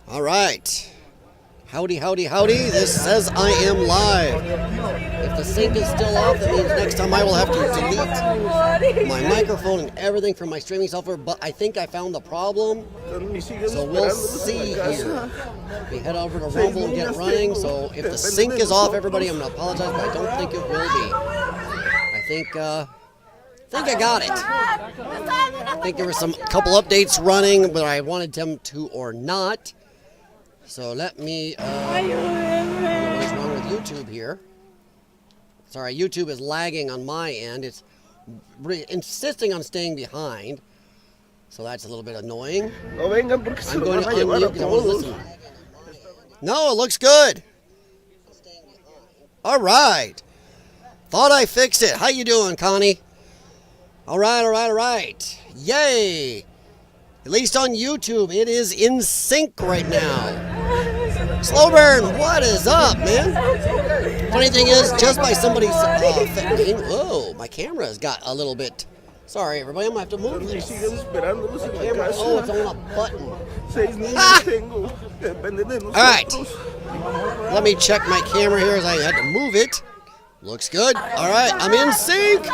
All right. Howdy, howdy, howdy. This says I am live. If the sync is still off, that means next time I will have to delete my microphone and everything from my streaming software, but I think I found the problem. So we'll see here. We head over to Rumble and get running. So if the sync is off, everybody, I'm going to apologize, but I don't think it will be. I think I got it. I think there were some couple updates running, but I wanted them to or not. So let me, what is wrong with YouTube here? Sorry, YouTube is lagging on my end. It's insisting on staying behind. So that's a little bit annoying. I'm going to unmute because I want to listen. No, it looks good. All right. Thought I fixed it. How you doing, Connie? All right, all right, all right. Yay. At least on YouTube, it is in sync right now. Slow Burn, what is up, man? Funny thing is, just by somebody's whoa, my camera's got a little bit. Sorry, everybody, I'm gonna have to move this. Camera, oh, it's on a button. All right, let me check my camera here as I had to move it. Looks good. All right, I'm in sync.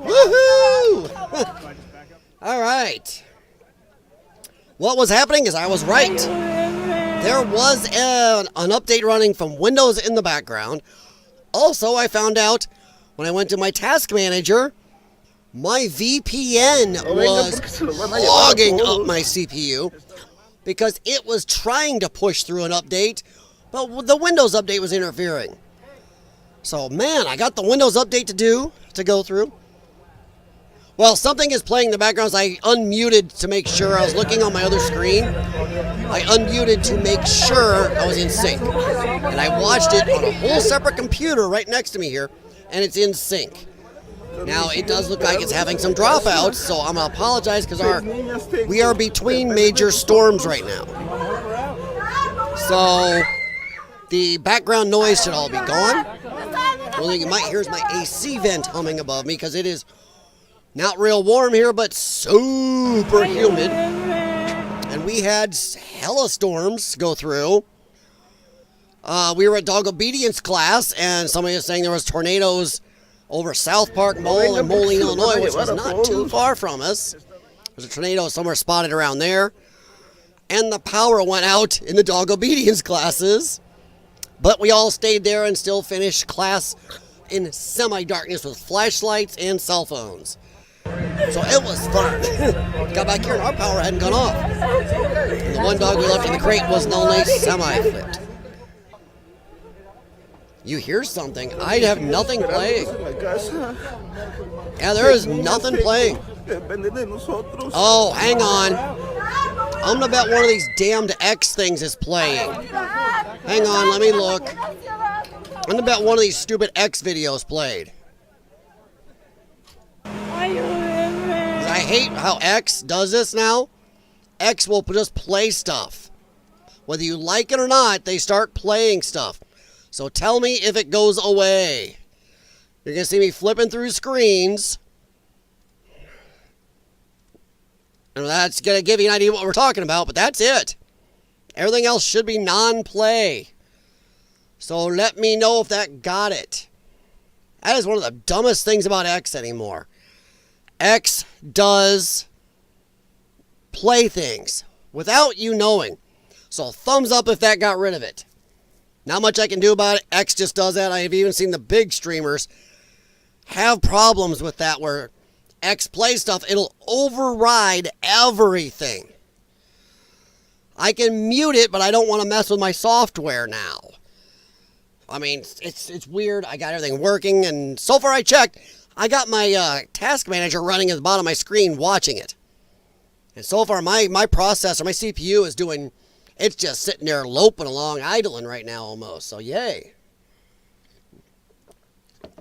Woohoo! All right. What was happening is I was right. There was an update running from Windows in the background. Also, I found out when I went to my task manager, my VPN was clogging up my CPU because it was trying to push through an update, but the Windows update was interfering. So, man, I got the Windows update to go through. Well, something is playing in the background, so I unmuted to make sure. I was looking on my other screen. I unmuted to make sure I was in sync. And I watched it on a whole separate computer right next to me here, and it's in sync. Now, it does look like it's having some dropouts, so I'm going to apologize because we are between major storms right now. So, the background noise should all be gone. The only thing you might hear is my AC vent humming above me because it is not real warm here, but super humid. And we had hella storms go through. We were at dog obedience class, and somebody was saying there was tornadoes over South Park Mall in Moline, Illinois, which was not too far from us. There's a tornado somewhere spotted around there. And the power went out in the dog obedience classes. But we all stayed there and still finished class in semi-darkness with flashlights and cell phones. So it was fun. Got back here and our power hadn't gone off. And the one dog we left in the crate was only semi-flipped. You hear something? I have nothing playing. Yeah, there is nothing playing. Oh, hang on. I'm gonna bet one of these damned X things is playing. Hang on, let me look. I'm gonna bet one of these stupid X videos played. I hate how X does this now. X will just play stuff. Whether you like it or not, they start playing stuff. So tell me if it goes away. You're going to see me flipping through screens. And that's going to give you an idea of what we're talking about, but that's it. Everything else should be non-play. So let me know if that got it. That is one of the dumbest things about X anymore. X does play things without you knowing. So thumbs up if that got rid of it. Not much I can do about it. X just does that. I have even seen the big streamers have problems with that where X plays stuff. It'll override everything. I can mute it, but I don't want to mess with my software now. I mean, it's weird. I got everything working, and so far I checked. I got my task manager running at the bottom of my screen watching it. And so far my processor, my CPU is doing, it's just sitting there loping along, idling right now almost. So yay.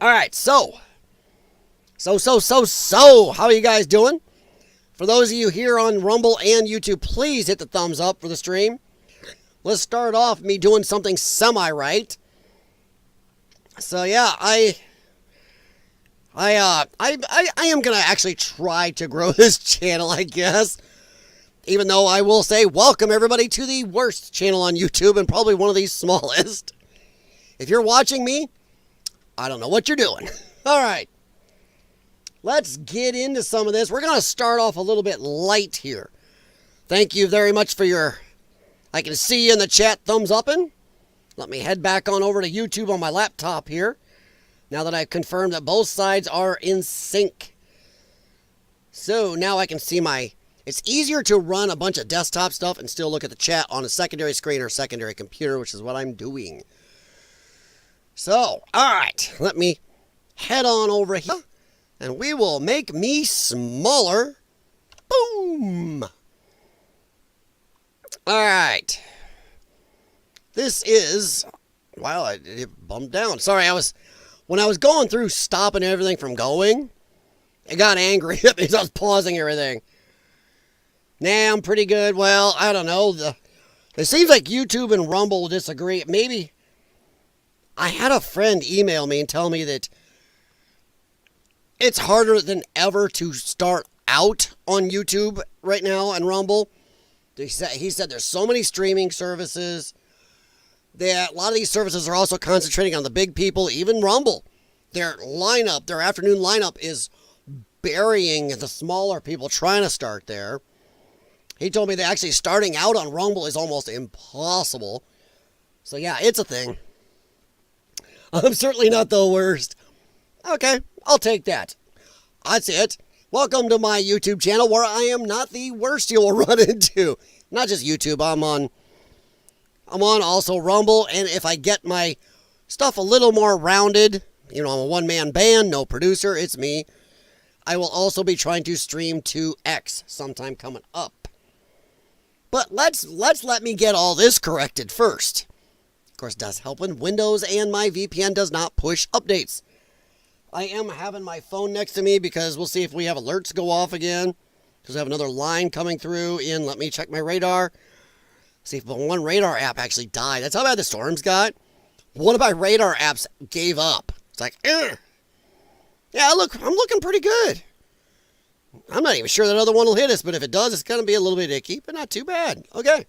All right, so how are you guys doing? For those of you here on Rumble and YouTube, please hit the thumbs up for the stream. Let's start off me doing something semi-right. So yeah, I am going to actually try to grow this channel, I guess. Even though I will say, welcome everybody to the worst channel on YouTube and probably one of the smallest. If you're watching me, I don't know what you're doing. All right. Let's get into some of this. We're going to start off a little bit light here. Thank you very much for your, I can see you in the chat thumbs upping. Let me head back on over to YouTube on my laptop here. Now that I've confirmed that both sides are in sync. So now I can see my, it's easier to run a bunch of desktop stuff and still look at the chat on a secondary screen or secondary computer, which is what I'm doing. So, all right, let me head on over here. And we will make me smaller. Boom. All right. This is, wow, it bumped down. Sorry, when I was going through stopping everything from going, it got angry at me, so I was pausing everything. Nah, I'm pretty good. Well, I don't know. It seems like YouTube and Rumble will disagree. Maybe I had a friend email me and tell me that it's harder than ever to start out on YouTube right now and Rumble. He said there's so many streaming services that a lot of these services are also concentrating on the big people, even Rumble. Their lineup, their afternoon lineup is burying the smaller people trying to start there. He told me that actually starting out on Rumble is almost impossible. So yeah, it's a thing. I'm certainly not the worst. Okay, I'll take that. That's it. Welcome to my YouTube channel where I am not the worst you will run into. Not just YouTube, I'm on also Rumble, and if I get my stuff a little more rounded, you know, I'm a one-man band, no producer, it's me. I will also be trying to stream to X sometime coming up. But let me get all this corrected first. Of course, it does help when Windows and my VPN does not push updates. I am having my phone next to me because we'll see if we have alerts go off again. Because I have another line coming through in, let me check my radar. See if one radar app actually died. That's how bad the storms got. One of my radar apps gave up. It's like, ugh. Yeah, I'm looking pretty good. I'm not even sure that other one will hit us, but if it does, it's going to be a little bit icky, but not too bad. Okay.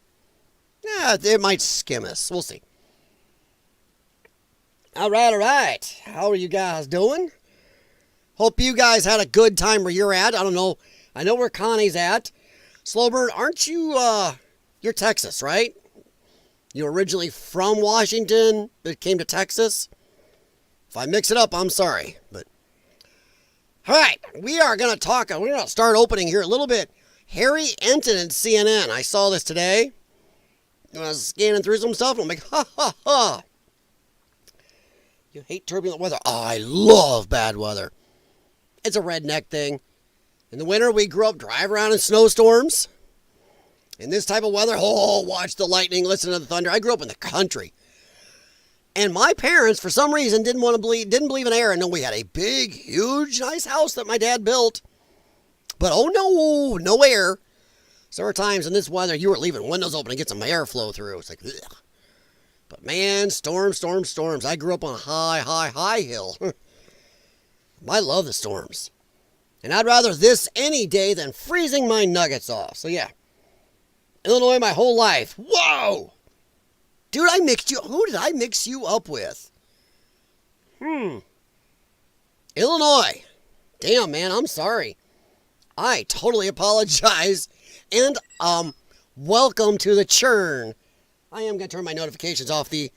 Yeah, it might skim us. We'll see. All right. How are you guys doing? Hope you guys had a good time where you're at. I don't know. I know where Connie's at. Slowbird, aren't you, you're Texas, right? You originally from Washington, but came to Texas? If I mix it up, I'm sorry. But all right, we are going to start opening here a little bit. Harry Enton and CNN. I saw this today. I was scanning through some stuff, and I'm like, ha, ha, ha. You hate turbulent weather. Oh, I love bad weather. It's a redneck thing. In the winter, we grew up driving around in snowstorms. In this type of weather, oh, watch the lightning, listen to the thunder. I grew up in the country. And my parents, for some reason, didn't believe in air. And then we had a big, huge, nice house that my dad built. But oh no air. So there were times in this weather, you were leaving windows open to get some airflow through. It's like, ugh. But man, storms. I grew up on a high hill. I love the storms. And I'd rather this any day than freezing my nuggets off. So yeah. Illinois my whole life. Whoa! Dude, who did I mix you up with? Illinois. Damn, man, I'm sorry. I totally apologize. And, welcome to the churn. I am going to turn my notifications off. The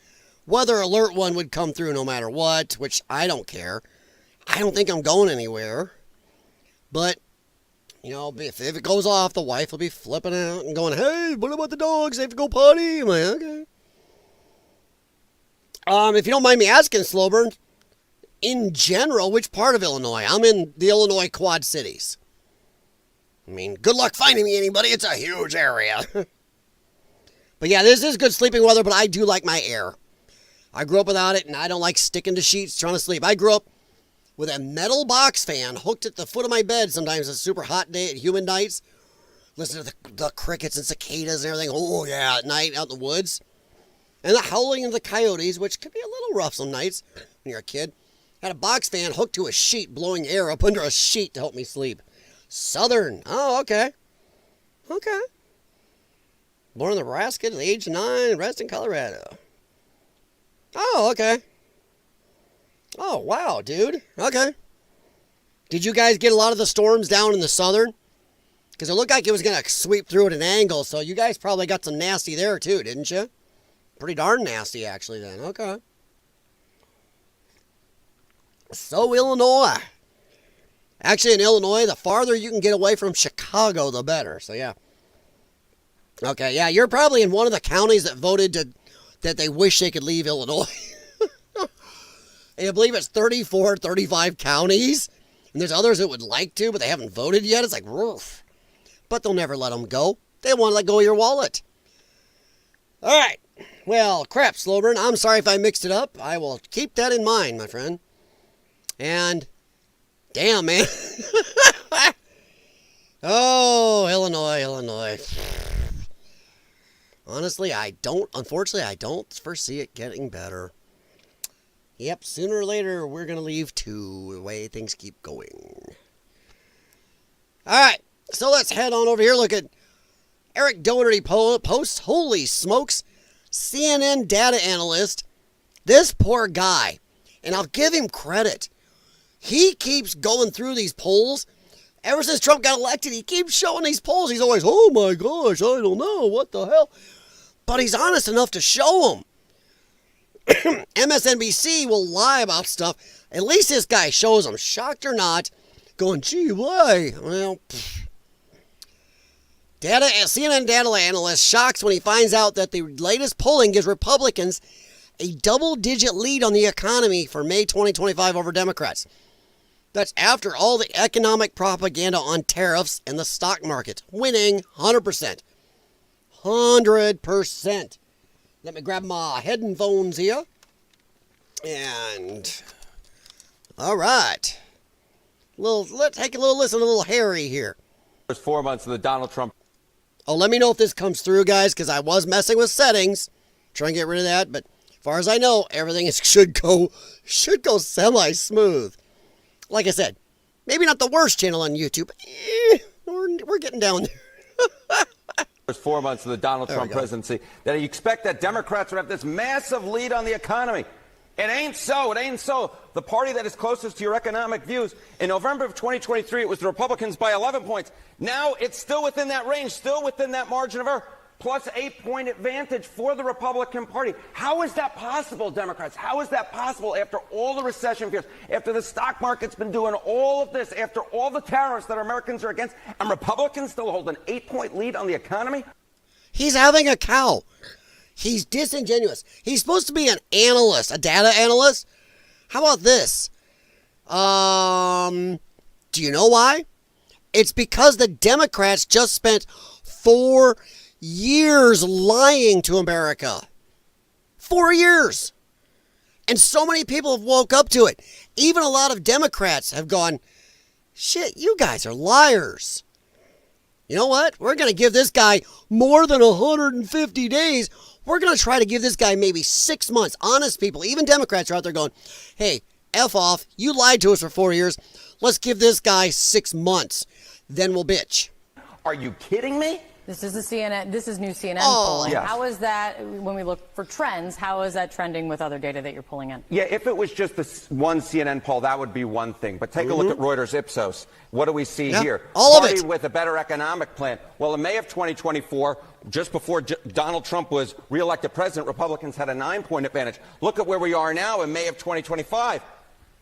weather alert one would come through no matter what, which I don't care. I don't think I'm going anywhere. But, you know, if it goes off, the wife will be flipping out and going, hey, what about the dogs? They have to go potty? I'm like, okay. If you don't mind me asking, Slowburn, in general, which part of Illinois? I'm in the Illinois Quad Cities. I mean, good luck finding me anybody. It's a huge area. But yeah, this is good sleeping weather, but I do like my air. I grew up without it, and I don't like sticking to sheets trying to sleep. I grew up with a metal box fan hooked at the foot of my bed sometimes on a super hot day at humid nights. Listen to the crickets and cicadas and everything. Oh, yeah, at night out in the woods. And the howling of the coyotes, which can be a little rough some nights when you're a kid. Had a box fan hooked to a sheet, blowing air up under a sheet to help me sleep. Southern. Oh, okay. Okay. Born in Nebraska at the age of 9, resident in Colorado. Oh, okay. Oh, wow, dude. Okay. Did you guys get a lot of the storms down in the southern? Because it looked like it was going to sweep through at an angle, so you guys probably got some nasty there too, didn't you? Pretty darn nasty, actually, then. Okay. So, Illinois. Actually, in Illinois, the farther you can get away from Chicago, the better. So, yeah. Okay, yeah, you're probably in one of the counties that voted that they wish they could leave Illinois. I believe it's 34, 35 counties. And there's others that would like to, but they haven't voted yet. It's like, roof. But they'll never let them go. They want to let go of your wallet. All right. Well, crap, Slowburn. I'm sorry if I mixed it up. I will keep that in mind, my friend. And, damn, man. Oh, Illinois. Honestly, unfortunately, I don't foresee it getting better. Yep, sooner or later, we're going to leave too, the way things keep going. All right, so let's head on over here. Look at Eric Doherty posts. Holy smokes, CNN data analyst. This poor guy, and I'll give him credit. He keeps going through these polls. Ever since Trump got elected, he keeps showing these polls. He's always, oh my gosh, I don't know, what the hell? But he's honest enough to show them. MSNBC will lie about stuff. At least this guy shows them, shocked or not, going, gee, why? Well, CNN data analyst shocks when he finds out that the latest polling gives Republicans a double-digit lead on the economy for May 2025 over Democrats. That's after all the economic propaganda on tariffs and the stock market. Winning 100%. 100%. Let me grab my headphones here. And, all right. Let's take a little listen to a little Harry here. There's 4 months of the Donald Trump. Oh, let me know if this comes through, guys, because I was messing with settings. Trying to get rid of that, but as far as I know, everything should go semi-smooth. Like I said, maybe not the worst channel on YouTube. We're getting down there. There's 4 months of the Donald Trump presidency that you expect that Democrats would have this massive lead on the economy. It ain't so. It ain't so. The party that is closest to your economic views, in November of 2023, it was the Republicans by 11 points. Now it's still within that range, still within that margin of error, plus 8-point advantage for the Republican Party. How is that possible, Democrats? How is that possible after all the recession fears, after the stock market's been doing all of this, after all the tariffs that Americans are against, and Republicans still hold an 8-point lead on the economy? He's having a cow. He's disingenuous. He's supposed to be an analyst, a data analyst. How about this? Do you know why? It's because the Democrats just spent 4 years lying to America. 4 years. And so many people have woke up to it. Even a lot of Democrats have gone, shit, you guys are liars. You know what? We're going to give this guy more than 150 days. We're going to try to give this guy maybe 6 months. Honest people, even Democrats are out there going, hey, F off. You lied to us for 4 years. Let's give this guy 6 months. Then we'll bitch. Are you kidding me? This is the CNN. This is new CNN polling. Yes. How is that, when we look for trends, how is that trending with other data that you're pulling in? Yeah, if it was just this one CNN poll, that would be one thing. But take a look at Reuters Ipsos. What do we see here? All of Party it. with a better economic plan. Well, in May of 2024, just before Donald Trump was reelected president, Republicans had a 9-point advantage. Look at where we are now in May of 2025.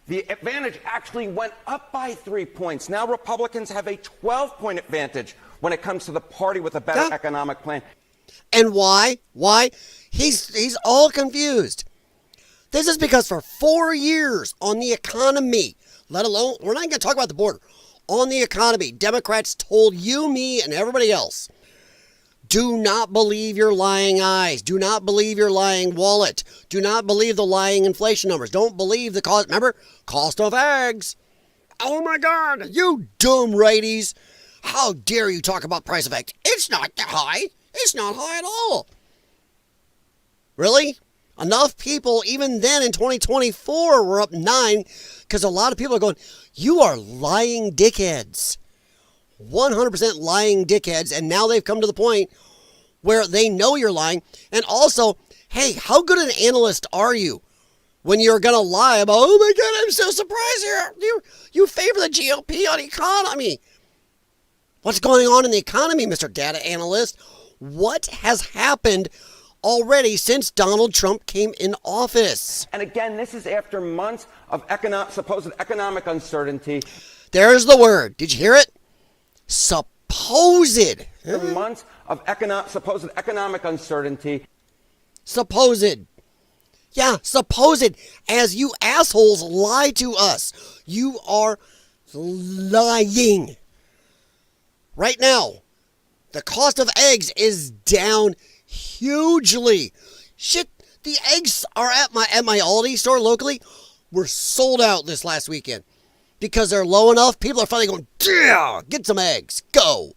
The advantage actually went up by 3 points. Now Republicans have a 12-point advantage when it comes to the party with a better economic plan. And why? Why? He's all confused. This is because for 4 years on the economy, let alone, we're not going to talk about the border, on the economy, Democrats told you, me, and everybody else, do not believe your lying eyes. Do not believe your lying wallet. Do not believe the lying inflation numbers. Don't believe the cost. Remember, cost of eggs. Oh my God, you dumb righties. How dare you talk about price of eggs? It's not that high. It's not high at all. Really? Enough people, even then in 2024, were up 9 because a lot of people are going, you are lying dickheads. 100% lying dickheads. And now they've come to the point where they know you're lying. And also, hey, how good an analyst are you when you're going to lie about, oh my God, I'm so surprised you favor the GOP on economy. What's going on in the economy, Mr. Data Analyst? What has happened already since Donald Trump came in office? And again, this is after months of supposed economic uncertainty. There's the word. Did you hear it? Supposed. After months of supposed economic uncertainty. Supposed. Yeah, supposed. As you assholes lie to us. You are lying. Right now, the cost of eggs is down hugely. Shit, the eggs are at my Aldi store locally were sold out this last weekend because they're low enough. People are finally going, yeah, get some eggs. Go.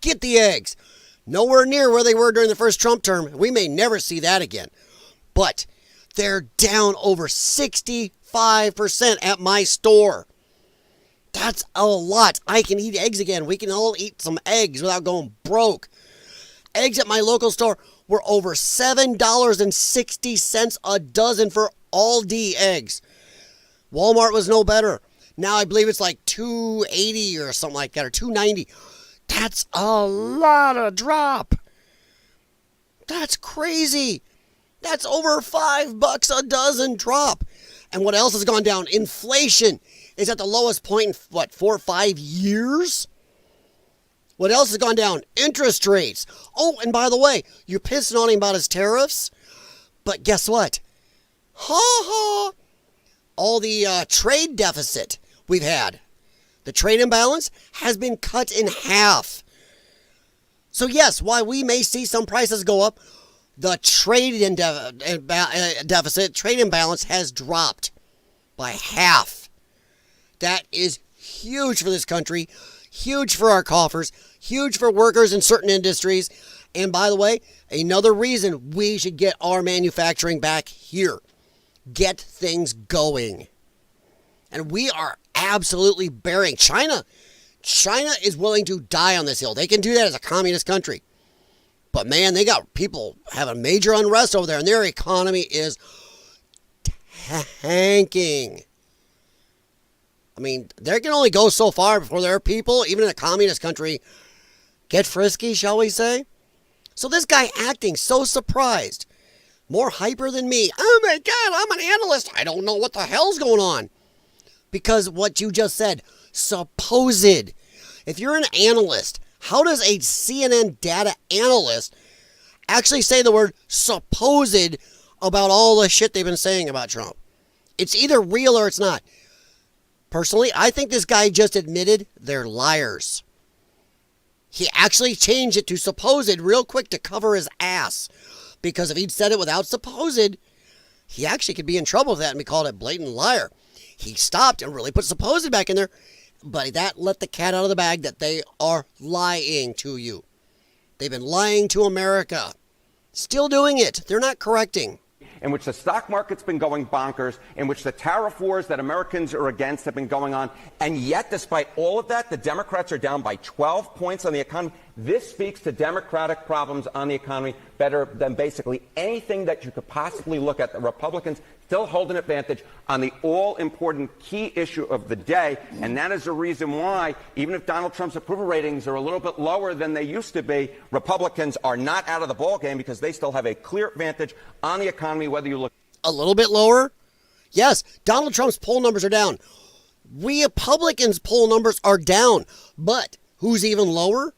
Get the eggs. Nowhere near where they were during the first Trump term. We may never see that again. But they're down over 65% at my store. That's a lot. I can eat eggs again. We can all eat some eggs without going broke. Eggs at my local store were over $7.60 a dozen for Aldi eggs. Walmart was no better. Now I believe it's like $2.80 or something like that, or $2.90. That's a lot of drop. That's crazy. That's over $5 a dozen drop. And what else has gone down? Inflation is at the lowest point in, 4 or 5 years? What else has gone down? Interest rates. Oh, and by the way, you're pissing on him about his tariffs. But guess what? Ha ha! All the trade deficit we've had. The trade imbalance has been cut in half. So yes, while we may see some prices go up, the trade trade imbalance has dropped by half. That is huge for this country, huge for our coffers, huge for workers in certain industries. And by the way, another reason we should get our manufacturing back here. Get things going. And we are absolutely burying China. China is willing to die on this hill. They can do that as a communist country. But man, they got people having major unrest over there, and their economy is tanking. I mean, they can only go so far before their people, even in a communist country, get frisky, shall we say? So this guy acting so surprised, more hyper than me. Oh my God, I'm an analyst. I don't know what the hell's going on. Because what you just said, supposed. If you're an analyst, how does a CNN data analyst actually say the word supposed about all the shit they've been saying about Trump? It's either real or it's not. Personally, I think this guy just admitted they're liars. He actually changed it to supposed real quick to cover his ass. Because if he'd said it without supposed, he actually could be in trouble with that and be called a blatant liar. He stopped and really put supposed back in there. But that let the cat out of the bag that they are lying to you. They've been lying to America. Still doing it. They're not correcting. In which the stock market's been going bonkers, in which the tariff wars that Americans are against have been going on. And yet, despite all of that, the Democrats are down by 12 points on the economy. This speaks to Democratic problems on the economy better than basically anything that you could possibly look at. The Republicans still hold an advantage on the all-important key issue of the day. And that is the reason why, even if Donald Trump's approval ratings are a little bit lower than they used to be, Republicans are not out of the ballgame because they still have a clear advantage on the economy, whether you look a little bit lower. Yes, Donald Trump's poll numbers are down. We Republicans' poll numbers are down. But who's even lower?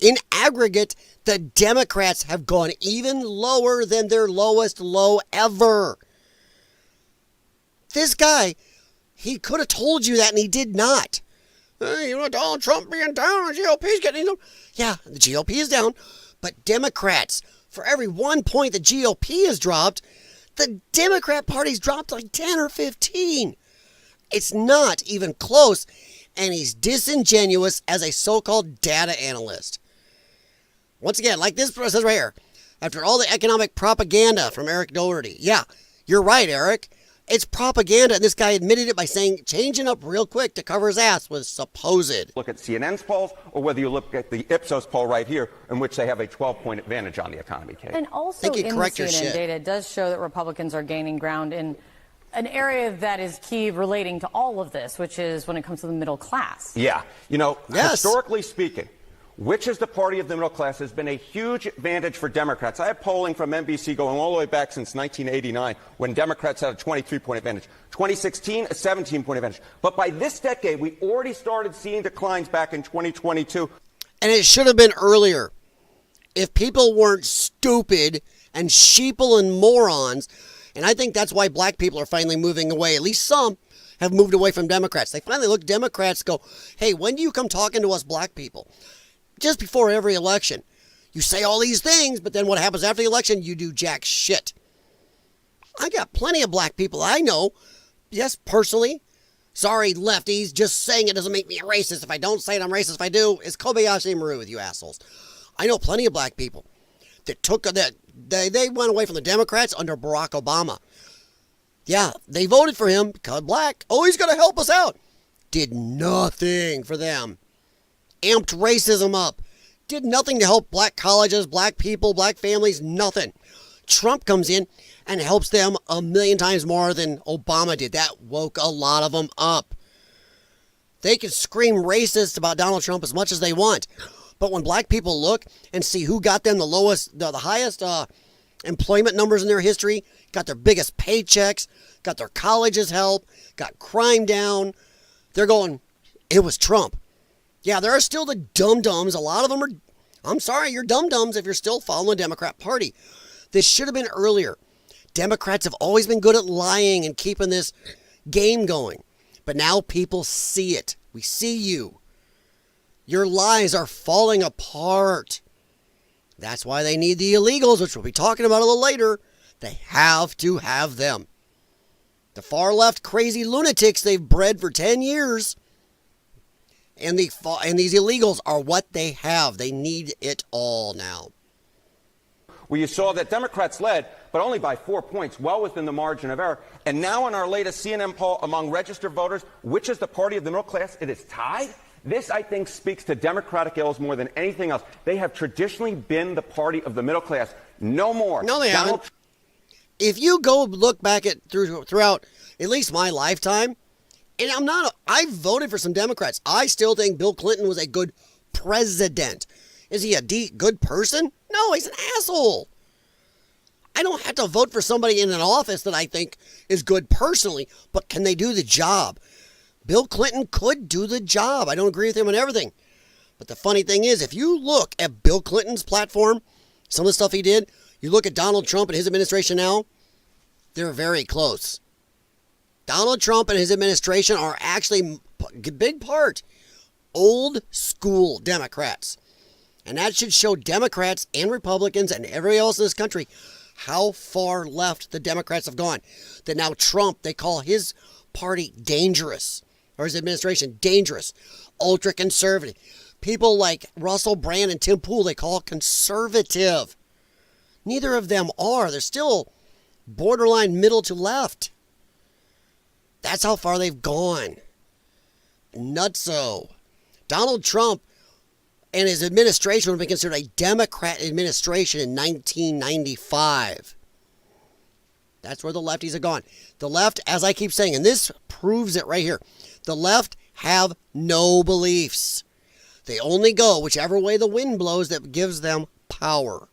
In aggregate, the Democrats have gone even lower than their lowest low ever. This guy, he could have told you that, and he did not. You know, Donald Trump being down, the GOP's getting down. Yeah, the GOP is down, but Democrats, for every 1 point the GOP has dropped, the Democrat Party's dropped like 10 or 15. It's not even close, and he's disingenuous as a so-called data analyst. Once again, like this says right here, after all the economic propaganda from Eric Doherty. Yeah, you're right, Eric. It's propaganda, and this guy admitted it by saying, changing up real quick to cover his ass was supposed. Look at CNN's polls, or whether you look at the Ipsos poll right here, in which they have a 12-point advantage on the economy, Kate. And also in the CNN shit. data, it does show that Republicans are gaining ground in an area that is key relating to all of this, which is when it comes to the middle class. Yeah. You know, Yes. Historically speaking, which is the party of the middle class has been a huge advantage for Democrats. I have polling from NBC going all the way back since 1989 when Democrats had a 23-point advantage. 2016, a 17-point advantage. But by this decade, we already started seeing declines back in 2022. And it should have been earlier. If people weren't stupid and sheeple and morons, and I think that's why black people are finally moving away. At least some have moved away from Democrats. They finally look at Democrats and go, hey, when do you come talking to us black people? Just before every election. You say all these things, but then what happens after the election? You do jack shit. I got plenty of black people I know. Yes, personally. Sorry, lefties. Just saying it doesn't make me a racist. If I don't say it, I'm racist. If I do, it's Kobayashi Maru with you assholes. I know plenty of black people that took that. They went away from the Democrats under Barack Obama. Yeah, they voted for him because black. Oh, he's going to help us out. Did nothing for them. Amped racism up. Did nothing to help black colleges, black people, black families, nothing. Trump comes in and helps them a million times more than Obama did. That woke a lot of them up. They can scream racist about Donald Trump as much as they want. But when black people look and see who got them the highest employment numbers in their history, got their biggest paychecks, got their colleges help, got crime down, they're going, it was Trump. Yeah, there are still the dum-dums. A lot of them are, I'm sorry, you're dum-dums if you're still following the Democrat Party. This should have been earlier. Democrats have always been good at lying and keeping this game going. But now people see it. We see you. Your lies are falling apart. That's why they need the illegals, which we'll be talking about a little later. They have to have them. The far left crazy lunatics they've bred for 10 years. And these illegals are what they have. They need it all now. Where you saw that Democrats led, but only by 4 points, well within the margin of error. And now in our latest CNN poll among registered voters, which is the party of the middle class, it is tied. This, I think, speaks to Democratic ills more than anything else. They have traditionally been the party of the middle class. No more. No, they haven't. If you go look back at throughout at least my lifetime, and I voted for some Democrats. I still think Bill Clinton was a good president. Is he a good person? No, he's an asshole. I don't have to vote for somebody in an office that I think is good personally, but can they do the job? Bill Clinton could do the job. I don't agree with him on everything. But the funny thing is, if you look at Bill Clinton's platform, some of the stuff he did, you look at Donald Trump and his administration now, they're very close. Donald Trump and his administration are actually a big part old school Democrats. And that should show Democrats and Republicans and everybody else in this country how far left the Democrats have gone. That now Trump, they call his party dangerous, or his administration dangerous, ultra-conservative. People like Russell Brand and Tim Pool, they call conservative. Neither of them are. They're still borderline middle to left. That's how far they've gone. Nutso. Donald Trump and his administration would be considered a Democrat administration in 1995. That's where the lefties have gone. The left, as I keep saying, and this proves it right here, the left have no beliefs. They only go whichever way the wind blows that gives them power.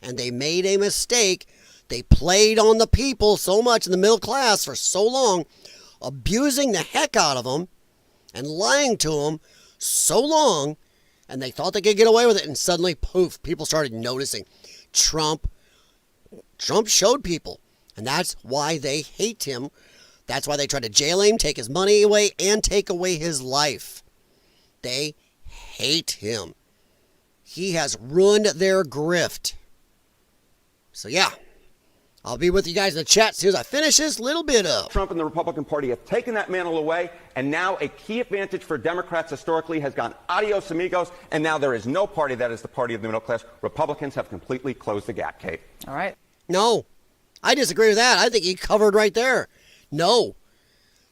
And they made a mistake. They played on the people so much in the middle class for so long, abusing the heck out of them and lying to them so long, and they thought they could get away with it, and suddenly, poof, people started noticing. Trump showed people, and that's why they hate him. That's why they tried to jail him, take his money away, and take away his life. They hate him. He has ruined their grift. So yeah, I'll be with you guys in the chat as soon as I finish this little bit up. Trump and the Republican Party have taken that mantle away, and now a key advantage for Democrats historically has gone adios amigos, and now there is no party that is the party of the middle class. Republicans have completely closed the gap, Kate. All right. No, I disagree with that. I think he covered right there. No.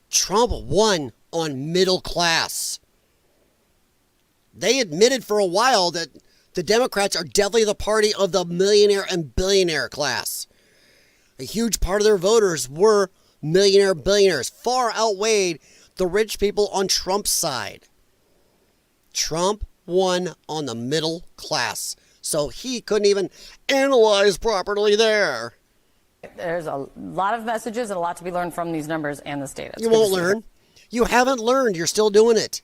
Trump won on middle class. They admitted for a while that the Democrats are definitely the party of the millionaire and billionaire class. A huge part of their voters were millionaire billionaires, far outweighed the rich people on Trump's side. Trump won on the middle class, so he couldn't even analyze properly there. There's a lot of messages and a lot to be learned from these numbers and this data. You won't learn. You haven't learned. You're still doing it.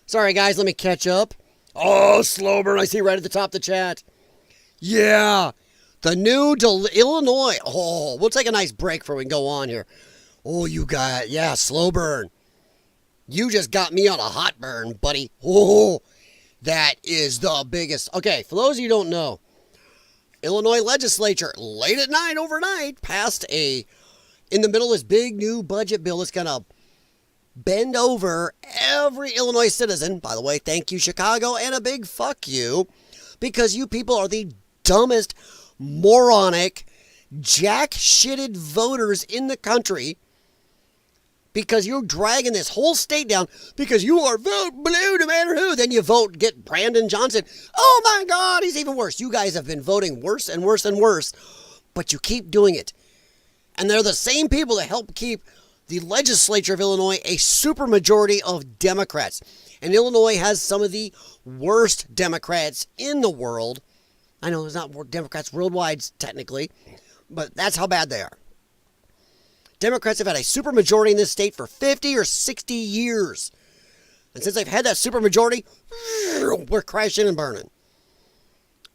Sorry, guys. Let me catch up. Oh, slow burn. I see right at the top of the chat. Yeah. The new Illinois. Oh, we'll take a nice break before we can go on here. Oh, you got, yeah, slow burn. You just got me on a hot burn, buddy. Oh, that is the biggest. Okay, for those of you who don't know, Illinois legislature, late at night, overnight, passed in the middle of this big new budget bill that's going to bend over every Illinois citizen. By the way, thank you, Chicago, and a big fuck you, because you people are the dumbest, moronic, jack-shitted voters in the country, because you're dragging this whole state down because you are vote blue no matter who. Then you vote, get Brandon Johnson. Oh my God, he's even worse. You guys have been voting worse and worse and worse, but you keep doing it. And they're the same people that help keep the legislature of Illinois a supermajority of Democrats. And Illinois has some of the worst Democrats in the world. I know there's not Democrats worldwide technically, but that's how bad they are. Democrats have had a supermajority in this state for 50 or 60 years. And since they've had that supermajority, we're crashing and burning.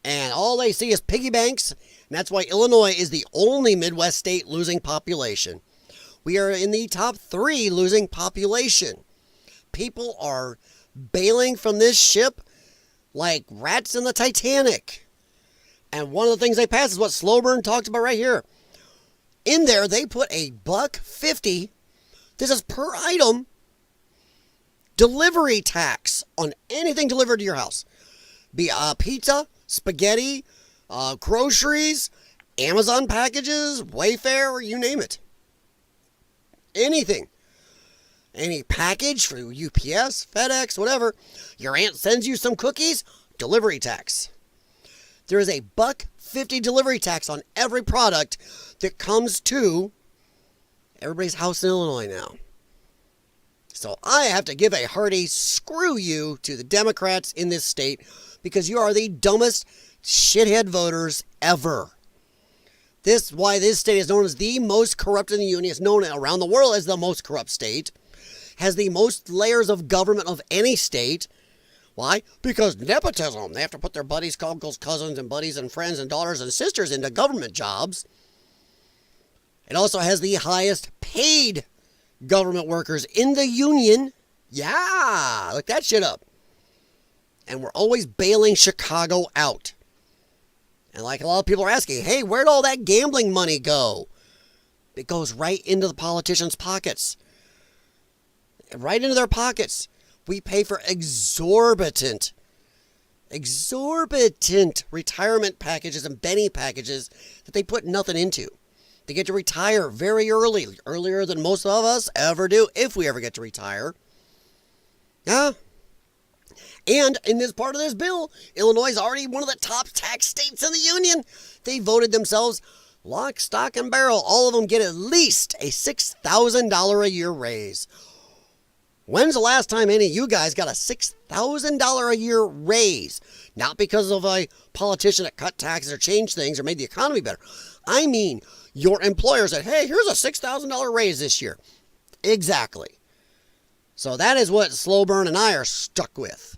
And all they see is piggy banks. And that's why Illinois is the only Midwest state losing population. We are in the top 3 losing population. People are bailing from this ship like rats in the Titanic. And one of the things they passed is what Slowburn talked about right here. In there, they put a $1.50, this is per item, delivery tax on anything delivered to your house. Be pizza, spaghetti, groceries, Amazon packages, Wayfair, you name it. Anything. Any package for UPS, FedEx, whatever. Your aunt sends you some cookies, delivery tax. There is a $1.50 delivery tax on every product that comes to everybody's house in Illinois now. So I have to give a hearty screw you to the Democrats in this state because you are the dumbest shithead voters ever. This is why this state is known as the most corrupt in the union. It's known around the world as the most corrupt state. Has the most layers of government of any state. Why? Because nepotism. They have to put their buddies, uncles, cousins, and buddies, and friends, and daughters, and sisters into government jobs. It also has the highest paid government workers in the union. Yeah, look that shit up. And we're always bailing Chicago out. And like a lot of people are asking, hey, where'd all that gambling money go? It goes right into the politicians' pockets. Right into their pockets. We pay for exorbitant retirement packages and Benny packages that they put nothing into. They get to retire very early, earlier than most of us ever do, if we ever get to retire. Yeah. And in this part of this bill, Illinois is already one of the top tax states in the union. They voted themselves lock, stock, and barrel. All of them get at least a $6,000 a year raise. When's the last time any of you guys got a $6,000 a year raise? Not because of a politician that cut taxes or changed things or made the economy better. I mean, your employer said, hey, here's a $6,000 raise this year. Exactly. So that is what Slowburn and I are stuck with.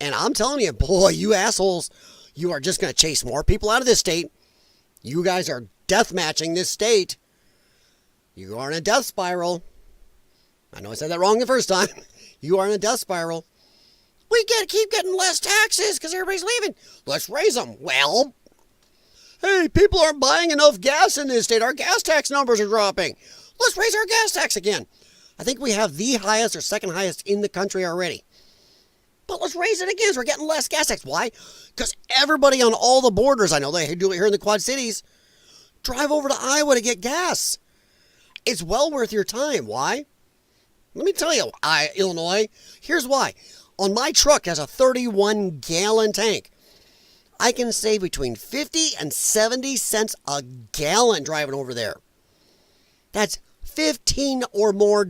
And I'm telling you, boy, you assholes, you are just going to chase more people out of this state. You guys are death matching this state. You are in a death spiral. I know I said that wrong the first time. You are in a death spiral. We keep getting less taxes because everybody's leaving. Let's raise them. Well, hey, people aren't buying enough gas in this state. Our gas tax numbers are dropping. Let's raise our gas tax again. I think we have the highest or second highest in the country already. But let's raise it again so we're getting less gas tax. Why? Because everybody on all the borders, I know they do it here in the Quad Cities, drive over to Iowa to get gas. It's well worth your time. Why? Let me tell you, Illinois, here's why. On my truck has a 31-gallon tank. I can save between 50 and 70 cents a gallon driving over there. That's $15 or more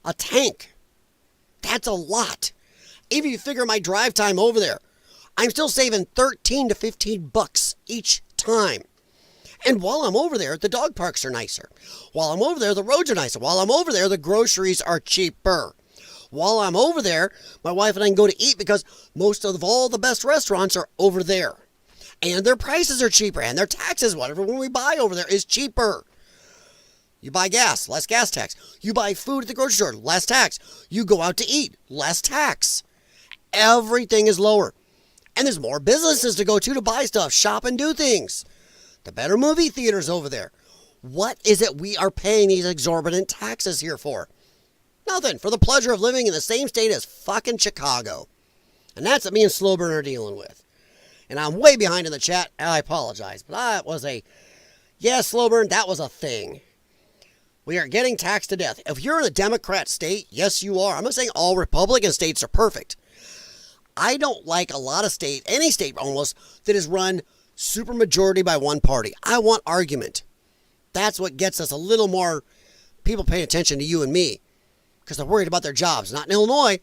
a tank. That's a lot. If you figure my drive time over there, I'm still saving 13 to 15 bucks each time. And while I'm over there, the dog parks are nicer. While I'm over there, the roads are nicer. While I'm over there, the groceries are cheaper. While I'm over there, my wife and I can go to eat because most of all the best restaurants are over there. And their prices are cheaper. And their taxes, whatever when we buy over there, is cheaper. You buy gas, less gas tax. You buy food at the grocery store, less tax. You go out to eat, less tax. Everything is lower. And there's more businesses to go to buy stuff, shop, and do things. The better movie theaters over there. What is it we are paying these exorbitant taxes here for? Nothing. For the pleasure of living in the same state as fucking Chicago. And that's what me and Slowburn are dealing with. And I'm way behind in the chat, and I apologize. But that was Slowburn, that was a thing. We are getting taxed to death. If you're in a Democrat state, yes, you are. I'm not saying all Republican states are perfect. I don't like a lot of any state almost, that is run super majority by one party. I want argument. That's what gets us a little more people paying attention to you and me. Because they're worried about their jobs. Not in Illinois.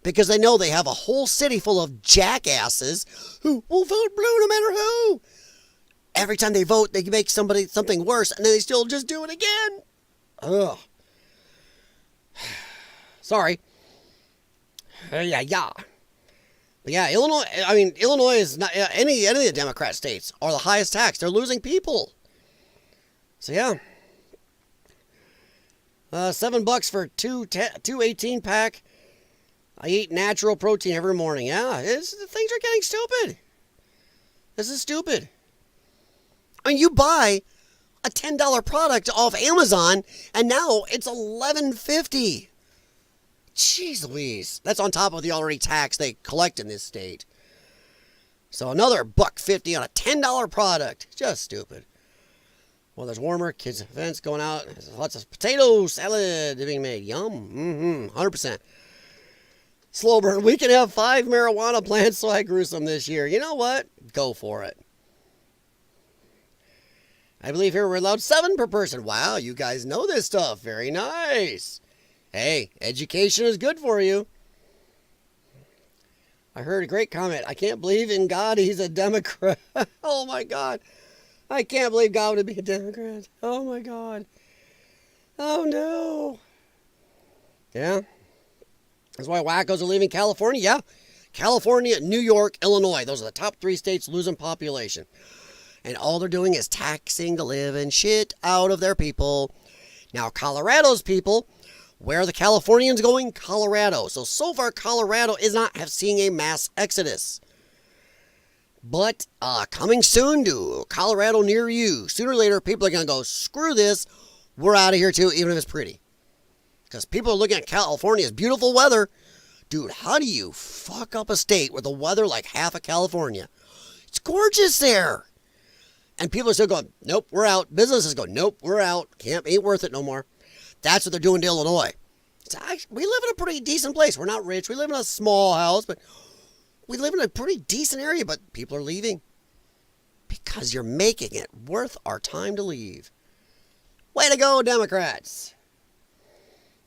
Because they know they have a whole city full of jackasses who will vote blue no matter who. Every time they vote, they make something worse. And then they still just do it again. Ugh. Sorry. Yeah. But yeah, Illinois is not, any of the Democrat states are the highest tax. They're losing people. So yeah. $7 for two 18-pack. I eat natural protein every morning. Yeah, things are getting stupid. This is stupid. I mean, you buy a $10 product off Amazon, and now it's $11.50. Jeez Louise. That's on top of the already tax they collect in this state. So another $1.50 on a $10 product. Just stupid. Well, there's warmer. Kids' events going out. There's lots of potato salad being made. Yum. 100%. Slow burn. We can have 5 marijuana plants, so I grew some this year. You know what? Go for it. I believe here we're allowed 7 per person. Wow, you guys know this stuff. Very nice. Hey, education is good for you. I heard a great comment. I can't believe in God he's a Democrat. Oh my God. I can't believe God would be a Democrat. Oh my God. Oh no. Yeah. That's why wackos are leaving California. Yeah. California, New York, Illinois. Those are the top 3 states losing population. And all they're doing is taxing the living shit out of their people. Now, Colorado's people, where are the Californians going? Colorado. So far, Colorado is not seeing a mass exodus. But coming soon to Colorado near you. Sooner or later, people are going to go, screw this. We're out of here too, even if it's pretty. Because people are looking at California's beautiful weather. Dude, how do you fuck up a state with the weather like half of California? It's gorgeous there. And people are still going, nope, we're out. Businesses go, nope, we're out. Ain't worth it no more. That's what they're doing to Illinois. We live in a pretty decent place. We're not rich. We live in a small house, but we live in a pretty decent area, but people are leaving because you're making it worth our time to leave. Way to go, Democrats.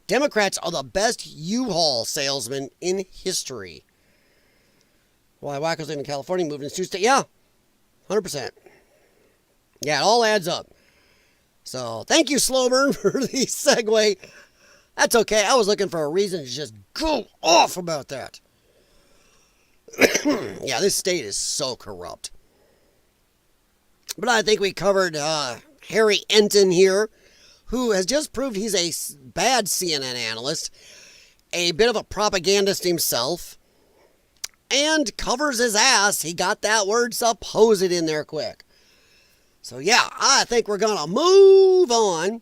Democrats are the best U-Haul salesmen in history. Why wackos live in California, moving to 2 states? Yeah, 100%. Yeah, it all adds up. So, thank you, Slowburn, for the segue. That's okay. I was looking for a reason to just go off about that. Yeah, this state is so corrupt. But I think we covered Harry Enton here, who has just proved he's a bad CNN analyst, a bit of a propagandist himself, and covers his ass. He got that word supposed in there quick. So yeah, I think we're going to move on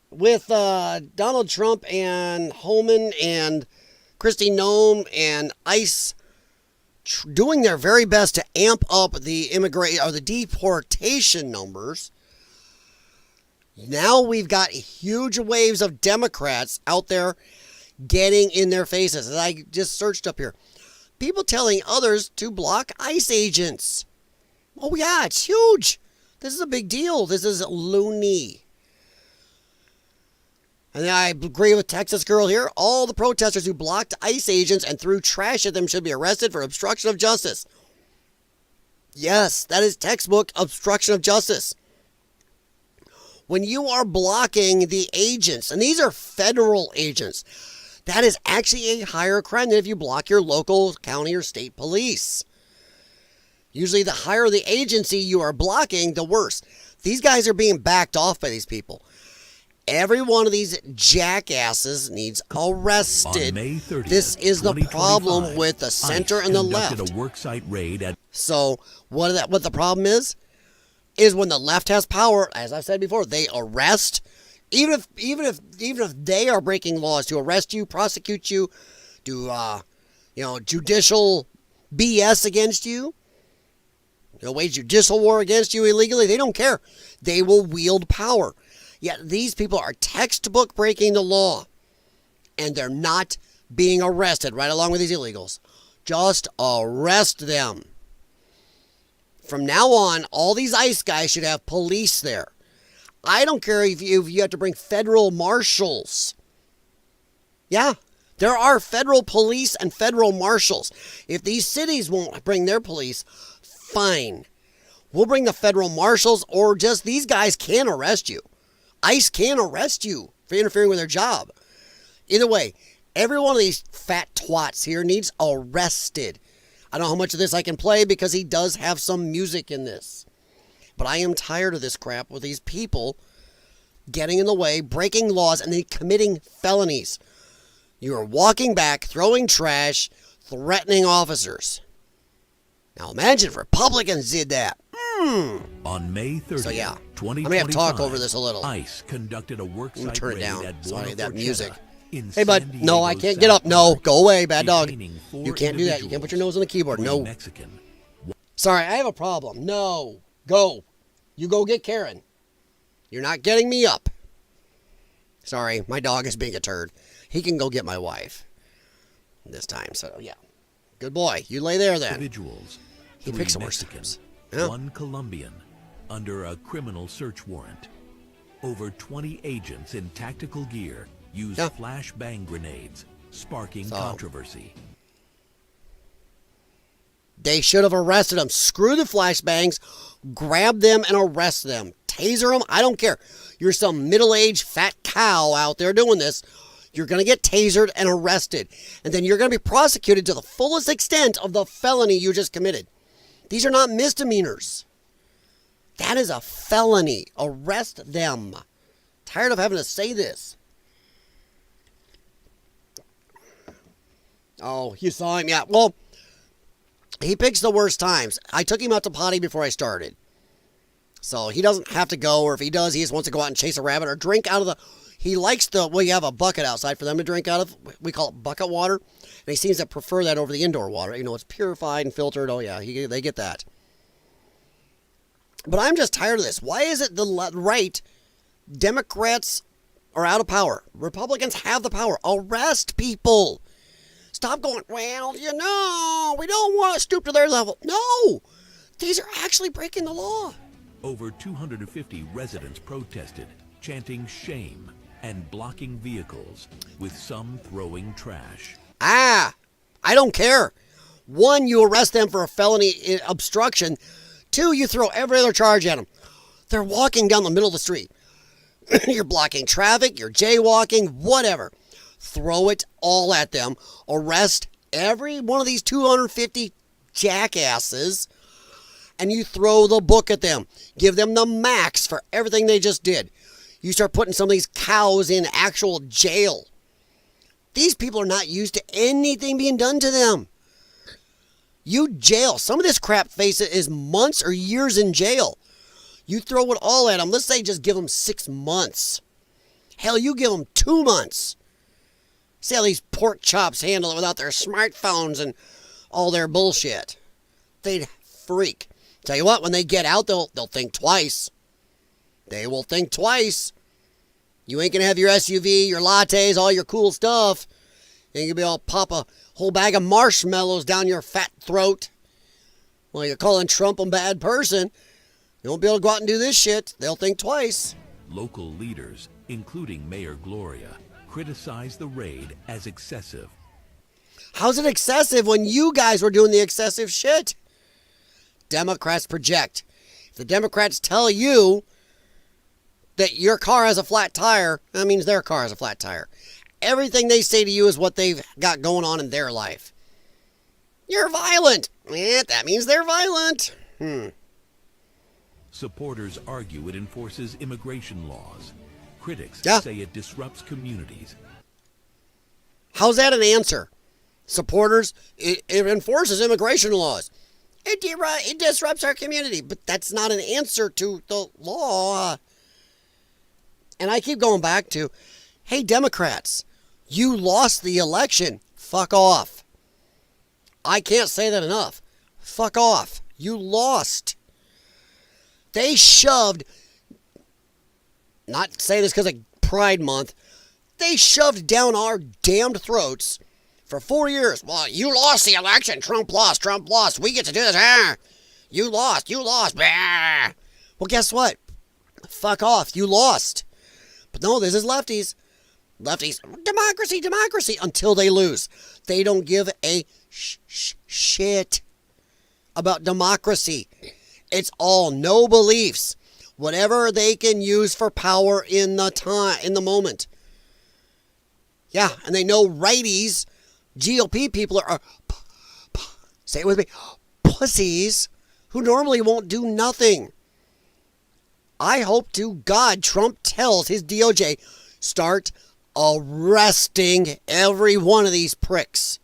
with Donald Trump and Holman and Kristi Noem and ICE doing their very best to amp up the the deportation numbers. Now we've got huge waves of Democrats out there getting in their faces. As I just searched up here, people telling others to block ICE agents. Oh yeah, it's huge. This is a big deal. This is loony. And I agree with Texas Girl here. All the protesters who blocked ICE agents and threw trash at them should be arrested for obstruction of justice. Yes, that is textbook obstruction of justice. When you are blocking the agents, and these are federal agents, that is actually a higher crime than if you block your local county or state police. Usually the higher the agency you are blocking, the worse. These guys are being backed off by these people. Every one of these jackasses needs arrested. On May 30th, this is the problem with the center and the left. A worksite raid at So what the problem is when the left has power, as I've said before, they arrest, even if they are breaking laws, to arrest you, prosecute you, do judicial BS against you, wage judicial war against you illegally. They don't care. They will wield power. Yet these people are textbook breaking the law, and they're not being arrested right along with these illegals. Just arrest them. From now on, all these ICE guys should have police there. I don't care if you have to bring federal marshals. Yeah, there are federal police and federal marshals. If these cities won't bring their police, fine. We'll bring the federal marshals, or just these guys can arrest you. ICE can arrest you for interfering with their job. Either way, every one of these fat twats here needs arrested. I don't know how much of this I can play because he does have some music in this. But I am tired of this crap with these people getting in the way, breaking laws, and then committing felonies. You are walking back, throwing trash, threatening officers. Now imagine if Republicans did that. On May 30th, so yeah, 2025, I may have to talk over this a little. ICE conducted a worksite turn it raid down at so I need that Borgo music. in Hey, bud. San No, I Diego, can't get up. No, South go away, bad dog. detaining 4 You can't do that. You can't put your nose on the keyboard. individuals, No. 3 Mexican. Sorry, I have a problem. No. Go. You go get Karen. You're not getting me up. Sorry, my dog is being a turd. He can go get my wife this time. So, yeah. Good boy. You lay there then. Individuals, He 3 picks the worst Mexicans, times. Yeah. 1 Colombian, under a criminal search warrant. Over 20 agents in tactical gear used flashbang grenades, sparking controversy. They should have arrested them. Screw the flashbangs. Grab them and arrest them. Taser them. I don't care. You're some middle-aged fat cow out there doing this. You're going to get tasered and arrested. And then you're going to be prosecuted to the fullest extent of the felony you just committed. These are not misdemeanors. That is a felony. Arrest them. Tired of having to say this. Oh, you saw him? Yeah. Well, he picks the worst times. I took him out to potty before I started. So he doesn't have to go, or if he does, he just wants to go out and chase a rabbit or drink out of the... He likes the... Well, you have a bucket outside for them to drink out of. We call it bucket water. And he seems to prefer that over the indoor water. It's purified and filtered. Oh, yeah, they get that. But I'm just tired of this. Why is it the right, Democrats are out of power? Republicans have the power. Arrest people. Stop going, well, we don't want to stoop to their level. No, these are actually breaking the law. Over 250 residents protested, chanting shame and blocking vehicles, with some throwing trash. I don't care. 1, you arrest them for a felony obstruction. 2, you throw every other charge at them. They're walking down the middle of the street. You're blocking traffic, you're jaywalking, whatever. Throw it all at them. Arrest every one of these 250 jackasses, and you throw the book at them. Give them the max for everything they just did. You start putting some of these cows in actual jail. These people are not used to anything being done to them. You jail. Some of this crap face is months or years in jail. You throw it all at them. Let's say just give them 6 months. Hell, you give them 2 months. See how these pork chops handle it without their smartphones and all their bullshit. They'd freak. Tell you what, when they get out, they'll think twice. They will think twice. You ain't going to have your SUV, your lattes, all your cool stuff. You ain't going to be all pop a whole bag of marshmallows down your fat throat. Well, you're calling Trump a bad person. You won't be able to go out and do this shit. They'll think twice. Local leaders, including Mayor Gloria, criticized the raid as excessive. How's it excessive when you guys were doing the excessive shit? Democrats project. If the Democrats tell you that your car has a flat tire, that means their car has a flat tire. Everything they say to you is what they've got going on in their life. You're violent. That means they're violent. Supporters argue it enforces immigration laws. Critics say it disrupts communities. How's that an answer? Supporters, it enforces immigration laws. It disrupts our community. But that's not an answer to the law. And I keep going back to, hey, Democrats, you lost the election. Fuck off. I can't say that enough. Fuck off. You lost. They shoved, not say this because of Pride Month, they shoved down our damned throats for 4 years. Well, you lost the election. Trump lost. We get to do this. You lost. Well, guess what? Fuck off. You lost. But no, this is lefties. Lefties, democracy, until they lose. They don't give a shit about democracy. It's all no beliefs. Whatever they can use for power in the moment. Yeah, and they know righties, GOP people are say it with me, pussies who normally won't do nothing. I hope to God Trump tells his DOJ, start arresting every one of these pricks.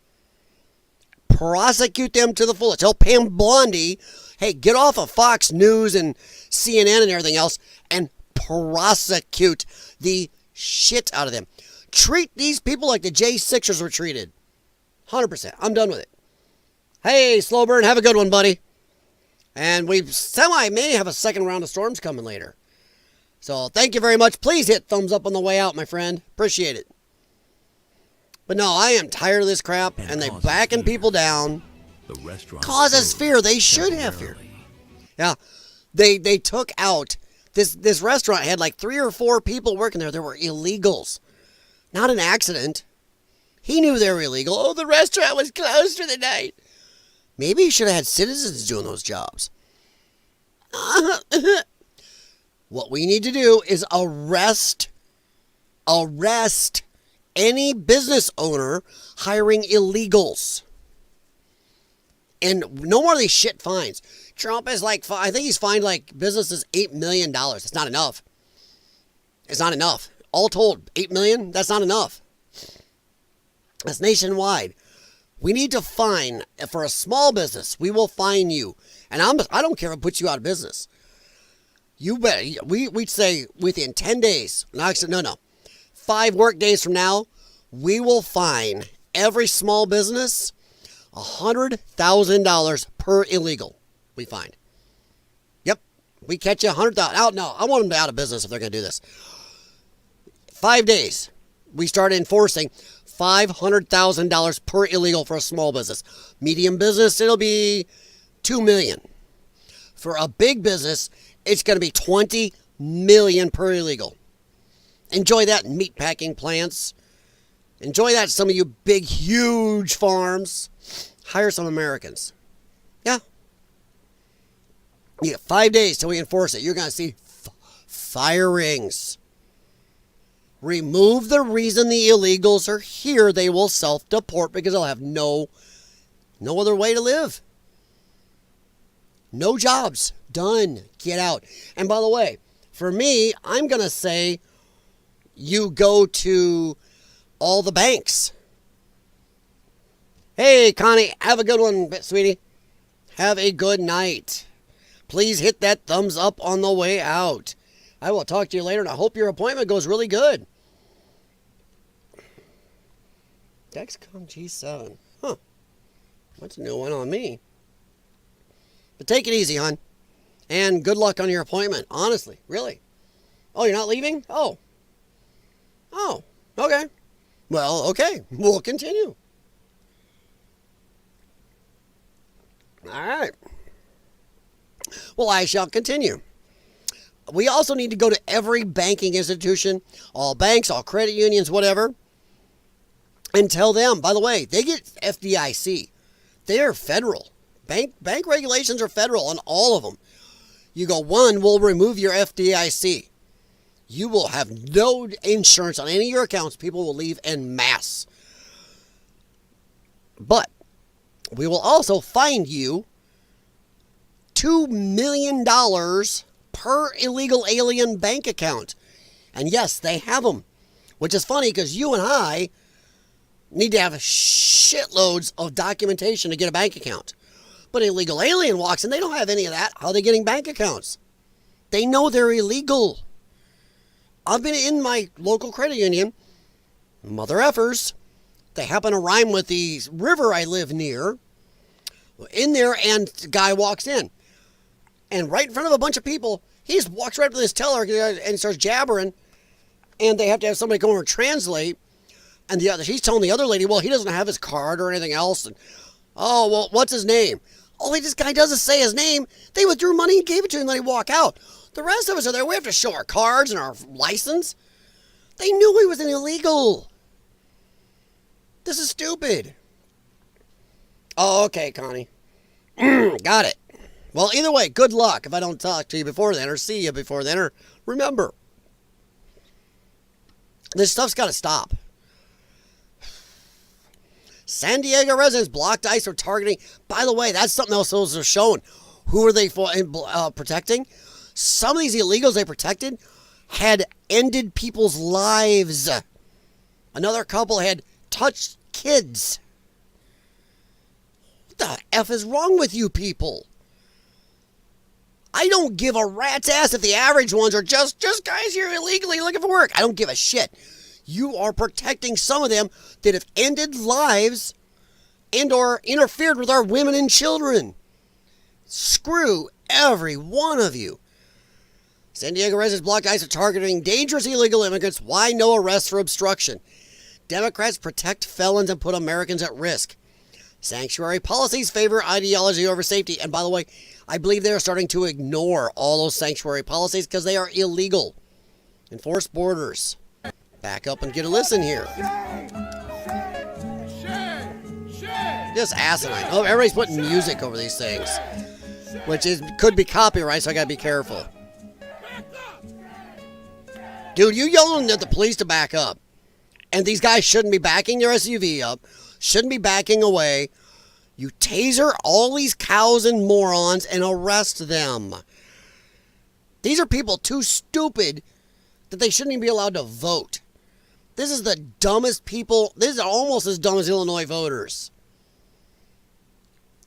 Prosecute them to the fullest. Tell Pam Bondi, hey, get off of Fox News and CNN and everything else and prosecute the shit out of them. Treat these people like the J6ers were treated. 100%. I'm done with it. Hey, Slow Burn, have a good one, buddy. And we may have a second round of storms coming later. So thank you very much. Please hit thumbs up on the way out, my friend. Appreciate it. But no, I am tired of this crap, and they backing people down. The restaurant causes fear. They should have fear. Yeah, they took out this restaurant had like 3 or 4 people working there. There were illegals, not an accident. He knew they were illegal. Oh, the restaurant was closed for the night. Maybe he should have had citizens doing those jobs. What we need to do is arrest any business owner hiring illegals. And no more of these shit fines. Trump is like, I think he's fined like businesses $8 million. It's not enough. It's not enough. All told, $8 million, that's not enough. That's nationwide. We need to fine, for a small business, we will fine you. And I don't care if it puts you out of business. You bet. We'd say within 10 days. No. 5 work days from now, we will fine every small business $100,000 per illegal. We find. Yep. We catch you $100,000. Oh, no, I want them out of business if they're going to do this. 5 days. We start enforcing $500,000 per illegal for a small business. Medium business, it'll be $2 million. For a big business, it's going to be $20 million per illegal. Enjoy that, meatpacking plants. Enjoy that, some of you big, huge farms. Hire some Americans. Yeah. You get 5 days till we enforce it. You're going to see firings. Remove the reason the illegals are here. They will self-deport because they'll have no other way to live. No jobs. Done. Get out. And by the way, for me, I'm going to say you go to all the banks. Hey, Connie, have a good one, sweetie. Have a good night. Please hit that thumbs up on the way out. I will talk to you later, and I hope your appointment goes really good. Dexcom G7. Huh. That's a new one on me. But take it easy, hon. And good luck on your appointment. Honestly, really. Oh, you're not leaving? Oh. Oh, okay. Well, okay. We'll continue. All right. Well, I shall continue. We also need to go to every banking institution, all banks, all credit unions, whatever, and tell them, by the way, they get FDIC. They are federal. Bank regulations are federal on all of them. You go, one, we'll remove your FDIC. You will have no insurance on any of your accounts. People will leave en masse. But we will also fine you $2 million per illegal alien bank account. And yes, they have them. Which is funny because you and I need to have shitloads of documentation to get a bank account. But an illegal alien walks in, they don't have any of that. How are they getting bank accounts? They know they're illegal. I've been in my local credit union, mother effers. They happen to rhyme with the river I live near. In there, and the guy walks in. And right in front of a bunch of people, he just walks right up to this teller and starts jabbering. And they have to have somebody come over and translate. And he's telling the other lady, well, he doesn't have his card or anything else. And, oh, well, what's his name? All this guy does is say his name. They withdrew money and gave it to him and let him walk out. The rest of us are there. We have to show our cards and our license. They knew he was an illegal. This is stupid. Oh, okay, Connie. Got it. Well, either way, good luck if I don't talk to you before then or see you before then. Or remember, this stuff's got to stop. San Diego residents blocked ICE for targeting. By the way, that's something else those are showing. Who are they protecting? Some of these illegals they protected had ended people's lives. Another couple had touched kids. What the F is wrong with you people? I don't give a rat's ass if the average ones are just guys here illegally looking for work. I don't give a shit. You are protecting some of them that have ended lives and or interfered with our women and children. Screw every one of you. San Diego residents blocked ICE for targeting dangerous illegal immigrants. Why no arrests for obstruction? Democrats protect felons and put Americans at risk. Sanctuary policies favor ideology over safety. And by the way, I believe they are starting to ignore all those sanctuary policies because they are illegal. Enforce borders. Back up and get a listen here. Just asinine. Oh, everybody's putting music over these things, which could be copyright, so I gotta be careful. Dude, you yelling at the police to back up, and these guys shouldn't be backing their SUV up, shouldn't be backing away. You taser all these cows and morons and arrest them. These are people too stupid that they shouldn't even be allowed to vote. This is the dumbest people. This is almost as dumb as Illinois voters.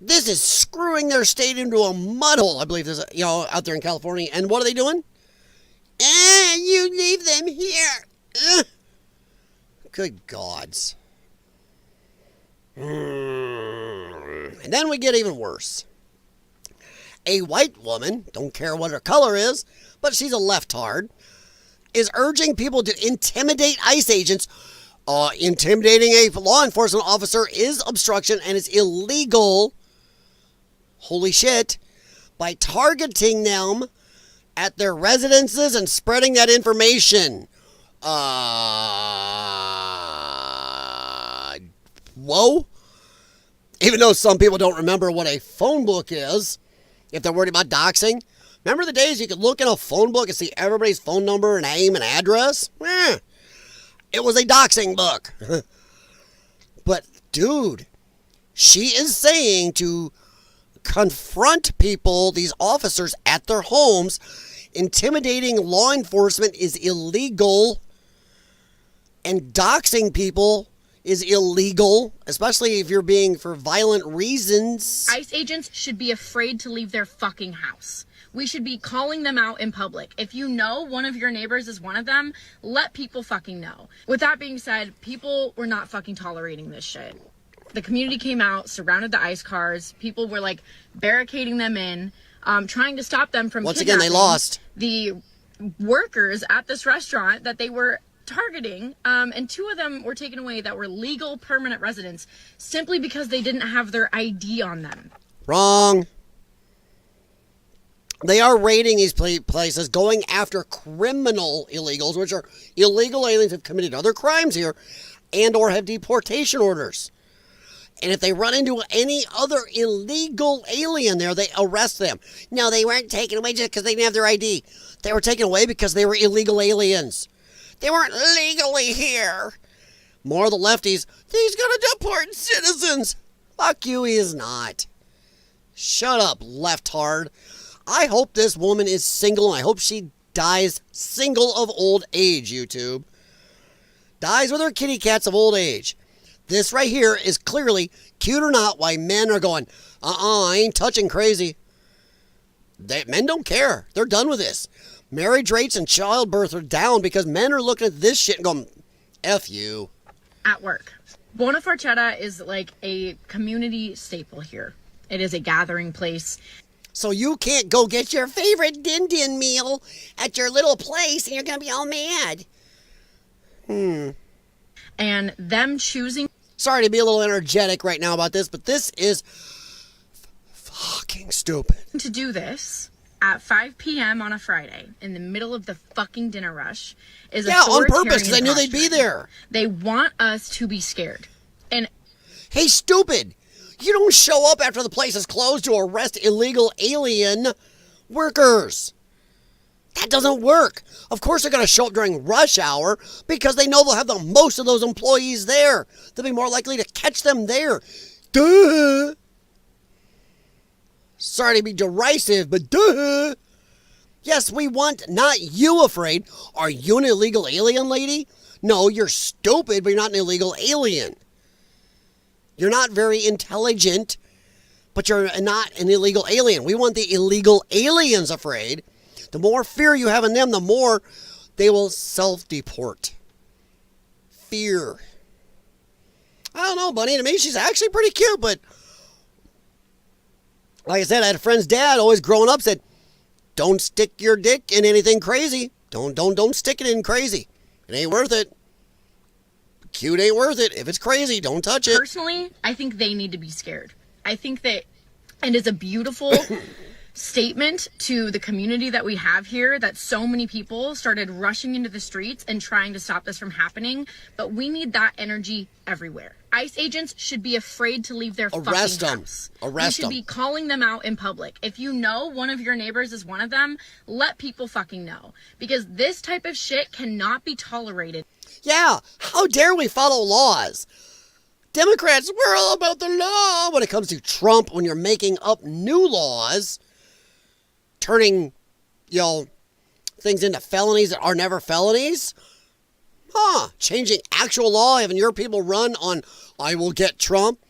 This is screwing their state into a mud hole, I believe, this, out there in California. And what are they doing? You leave them here. Good gods. And then we get even worse. A white woman, don't care what her color is, but she's a leftard, is urging people to intimidate ICE agents. Intimidating a law enforcement officer is obstruction and it's illegal. Holy shit. By targeting them at their residences and spreading that information. Whoa. Even though some people don't remember what a phone book is, if they're worried about doxing. Remember the days you could look in a phone book and see everybody's phone number and name and address? It was a doxing book. But, dude, she is saying to confront people, these officers at their homes. Intimidating law enforcement is illegal. And doxing people is illegal, especially if you're being for violent reasons. ICE agents should be afraid to leave their fucking house. We should be calling them out in public. If you know one of your neighbors is one of them, let people fucking know. With that being said, people were not fucking tolerating this shit. The community came out, surrounded the ICE cars. People were like barricading them in, trying to stop them from once again, they lost the workers at this restaurant that they were targeting, and 2 of them were taken away that were legal permanent residents simply because they didn't have their ID on them. Wrong. They are raiding these places, going after criminal illegals, which are illegal aliens who have committed other crimes here and or have deportation orders. And if they run into any other illegal alien there, they arrest them. No, they weren't taken away just because they didn't have their ID. They were taken away because they were illegal aliens. They weren't legally here. More of the lefties, he's going to deport citizens. Fuck you, he is not. Shut up, leftard. I hope this woman is single, and I hope she dies single of old age, YouTube. Dies with her kitty cats of old age. This right here is clearly, cute or not, why men are going, I ain't touching crazy. Men don't care. They're done with this. Marriage rates and childbirth are down because men are looking at this shit and going, F you. At work. Buona Forchetta is like a community staple here. It is a gathering place. So you can't go get your favorite din din meal at your little place and you're going to be all mad. And them choosing... Sorry to be a little energetic right now about this, but this is fucking stupid. ...to do this at 5 p.m. on a Friday in the middle of the fucking dinner rush is on purpose because I knew they'd be there. They want us to be scared. And... Hey, stupid! You don't show up after the place is closed to arrest illegal alien workers. That doesn't work. Of course they're going to show up during rush hour because they know they'll have the most of those employees there. They'll be more likely to catch them there. Duh. Sorry to be derisive, but duh. Yes, we want not you afraid. Are you an illegal alien, lady? No, you're stupid, but you're not an illegal alien. You're not very intelligent, but you're not an illegal alien. We want the illegal aliens afraid. The more fear you have in them, the more they will self-deport. Fear. I don't know, Bunny. To me, she's actually pretty cute, but like I said, I had a friend's dad always growing up said, don't stick your dick in anything crazy. Don't stick it in crazy. It ain't worth it. Cute ain't worth it. If it's crazy, don't touch it. Personally, I think they need to be scared. I think that it is a beautiful statement to the community that we have here that so many people started rushing into the streets and trying to stop this from happening. But we need that energy everywhere. ICE agents should be afraid to leave their fucking house. We should be calling them out in public. If you know one of your neighbors is one of them, let people fucking know. Because this type of shit cannot be tolerated. Yeah, how dare we follow laws? Democrats, we're all about the law. When it comes to Trump, when you're making up new laws, turning, things into felonies that are never felonies. Changing actual law, having your people run on, I will get Trump.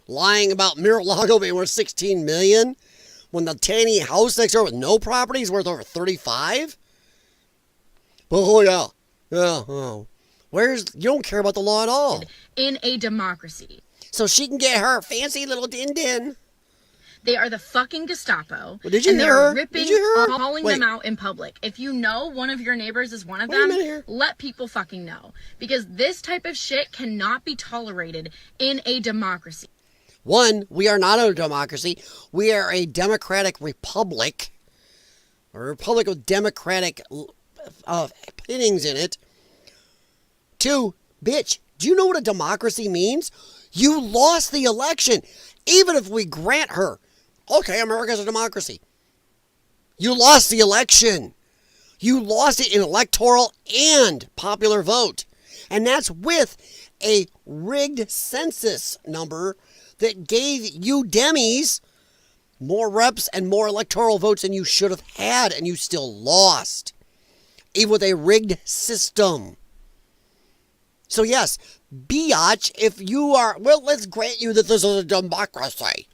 Lying about Mar-a-Lago being worth $16 million, when the tiny house next door with no property is worth over $35. Oh, yeah. You don't care about the law at all. In a democracy. So she can get her fancy little din-din. They are the fucking Gestapo. Well, did you hear her? Ripping, Did you hear her? Calling them out in public. If you know one of your neighbors is one of them, let people fucking know. Because this type of shit cannot be tolerated in a democracy. One, we are not a democracy. We are a democratic republic. A republic with democratic pinnings in it. Two, bitch, do you know what a democracy means? You lost the election. Even if we grant her, okay, America's a democracy. You lost the election. You lost it in electoral and popular vote. And that's with a rigged census number that gave you Demis more reps and more electoral votes than you should have had, and you still lost. Even with a rigged system. So yes, biatch, if you are, let's grant you that this is a democracy,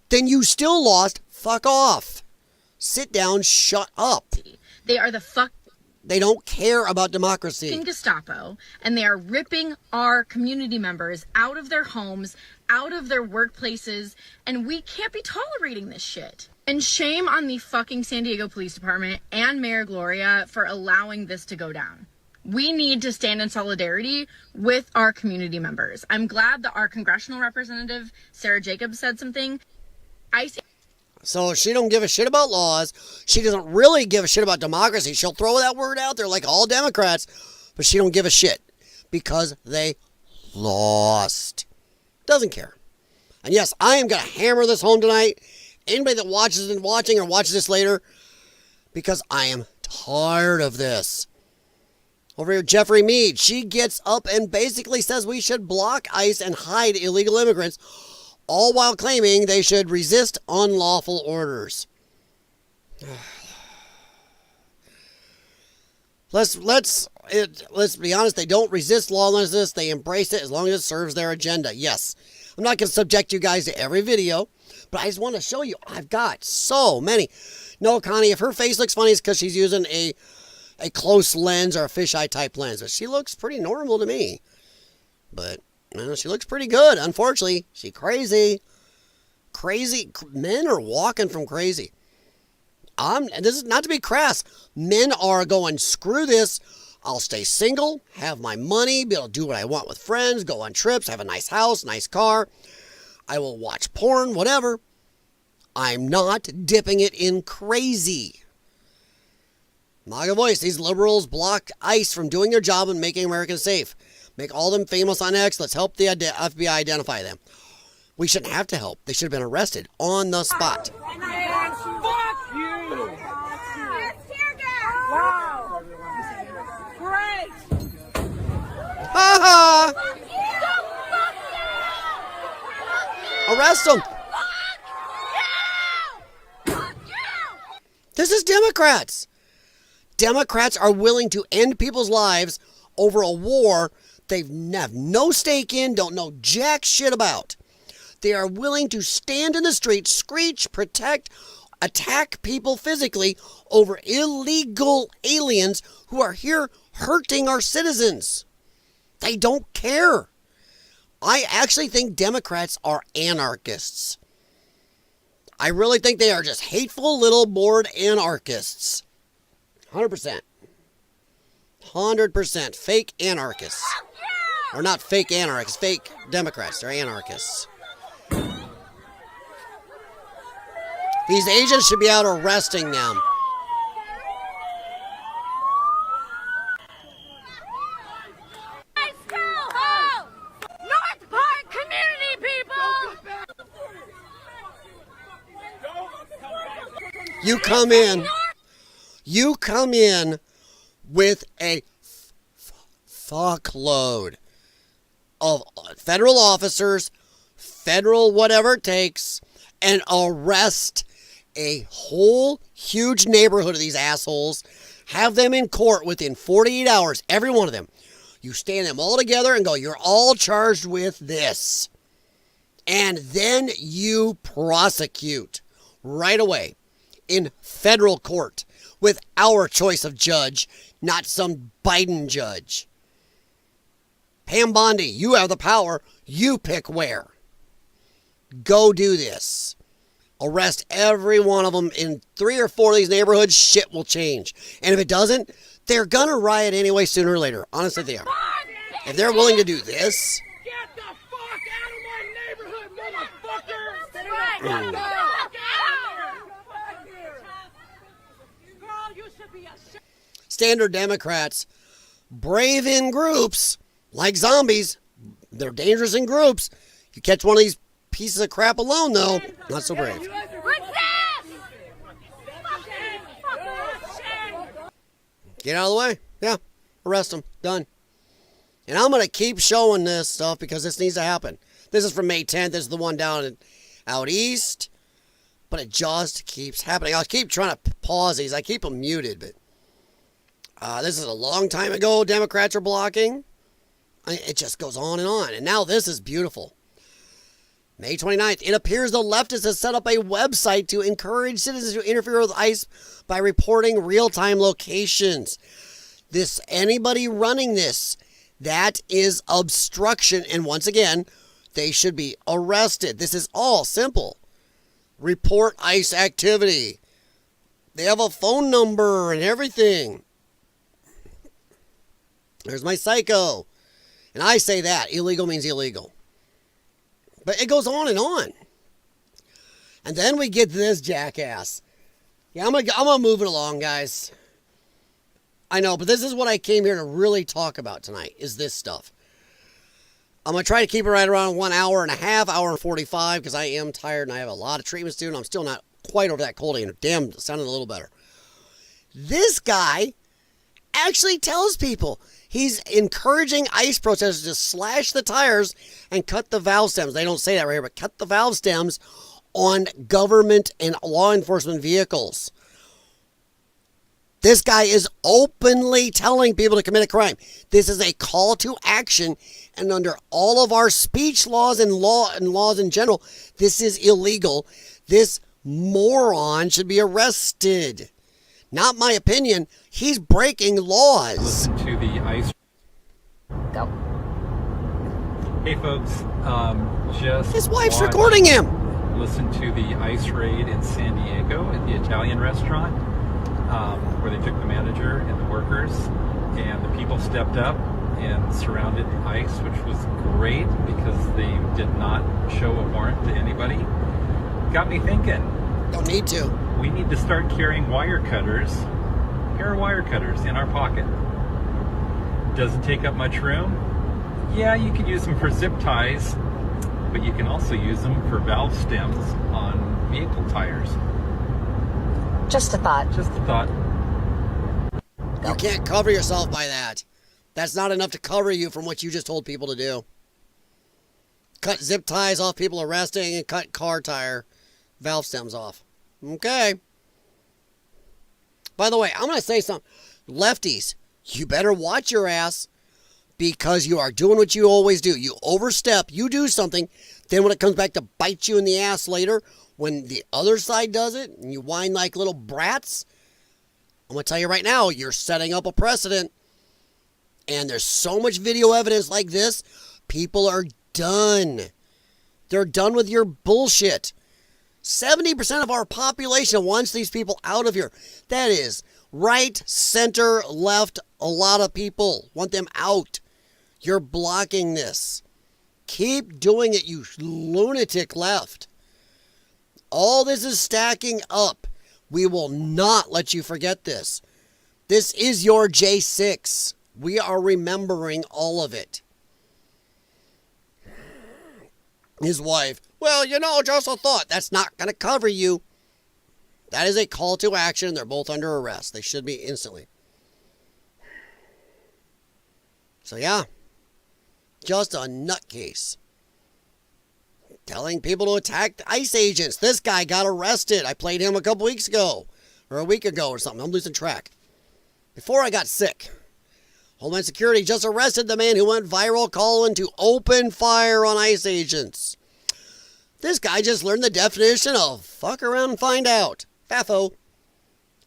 then you still lost. Fuck off. Sit down, shut up. They are the They don't care about democracy. Gestapo, and they are ripping our community members out of their homes, out of their workplaces, and we can't be tolerating this shit. And shame on the fucking San Diego Police Department and Mayor Gloria for allowing this to go down. We need to stand in solidarity with our community members. I'm glad that our congressional representative, Sarah Jacobs, said something. So she don't give a shit about laws. She doesn't really give a shit about democracy. She'll throw that word out there like all Democrats, but she don't give a shit because they lost. Doesn't care. And yes, I am going to hammer this home tonight. Anybody that watches and watching or watches this later, because I am tired of this. Over here, Jeffrey Mead, she gets up and basically says we should block ICE and hide illegal immigrants, all while claiming they should resist unlawful orders. Let's be honest, they don't resist lawlessness, they embrace it as long as it serves their agenda. Yes, I'm not going to subject you guys to every video, but I just want to show you, I've got so many. No, Connie, if her face looks funny, it's because she's using a close lens or a fisheye type lens, but she looks pretty normal to me. But she looks pretty good. Unfortunately, she's crazy. Crazy men are walking from crazy. This is not to be crass. Men are going, screw this. I'll stay single, have my money, be able to do what I want with friends, go on trips, have a nice house, nice car. I will watch porn, whatever. I'm not dipping it in crazy. MAGA voice, these liberals block ICE from doing their job and making America safe. Make all them famous on X. Let's help the FBI identify them. We shouldn't have to help. They should have been arrested on the spot. Fuck you! Wow! Great! Ha ha! Arrest them! This is Democrats. Democrats are willing to end people's lives over a war they have no stake in, don't know jack shit about. They are willing to stand in the street, screech, protect, attack people physically over illegal aliens who are here hurting our citizens. They don't care. I actually think Democrats are anarchists. I really think they are just hateful little bored anarchists. 100%. 100% fake anarchists. Or not fake anarchists, fake Democrats. They're anarchists. These agents should be out arresting them. North Park community people! You come in with a fuckload of federal officers, federal whatever it takes, and arrest a whole huge neighborhood of these assholes, have them in court within 48 hours, every one of them. You stand them all together and go, you're all charged with this. And then you prosecute right away in federal court with our choice of judge, not some Biden judge. Pam Bondi, you have the power. You pick where. Go do this. Arrest every one of them in 3 or 4 of these neighborhoods. Shit will change. And if it doesn't, they're going to riot anyway sooner or later. Honestly, they are. If they're willing to do this. Get the fuck out of my neighborhood, motherfucker! Get the fuck out! Girl, you should be ashamed. Standard Democrats, brave in groups, like zombies. They're dangerous in groups. You catch one of these pieces of crap alone, though, not so brave. Get out of the way. Yeah, arrest them. Done. And I'm going to keep showing this stuff because this needs to happen. This is from May 10th. This is the one down out east. But it just keeps happening. I'll keep trying to pause these. I keep them muted, but this is a long time ago. Democrats are blocking. It just goes on. And now this is beautiful. May 29th, it appears the leftists have set up a website to encourage citizens to interfere with ICE by reporting real-time locations. Anybody running this, that is obstruction. And once again, they should be arrested. This is all simple. Report ICE activity. They have a phone number and everything. There's my psycho. And I say that. Illegal means illegal. But it goes on and on. And then we get this jackass. Yeah, I'm gonna move it along, guys. I know, but this is what I came here to really talk about tonight, is this stuff. I'm going to try to keep it right around 1 hour and a half, hour and 45, because I am tired and I have a lot of treatments to do, and I'm still not quite over that cold. And damn, it sounded a little better. This guy actually tells people he's encouraging ICE protesters to slash the tires and cut the valve stems. They don't say that right here, but cut the valve stems on government and law enforcement vehicles. This guy is openly telling people to commit a crime. This is a call to action, and under all of our speech laws and laws in general, this is illegal. This moron should be arrested. Not my opinion. He's breaking laws. Listen to the ICE. Go. Hey folks, just his wife's recording him. Listen to the ICE raid in San Diego at the Italian restaurant. Where they took the manager and the workers, and the people stepped up and surrounded ICE, which was great because they did not show a warrant to anybody. Got me thinking. Don't need to. We need to start carrying wire cutters, a pair of wire cutters in our pocket. Doesn't take up much room. Yeah, you can use them for zip ties, but you can also use them for valve stems on vehicle tires. Just a thought. Just a thought. You can't cover yourself by that. That's not enough to cover you from what you just told people to do. Cut zip ties off people arresting and cut car tire valve stems off. Okay. By the way, I'm going to say something. Lefties, you better watch your ass, because you are doing what you always do. You overstep, you do something, then when it comes back to bite you in the ass later, when the other side does it, and you whine like little brats, I'm going to tell you right now, you're setting up a precedent. And there's so much video evidence like this, people are done. They're done with your bullshit. 70% of our population wants these people out of here. That is right, center, left, a lot of people want them out. You're blocking this. Keep doing it, you lunatic left. All this is stacking up. We will not let you forget this. This is your J6. We are remembering all of it. His wife, well, just a thought. That's not going to cover you. That is a call to action. They're both under arrest. They should be instantly. So, yeah. Just a nutcase. Telling people to attack ICE agents. This guy got arrested. I played him a couple weeks ago. Or a week ago or something. I'm losing track. Before I got sick. Homeland Security just arrested the man who went viral calling to open fire on ICE agents. This guy just learned the definition of fuck around and find out. Faffo.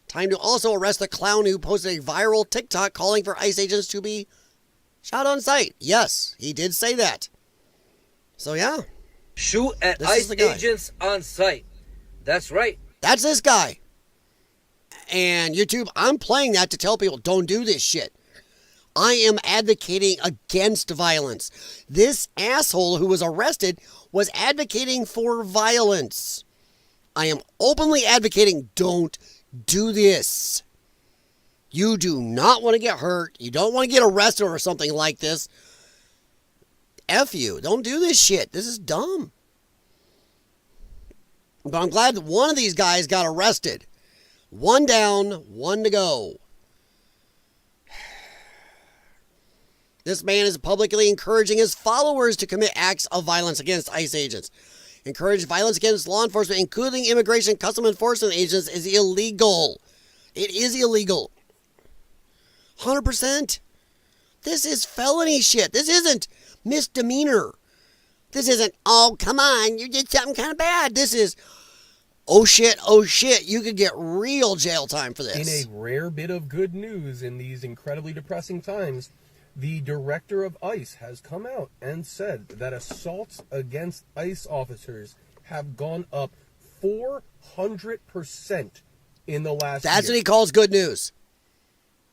Time to also arrest the clown who posted a viral TikTok calling for ICE agents to be shot on sight. Yes, he did say that. So yeah. Shoot at ICE agents on site. That's right. That's this guy. And YouTube, I'm playing that to tell people, don't do this shit. I am advocating against violence. This asshole who was arrested was advocating for violence. I am openly advocating, don't do this. You do not want to get hurt. You don't want to get arrested or something like this. F you. Don't do this shit. This is dumb. But I'm glad that one of these guys got arrested. One down, one to go. This man is publicly encouraging his followers to commit acts of violence against ICE agents. Encourage violence against law enforcement, including immigration custom enforcement agents, is illegal. It is illegal. 100%. This is felony shit. This isn't misdemeanor. This isn't, oh, come on, you did something kind of bad. This is oh shit, you could get real jail time for this. In a rare bit of good news in these incredibly depressing times, the director of ICE has come out and said that assaults against ICE officers have gone up 400% in the last year. That's what he calls good news.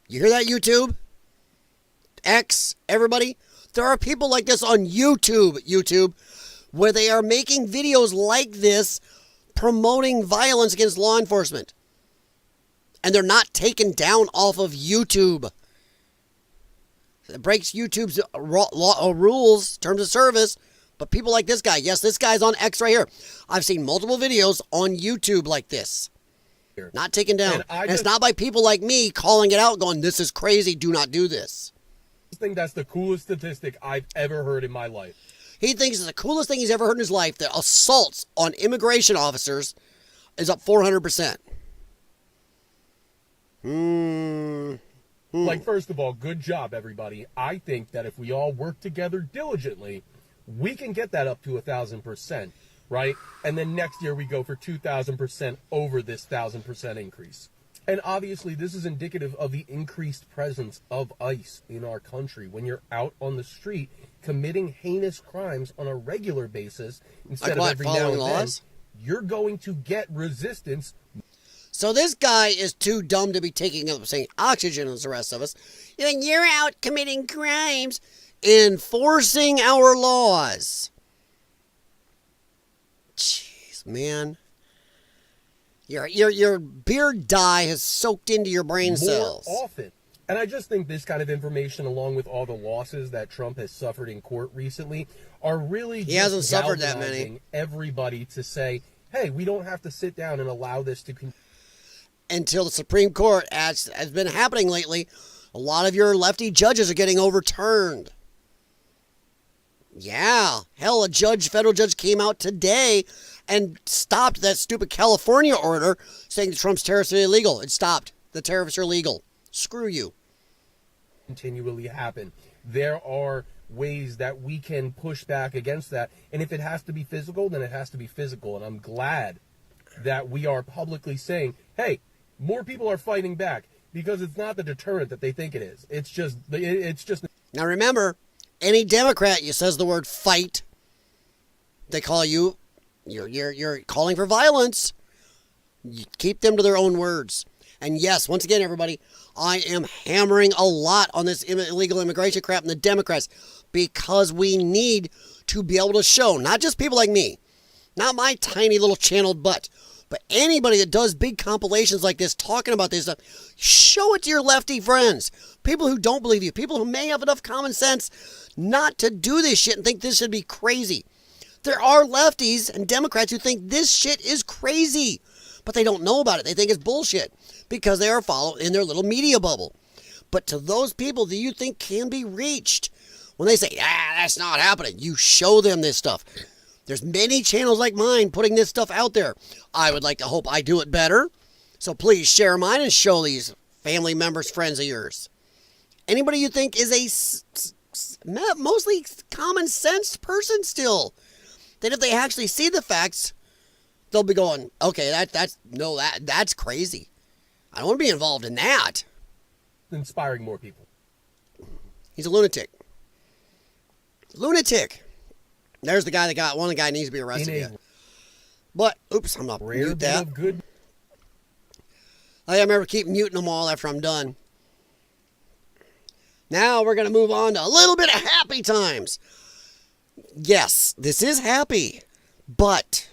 You hear that, YouTube? X, everybody? There are people like this on YouTube, where they are making videos like this promoting violence against law enforcement. And they're not taken down off of YouTube. It breaks YouTube's rules, terms of service. But people like this guy, yes, this guy's on X right here. I've seen multiple videos on YouTube like this. Not taken down. And it's not by people like me calling it out, going, this is crazy, do not do this. I think that's the coolest statistic I've ever heard in my life. He thinks it's the coolest thing he's ever heard in his life, that assaults on immigration officers is up 400%. Like, first of all, good job, everybody. I think that if we all work together diligently, we can get that up to 1,000%, right? And then next year we go for 2,000% over this 1,000% increase. And obviously this is indicative of the increased presence of ICE in our country. When you're out on the street committing heinous crimes on a regular basis, instead of every now and then, you're going to get resistance. So this guy is too dumb to be taking up saying oxygen as the rest of us. You're out committing crimes, enforcing our laws. Jeez, man. Your beard dye has soaked into your brain cells. More often. And I just think this kind of information, along with all the losses that Trump has suffered in court recently, are really he hasn't suffered that many. Everybody to say, hey, we don't have to sit down and allow this to continue. Until the Supreme Court, as has been happening lately, a lot of your lefty judges are getting overturned. Yeah. Hell, a federal judge came out today and stopped that stupid California order saying Trump's tariffs are illegal. It stopped. The tariffs are legal. Screw you. Continually happen. There are ways that we can push back against that. And if it has to be physical, then it has to be physical. And I'm glad that we are publicly saying, hey, more people are fighting back, because it's not the deterrent that they think it is. It's just. Now remember, any Democrat you says the word fight, they call you. You're calling for violence. You keep them to their own words. And yes, once again, everybody, I am hammering a lot on this illegal immigration crap and the Democrats, because we need to be able to show, not just people like me, not my tiny little channeled butt, but anybody that does big compilations like this talking about this stuff, show it to your lefty friends, people who don't believe you, people who may have enough common sense not to do this shit and think this should be crazy. There are lefties and Democrats who think this shit is crazy, but they don't know about it. They think it's bullshit because they are followed in their little media bubble. But to those people that you think can be reached, when they say, that's not happening, you show them this stuff. There's many channels like mine putting this stuff out there. I would like to hope I do it better. So please share mine and show these family members, friends of yours. Anybody you think is a mostly common sense person still, that if they actually see the facts, they'll be going, okay, that's crazy. I don't want to be involved in that. Inspiring more people. He's a lunatic. Lunatic. There's the guy that got one. The guy needs to be arrested yet. But oops, I'm not mute that. Good. I remember keep muting them all after I'm done. Now we're gonna move on to a little bit of happy times. Yes, this is happy, but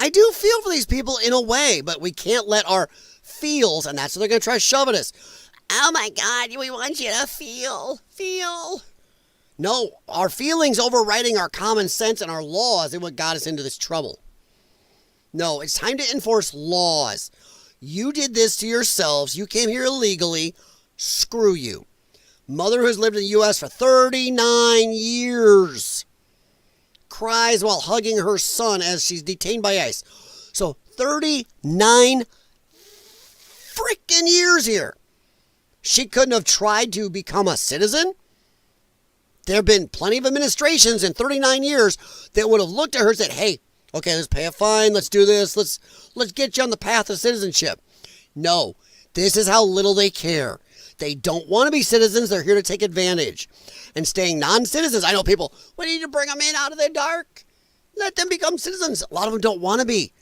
I do feel for these people in a way, but we can't let our feels, and that's what they're going to try to shove at us. Oh my God, we want you to feel. No, our feelings overriding our common sense and our laws is what got us into this trouble. No, it's time to enforce laws. You did this to yourselves. You came here illegally. Screw you. Mother who's lived in the U.S. for 39 years cries while hugging her son as she's detained by ICE. So 39 freaking years here. She couldn't have tried to become a citizen? There have been plenty of administrations in 39 years that would have looked at her and said, hey, Okay, let's pay a fine. Let's do this. Let's get you on the path of citizenship. No, this is how little they care. They don't want to be citizens. They're here to take advantage. And staying non-citizens, I know people, we need to bring them in out of the dark. Let them become citizens. A lot of them don't want to be.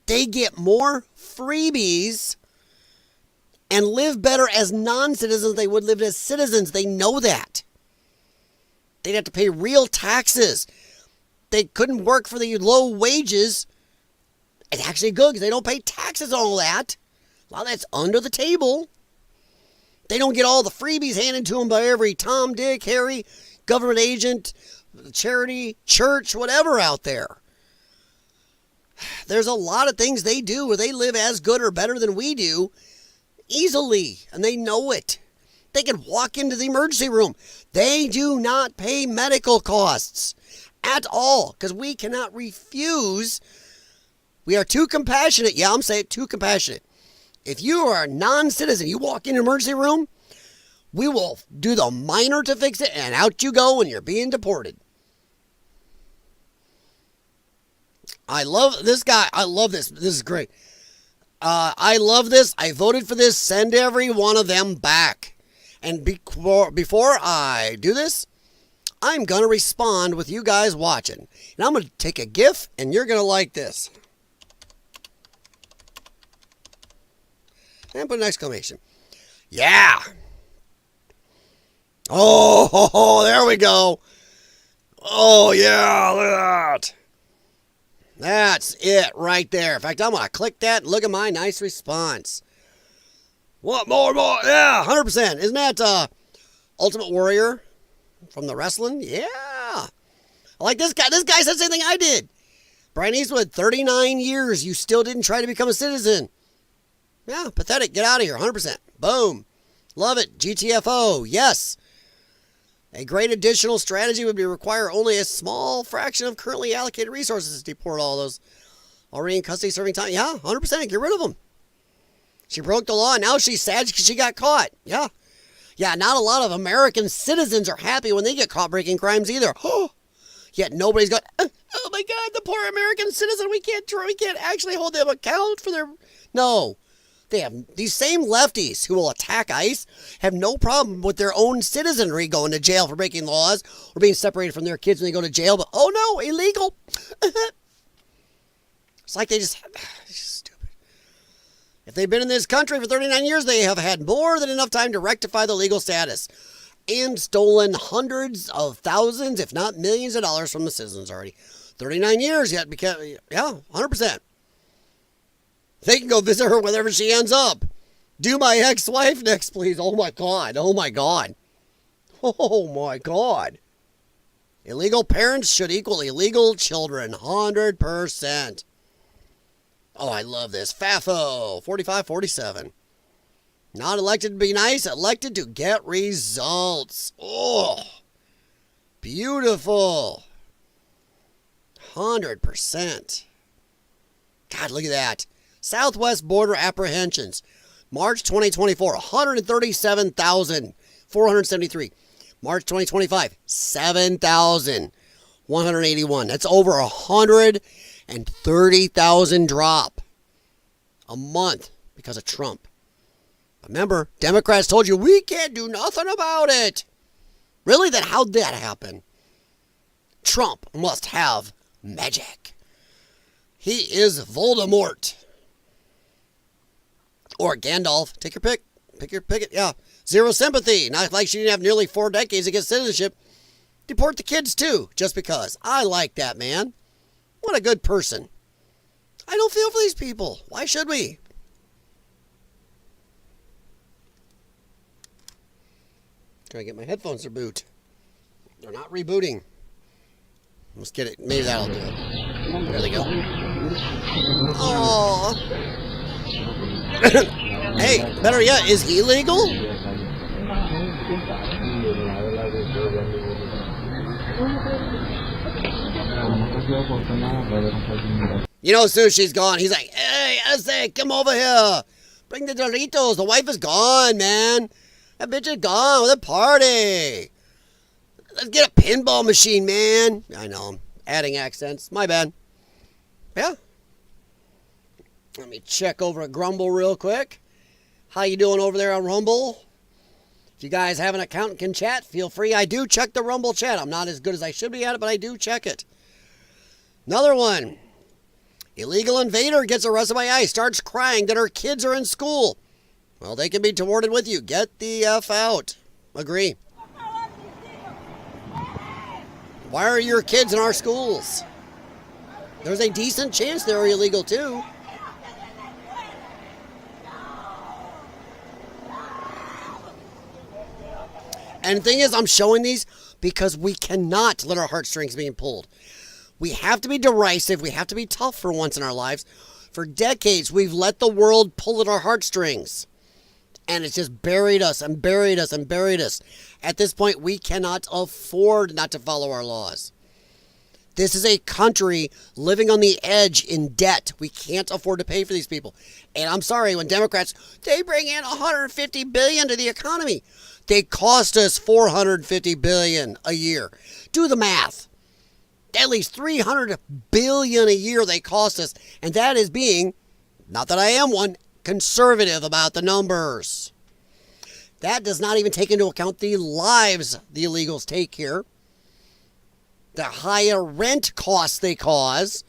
They get more freebies and live better as non-citizens than they would live as citizens. They know that. They'd have to pay real taxes. They couldn't work for the low wages. It's actually good because they don't pay taxes on all that. A lot of that's under the table. They don't get all the freebies handed to them by every Tom, Dick, Harry, government agent, charity, church, whatever out there. There's a lot of things they do where they live as good or better than we do easily, and they know it. They can walk into the emergency room. They do not pay medical costs at all because we cannot refuse. We are too compassionate. Yeah, I'm saying too compassionate. If you are a non-citizen, you walk in an emergency room, we will do the minor to fix it, and out you go, and you're being deported. I love this guy. I love this. This is great. I love this. I voted for this. Send every one of them back. And before I do this, I'm going to respond with you guys watching. And I'm going to take a GIF, and you're going to like this. And put an exclamation. Yeah. Oh, there we go. Oh, yeah, look at that. That's it right there. In fact, I'm going to click that and look at my nice response. What more? Yeah, 100%. Isn't that Ultimate Warrior from the wrestling? Yeah. I like this guy. This guy said the same thing I did. Brian Eastwood, 39 years. You still didn't try to become a citizen. Yeah, pathetic. Get out of here. 100%. Boom. Love it. GTFO. Yes. A great additional strategy would be require only a small fraction of currently allocated resources to deport all those already in custody serving time. Yeah, 100%. Get rid of them. She broke the law. Now she's sad because she got caught. Yeah. Yeah, not a lot of American citizens are happy when they get caught breaking crimes either. Yet nobody's got, oh my God, the poor American citizen. We can't actually hold them account for their... No. They have these same lefties who will attack ICE have no problem with their own citizenry going to jail for breaking laws or being separated from their kids when they go to jail. But, oh no, illegal. It's like it's just stupid. If they've been in this country for 39 years, they have had more than enough time to rectify the legal status and stolen hundreds of thousands, if not millions of dollars from the citizens already. 39 years yet, because, yeah, 100%. They can go visit her wherever she ends up. Do my ex-wife next, please. Oh, my God. Oh, my God. Oh, my God. Illegal parents should equal illegal children. 100%. Oh, I love this. FAFO. 4547. Not elected to be nice. Elected to get results. Oh. Beautiful. 100%. God, look at that. Southwest border apprehensions. March 2024, 137,473. March 2025, 7,181. That's over 130,000 drop a month because of Trump. Remember, Democrats told you we can't do nothing about it. Really? Then how'd that happen? Trump must have magic. He is Voldemort. Or Gandalf. Take your pick. Pick your pick. Yeah. Zero sympathy. Not like she didn't have nearly 4 decades to get citizenship. Deport the kids too, just because. I like that, man. What a good person. I don't feel for these people. Why should we? Trying to get my headphones to boot. They're not rebooting. Let's get it. Maybe that'll do it. There they go. Aww. Hey, better yet, is he legal? You know, as soon as she's gone, he's like, hey, Essay, come over here. Bring the Doritos. The wife is gone, man. That bitch is gone with a party. Let's get a pinball machine, man. I know, I'm adding accents. My bad. Yeah. Let me check over at Grumble real quick. How you doing over there on Rumble? If you guys have an account and can chat, feel free. I do check the Rumble chat. I'm not as good as I should be at it, but I do check it. Another one. Illegal invader gets arrested by ICE, starts crying that her kids are in school. Well, they can be thwarted with you. Get the F out. Agree. Why are your kids in our schools? There's a decent chance they're illegal too. And the thing is, I'm showing these because we cannot let our heartstrings be pulled. We have to be derisive. We have to be tough for once in our lives. For decades, we've let the world pull at our heartstrings. And it's just buried us and buried us and buried us. At this point, we cannot afford not to follow our laws. This is a country living on the edge in debt. We can't afford to pay for these people. And I'm sorry, when Democrats, they bring in $150 billion to the economy. They cost us $450 billion a year. Do the math. At least $300 billion a year they cost us. And that is being, not that I am one, conservative about the numbers. That does not even take into account the lives the illegals take here. The higher rent costs they cause.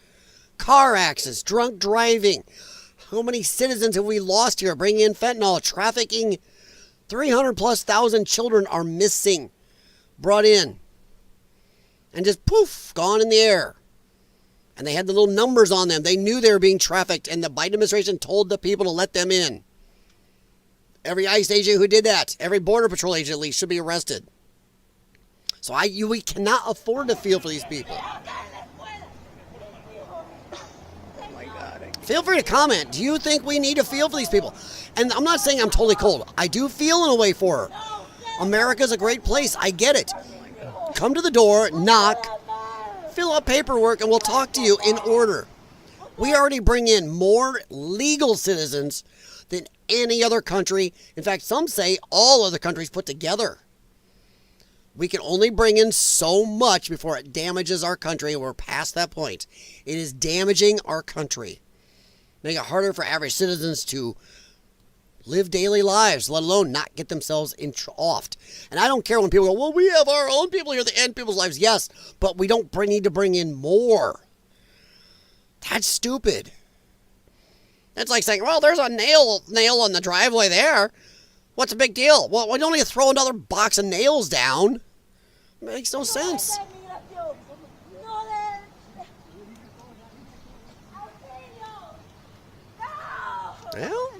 Car accidents, drunk driving. How many citizens have we lost here bringing in fentanyl, trafficking? 300,000+ children are missing, brought in, and just poof, gone in the air. And they had the little numbers on them. They knew they were being trafficked, and the Biden administration told the people to let them in. Every ICE agent who did that, every Border Patrol agent at least, should be arrested. So we cannot afford to feel for these people. Feel free to comment. Do you think we need to feel for these people? And I'm not saying I'm totally cold. I do feel in a way for her. America's a great place. I get it. Come to the door, knock, fill out paperwork, and we'll talk to you in order. We already bring in more legal citizens than any other country. In fact, some say all other countries put together. We can only bring in so much before it damages our country, and we're past that point. It is damaging our country. Make it harder for average citizens to live daily lives, let alone not get themselves offed. And I don't care when people go, well, we have our own people here that end people's lives. Yes, but we don't need to bring in more. That's stupid. That's like saying, well, there's a nail on the driveway there. What's the big deal? Well, we don't need to throw another box of nails down. It makes no sense. Well,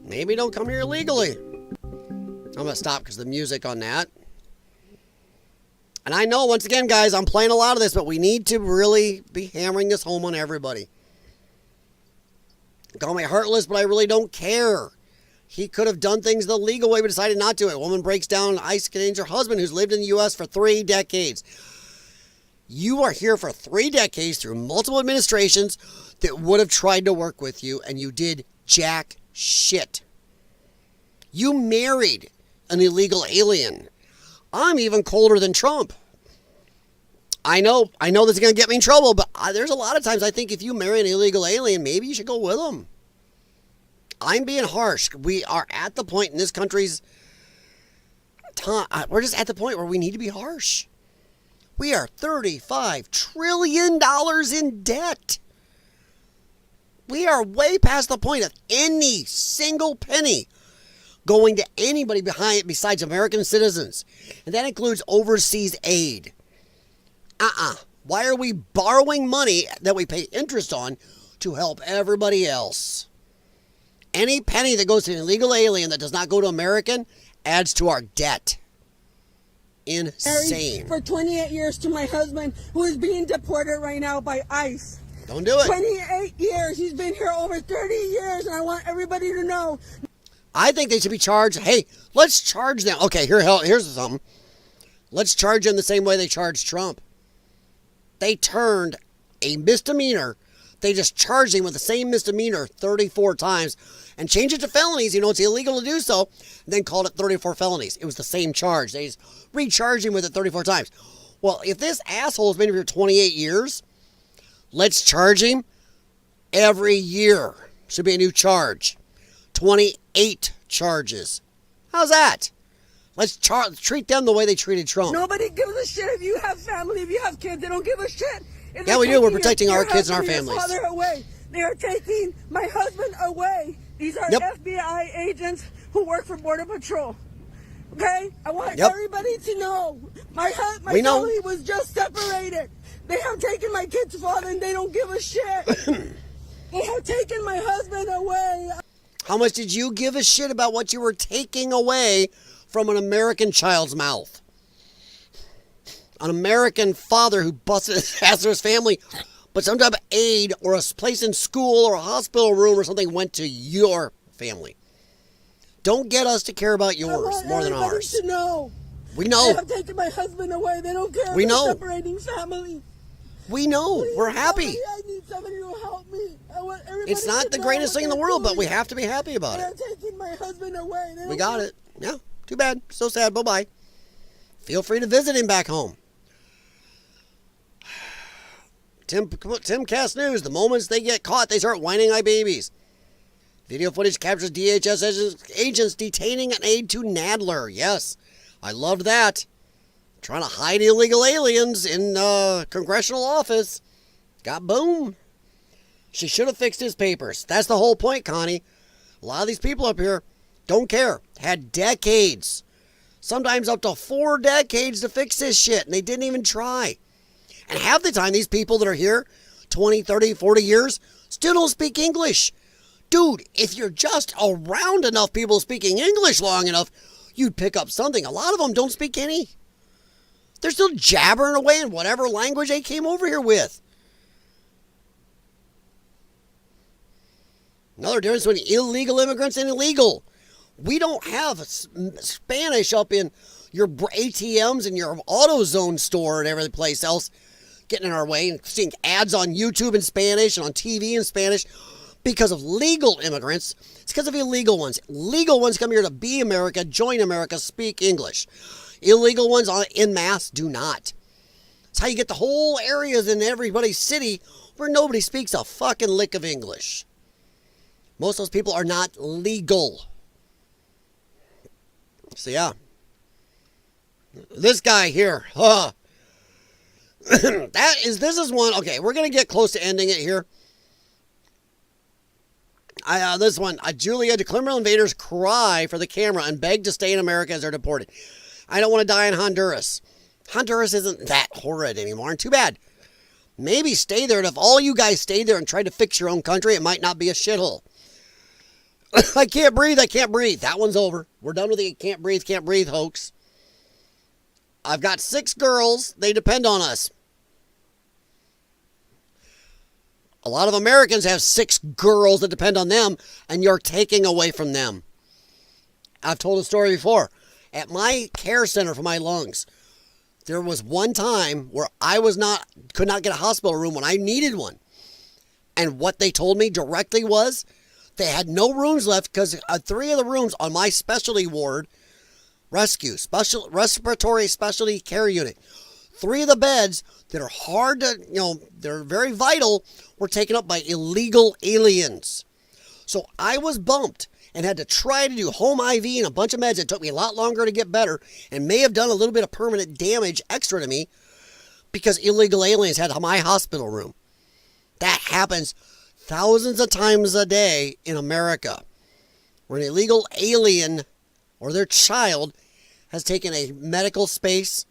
maybe don't come here illegally. I'm going to stop because of the music on that. And I know, once again, guys, I'm playing a lot of this, but we need to really be hammering this home on everybody. Call me heartless, but I really don't care. He could have done things the legal way, but decided not to. A woman breaks down ICE detains her husband, who's lived in the U.S. for 3 decades. You are here for 3 decades through multiple administrations that would have tried to work with you, and you did jack shit. You married an illegal alien. I'm even colder than Trump. I know this is going to get me in trouble, but there's a lot of times I think if you marry an illegal alien, maybe you should go with them. I'm being harsh. We are at the point in this country's time, we're just at the point where we need to be harsh. We are $35 trillion in debt. We are way past the point of any single penny going to anybody besides American citizens. And that includes overseas aid. Why are we borrowing money that we pay interest on to help everybody else? Any penny that goes to an illegal alien that does not go to American adds to our debt. Insane. For 28 years to my husband, who is being deported right now by ICE. Don't do it. 28 years. He's been here over 30 years, and I want everybody to know. I think they should be charged. Hey, let's charge them. Okay, here's something. Let's charge them the same way they charged Trump. They turned a misdemeanor. They just charged him with the same misdemeanor 34 times and changed it to felonies. You know, it's illegal to do so. And then called it 34 felonies. It was the same charge. They just recharged him with it 34 times. Well, if this asshole has been here for 28 years, let's charge him every year. Should be a new charge. 28 charges. How's that? Let's treat them the way they treated Trump. Nobody gives a shit if you have family, if you have kids. They don't give a shit. Yeah, we do. We're protecting our kids and our families. Father away. They are taking my husband away. These are FBI agents who work for Border Patrol. Okay? I want everybody to know. My family was just separated. They have taken my kid's father and they don't give a shit. They have taken my husband away. How much did you give a shit about what you were taking away from an American child's mouth? An American father who busted his ass or his family, but some type of aid or a place in school or a hospital room or something went to your family. Don't get us to care about yours more than ours. To know. We know. They have taken my husband away. They don't care. We know. Separating family. We know. We're happy. I need somebody to help me. I want everybody it's not the greatest thing in the world, but we have to be happy about it. They're taking my husband away. We got it. Yeah. Too bad. So sad. Bye-bye. Feel free to visit him back home. Timcast News. The moments they get caught, they start whining like babies. Video footage captures DHS agents detaining an aide to Nadler. Yes, I loved that. Trying to hide illegal aliens in congressional office. Got boom. She should have fixed his papers. That's the whole point, Connie. A lot of these people up here don't care. Had decades. Sometimes up to 4 decades to fix this shit, and they didn't even try. And half the time, these people that are here, 20, 30, 40 years, still don't speak English. Dude, if you're just around enough people speaking English long enough, you'd pick up something. A lot of them don't speak any. They're still jabbering away in whatever language they came over here with. Another difference between illegal immigrants and illegal. We don't have Spanish up in your ATMs and your AutoZone store and every place else getting in our way and seeing ads on YouTube in Spanish and on TV in Spanish. Because of legal immigrants, it's because of illegal ones. Legal ones come here to be America, join America, speak English. Illegal ones en masse do not. It's how you get the whole areas in everybody's city where nobody speaks a fucking lick of English. Most of those people are not legal. So yeah. This guy here. This is one. Okay, we're going to get close to ending it here. This one, Julia, the criminal invaders cry for the camera and beg to stay in America as they're deported. I don't want to die in Honduras. Honduras isn't that horrid anymore, and too bad. Maybe stay there, and if all you guys stayed there and tried to fix your own country, it might not be a shithole. I can't breathe, I can't breathe. That one's over. We're done with the can't breathe hoax. I've got 6 girls. They depend on us. A lot of Americans have 6 girls that depend on them, and you're taking away from them. I've told a story before. At my care center for my lungs, there was one time where I could not get a hospital room when I needed one. And what they told me directly was they had no rooms left because 3 of the rooms on my specialty ward, respiratory specialty care unit, 3 of the beds that are hard to, they're very vital, were taken up by illegal aliens. So I was bumped and had to try to do home IV and a bunch of meds. It took me a lot longer to get better and may have done a little bit of permanent damage extra to me because illegal aliens had my hospital room. That happens thousands of times a day in America, where an illegal alien or their child has taken a medical space,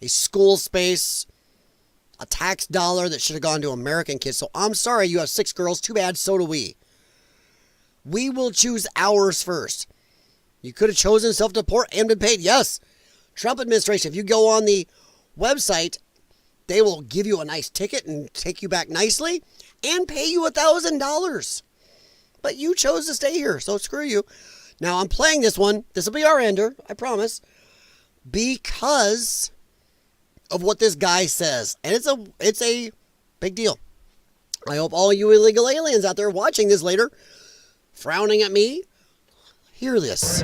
a school space, a tax dollar that should have gone to American kids. So I'm sorry you have 6 girls. Too bad, so do we. We will choose ours first. You could have chosen self-deport and been paid. Yes, Trump administration, if you go on the website, they will give you a nice ticket and take you back nicely and pay you $1,000. But you chose to stay here, so screw you. Now, I'm playing this one. This will be our ender, I promise, because of what this guy says. And it's a big deal. I hope all you illegal aliens out there watching this later, frowning at me, hear this.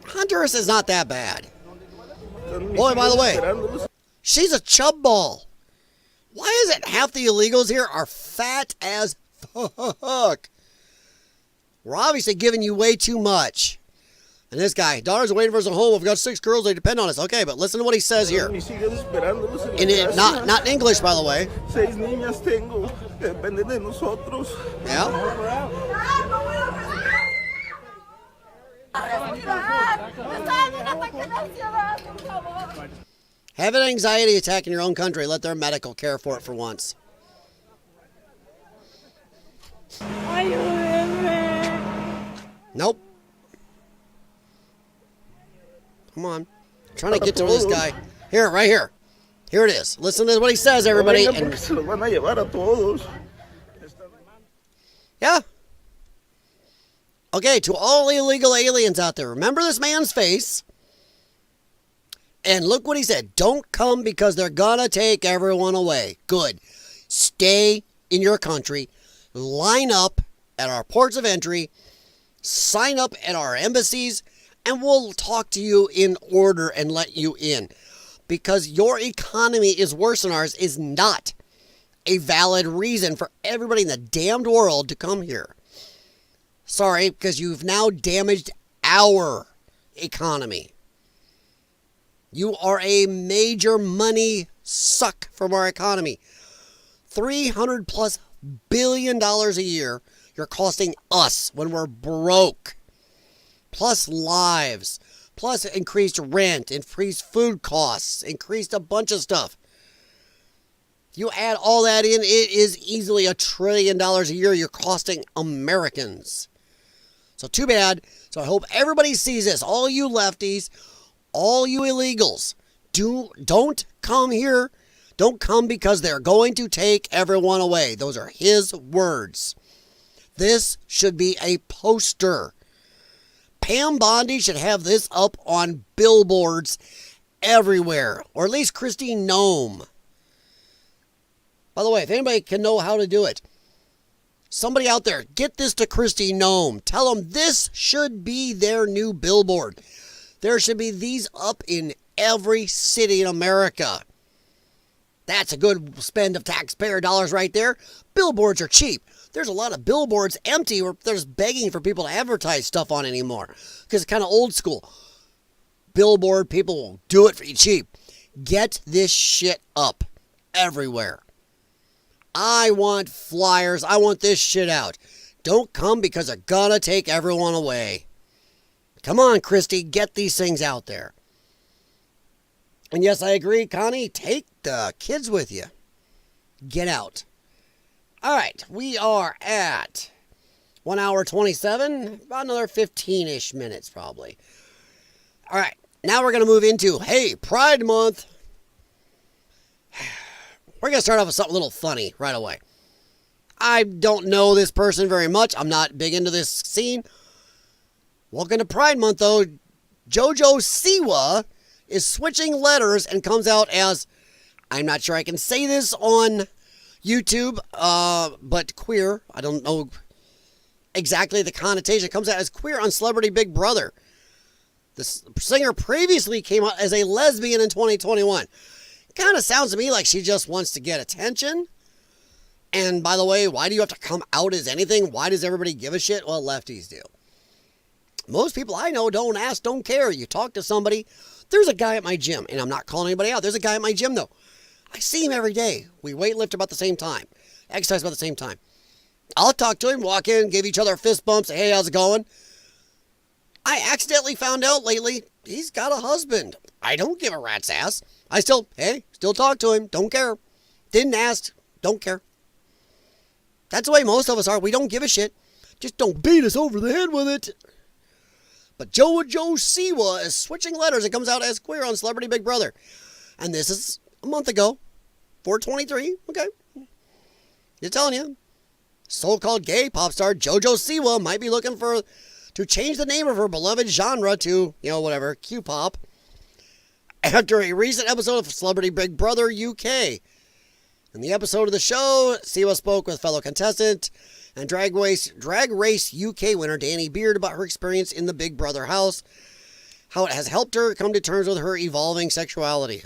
Honduras is not that bad. Boy, by the way, she's a chub ball. Why is it half the illegals here are fat as fuck? We're obviously giving you way too much. And this guy, daughters are waiting for us at home. We've got 6 girls. They depend on us. Okay, but listen to what he says here. Not in English, by the way. Yeah. Have an anxiety attack in your own country. Let their medical care for it for once. Nope. Come on. I'm trying to get to this guy. Here, right here. Here it is. Listen to what he says, everybody. And yeah. Okay, to all illegal aliens out there, remember this man's face. And look what he said. Don't come because they're gonna take everyone away. Good. Stay in your country. Line up at our ports of entry. Sign up at our embassies. And we'll talk to you in order and let you in. Because your economy is worse than ours is not a valid reason for everybody in the damned world to come here. Sorry, because you've now damaged our economy. You are a major money suck from our economy. $300+ billion a year you're costing us when we're broke. Plus lives. Plus increased rent, increased food costs, increased a bunch of stuff. You add all that in, it is easily $1 trillion a year you're costing Americans. So too bad. So I hope everybody sees this. All you lefties, all you illegals, don't come here. Don't come because they're going to take everyone away. Those are his words. This should be a poster. Pam Bondi should have this up on billboards everywhere. Or at least Christine Nome. By the way, if anybody can know how to do it, somebody out there, get this to Christy Nome. Tell them this should be their new billboard. There should be these up in every city in America. That's a good spend of taxpayer dollars right there. Billboards are cheap. There's a lot of billboards empty where there's begging for people to advertise stuff on anymore. Because it's kind of old school. Billboard, people will do it for you cheap. Get this shit up everywhere. I want flyers. I want this shit out. Don't come because they're gonna take everyone away. Come on, Christy, get these things out there. And yes, I agree, Connie, take the kids with you. Get out. All right, we are at 1 hour 27, about another 15-ish minutes probably. All right, now we're going to move into, hey, Pride Month. We're going to start off with something a little funny right away. I don't know this person very much. I'm not big into this scene. Welcome to Pride Month, though. Jojo Siwa is switching letters and comes out as, I'm not sure I can say this on YouTube, but queer. I don't know exactly the connotation. It comes out as queer on Celebrity Big Brother. The singer previously came out as a lesbian in 2021. Kind of sounds to me like she just wants to get attention. And by the way, why do you have to come out as anything? Why does everybody give a shit? Well, lefties do. Most people I know don't ask, don't care. You talk to somebody. There's a guy at my gym, and I'm not calling anybody out. There's a guy at my gym, though. I see him every day. We weightlift about the same time. Exercise about the same time. I'll talk to him, walk in, give each other fist bumps, say, hey, how's it going? I accidentally found out lately he's got a husband. I don't give a rat's ass. I still talk to him. Don't care. Didn't ask. Don't care. That's the way most of us are. We don't give a shit. Just don't beat us over the head with it. But Jojo Siwa is switching letters and comes out as queer on Celebrity Big Brother. And this is a month ago. 4/23. Okay. Just telling you. So-called gay pop star Jojo Siwa might be looking to change the name of her beloved genre to, whatever, Q-pop. After a recent episode of Celebrity Big Brother UK. In the episode of the show, Siwa spoke with fellow contestant and Drag Race UK winner Danny Beard about her experience in the Big Brother house, how it has helped her come to terms with her evolving sexuality.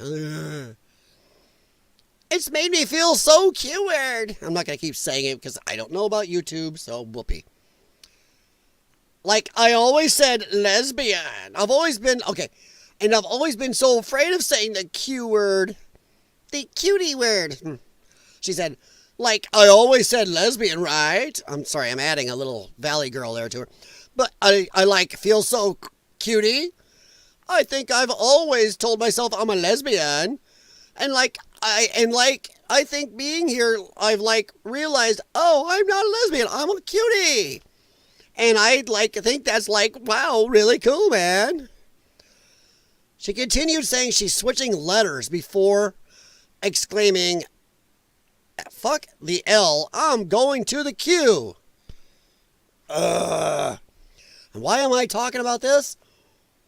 It's made me feel so cured. I'm not going to keep saying it because I don't know about YouTube, so whoopee. Like I always said, lesbian. I've always been, okay, and I've always been so afraid of saying the Q word. The cutie word. She said, like I always said lesbian, right? I'm sorry, I'm adding a little Valley Girl there to her. But I like feel so cutie. I think I've always told myself I'm a lesbian. And I think being here, I've like realized, oh, I'm not a lesbian. I'm a cutie. And I think that's like, wow, really cool, man. She continued saying she's switching letters before exclaiming, fuck the L, I'm going to the Q. And why am I talking about this?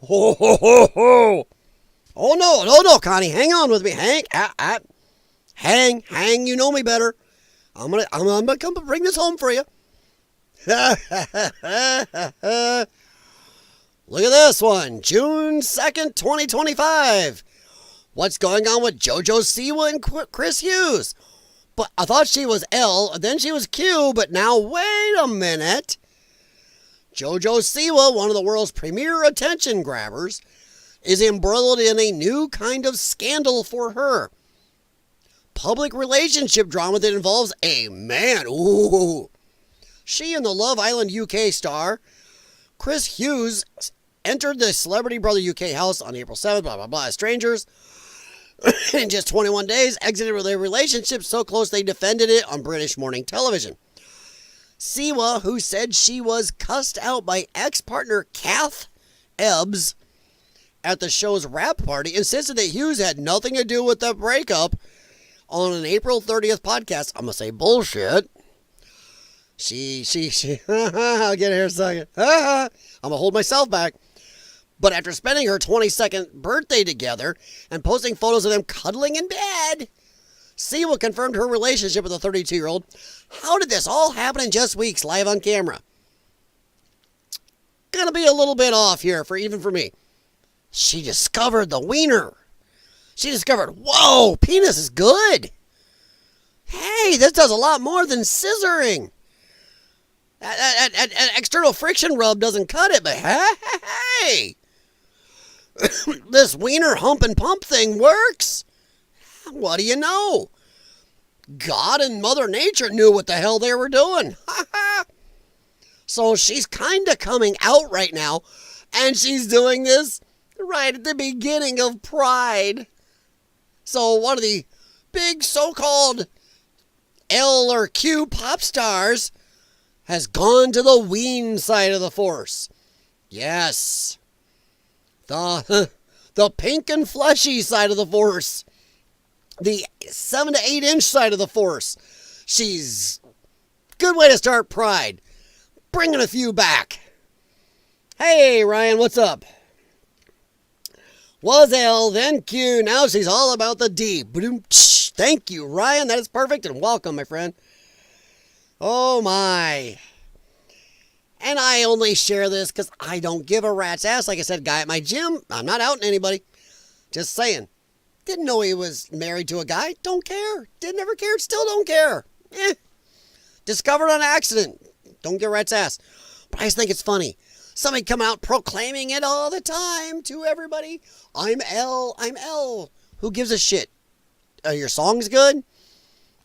Ho, ho, ho, ho. Oh, no, Connie, hang on with me. Hang, you know me better. I'm gonna come bring this home for you. Look at this one, June 2nd, 2025. What's going on with Jojo Siwa and Chris Hughes? But I thought she was L, then she was Q, but now wait a minute. Jojo Siwa, one of the world's premier attention grabbers, is embroiled in a new kind of scandal for her. Public relationship drama that involves a man. Ooh. She and the Love Island UK star, Chris Hughes, entered the Celebrity Brother UK house on April 7th, blah, blah, blah, as strangers. In just 21 days, exited their relationship so close they defended it on British morning television. Siwa, who said she was cussed out by ex-partner Kath Ebbs at the show's wrap party, insisted that Hughes had nothing to do with the breakup on an April 30th podcast. I'm going to say bullshit. She, I'll get here in a second. I'm going to hold myself back. But after spending her 22nd birthday together and posting photos of them cuddling in bed, Siwa confirmed her relationship with the 32-year-old. How did this all happen in just weeks live on camera? Gonna be a little bit off here even for me. She discovered the wiener. She discovered, whoa, penis is good. Hey, this does a lot more than scissoring. An external friction rub doesn't cut it, but hey, this wiener hump and pump thing works. What do you know? God and Mother Nature knew what the hell they were doing. So she's kind of coming out right now, and she's doing this right at the beginning of Pride. So one of the big so-called L or Q pop stars has gone to the ween side of the force. Yes. The pink and fleshy side of the force. The 7 to 8 inch side of the force. She's good way to start Pride. Bringing a few back. Hey, Ryan, what's up? Was L, then Q, now she's all about the D. Thank you, Ryan. That is perfect, and welcome, my friend. Oh, my. And I only share this because I don't give a rat's ass. Like I said, guy at my gym, I'm not outing anybody. Just saying. Didn't know he was married to a guy. Don't care. Didn't ever care. Still don't care. Discovered on accident. Don't give a rat's ass. But I just think it's funny. Somebody come out proclaiming it all the time to everybody. I'm L. I'm L. Who gives a shit? Are your songs good?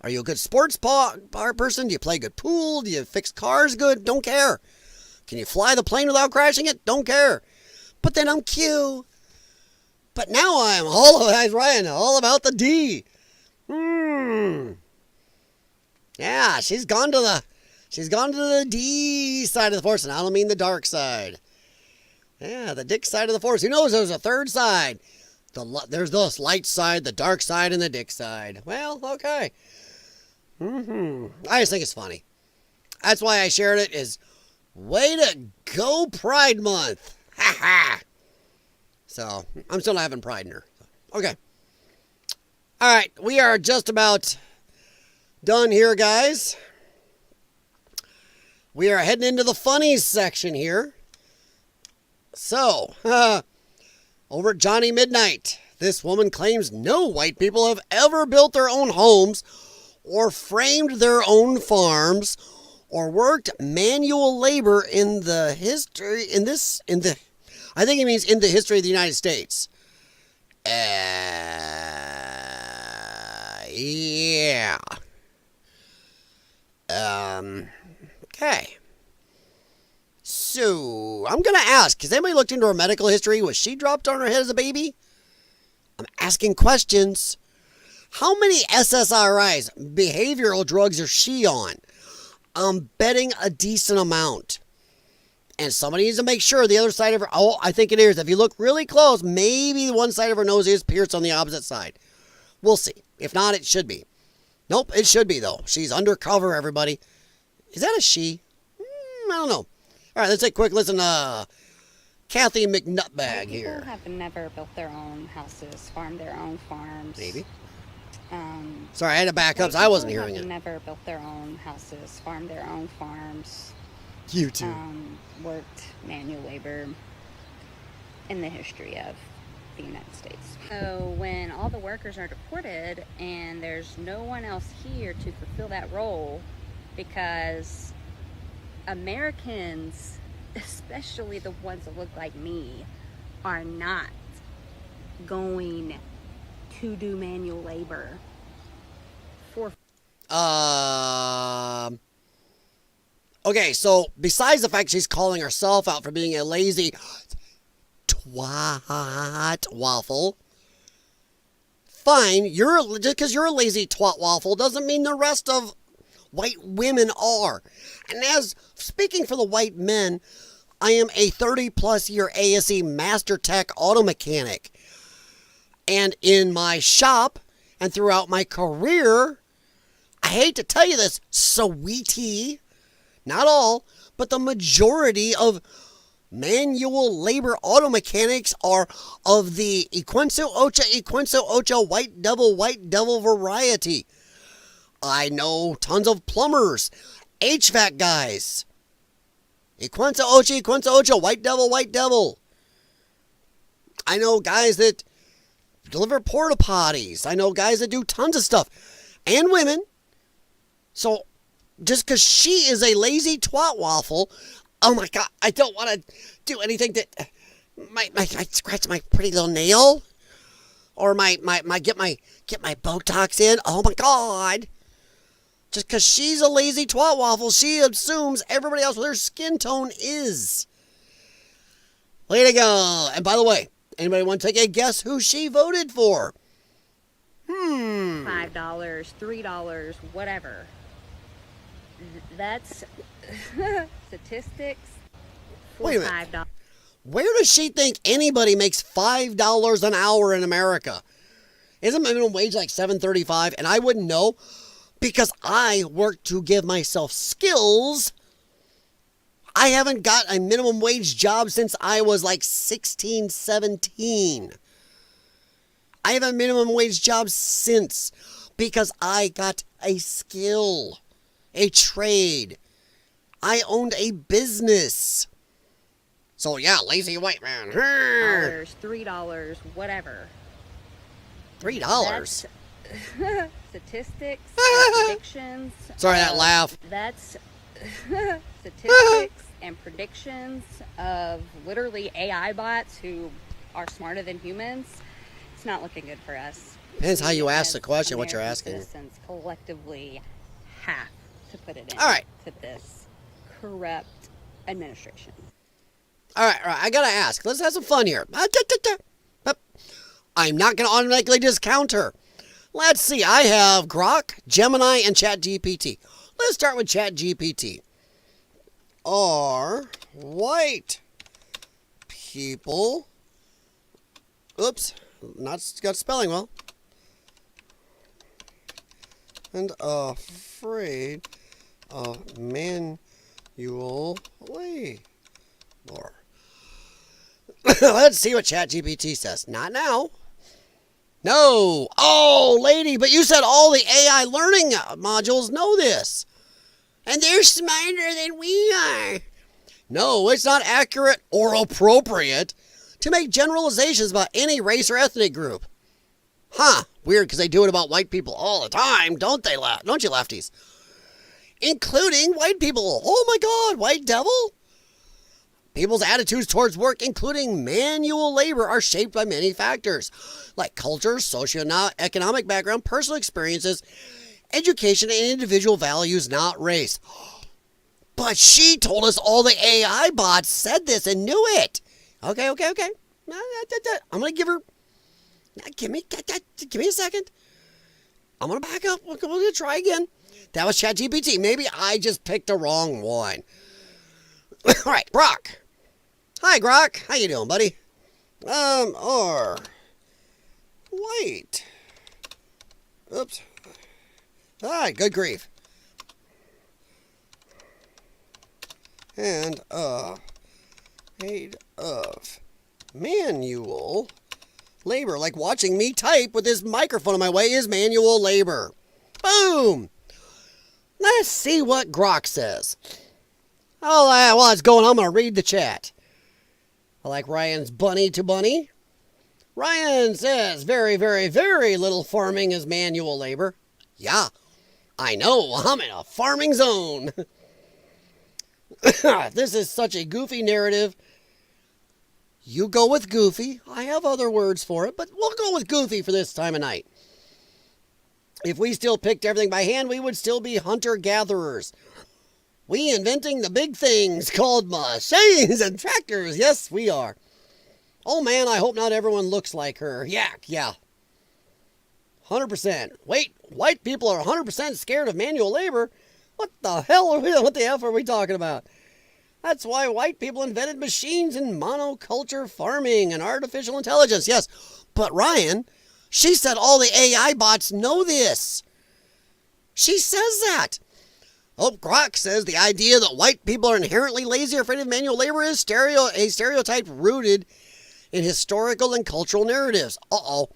Are you a good sports person? Do you play good pool? Do you fix cars good? Don't care. Can you fly the plane without crashing it? Don't care. But then I'm Q. But now I'm all about the D. Yeah, she's gone to the D side of the force, and I don't mean the dark side. Yeah, the dick side of the force. Who knows? There's a third side. There's the light side, the dark side, and the dick side. Well, okay. I just think it's funny. That's why I shared it. Is way to go, Pride Month. Ha ha. So I'm still not having pride in her. Okay. All right, we are just about done here, guys. we are heading into the funnies section here. So, over at Johnny Midnight, this woman claims no white people have ever built their own homes or framed their own farms or worked manual labor in the history, I think it means in the history of the United States. Yeah. Okay. So, I'm going to ask, has anybody looked into her medical history? Was she dropped on her head as a baby? I'm asking questions. How many SSRIs, behavioral drugs, is she on? I'm betting a decent amount. And somebody needs to make sure the other side of her... Oh, I think it is. If you look really close, maybe one side of her nose is pierced on the opposite side. We'll see. If not, it should be. Nope, it should be, though. She's undercover, everybody. Is that a she? I don't know. All right, let's take a quick listen to Kathy McNutbag here. People have never built their own houses, farmed their own farms. Maybe. Sorry, I had to back up, so I wasn't hearing it. Never built their own houses, farmed their own farms. You too. Worked manual labor in the history of the United States. So when all the workers are deported and there's no one else here to fulfill that role, because Americans, especially the ones that look like me, are not going to do manual labor for... Okay, so besides the fact she's calling herself out for being a lazy twat waffle, fine, just because you're a lazy twat waffle doesn't mean the rest of white women are. And as speaking for the white men, I am a 30-plus year ASE Master Tech auto mechanic. And in my shop and throughout my career, I hate to tell you this, sweetie, not all, but the majority of manual labor auto mechanics are of the Equenso Ocha white devil variety. I know tons of plumbers, HVAC guys. Equenso Ocha, white devil. I know guys that deliver porta potties. I know guys that do tons of stuff. And women. So, just because she is a lazy twat waffle, oh my God, I don't want to do anything that might scratch my pretty little nail, or get my Botox in. Oh my God. Just because she's a lazy twat waffle, she assumes everybody else with her skin tone is. Way to go. And by the way, anybody want to take a guess who she voted for? $5, $3, whatever. That's statistics. Wait a minute. $5. Where does she think anybody makes $5 an hour in America? Isn't minimum wage like $7.35? And I wouldn't know because I work to give myself skills. I haven't got a minimum wage job since I was like 16, 17. I have a minimum wage job since because I got a skill, a trade. I owned a business. So yeah, lazy white man. $3, whatever. $3? Statistics, predictions. Sorry, that laugh. That's statistics and predictions of literally AI bots who are smarter than humans. It's not looking good for us. Depends how you ask the question, what you're asking. Citizens collectively have to put it in. All right. To this corrupt administration. All right. I gotta ask. Let's have some fun here. I'm not gonna automatically discount her. Let's see. I have Grok, Gemini, and ChatGPT. Let's start with ChatGPT. Are white people... Oops. Not got spelling well. And afraid of manual labor. Let's see what ChatGPT says. Not now. No. Oh, lady, but you said all the AI learning modules know this. And they're smarter than we are. No, it's not accurate or appropriate to make generalizations about any race or ethnic group. Huh, weird, because they do it about white people all the time, don't they? Don't you, lefties? Including white people. Oh my God, white devil? People's attitudes towards work, including manual labor, are shaped by many factors, like culture, socioeconomic background, personal experiences, education, and individual values, not race. But she told us all the AI bots said this and knew it. Okay. I'm going to give her... Give me a second. I'm going to back up. We're going to try again. That was ChatGPT. Maybe I just picked the wrong one. All right, Grok. Hi, Grok. How you doing, buddy? Wait. Oops. All right, good grief. And, aid of manual labor. Like watching me type with this microphone in my way is manual labor. Boom. Let's see what Grok says. Oh, while it's going, I'm going to read the chat. I like Ryan's bunny to bunny. Ryan says, very, very, very little farming is manual labor. Yeah, I know. I'm in a farming zone. This is such a goofy narrative. You go with goofy. I have other words for it, but we'll go with goofy for this time of night. If we still picked everything by hand, we would still be hunter-gatherers. We inventing the big things called machines and tractors. Yes, we are. Oh, man, I hope not everyone looks like her. Yeah. 100%. Wait, white people are 100% scared of manual labor? What the hell are we talking about? That's why white people invented machines and monoculture farming and artificial intelligence. Yes, but Ryan, she said all the AI bots know this. She says that. Oh, Grok says the idea that white people are inherently lazy or afraid of manual labor is a stereotype rooted in historical and cultural narratives. Uh-oh.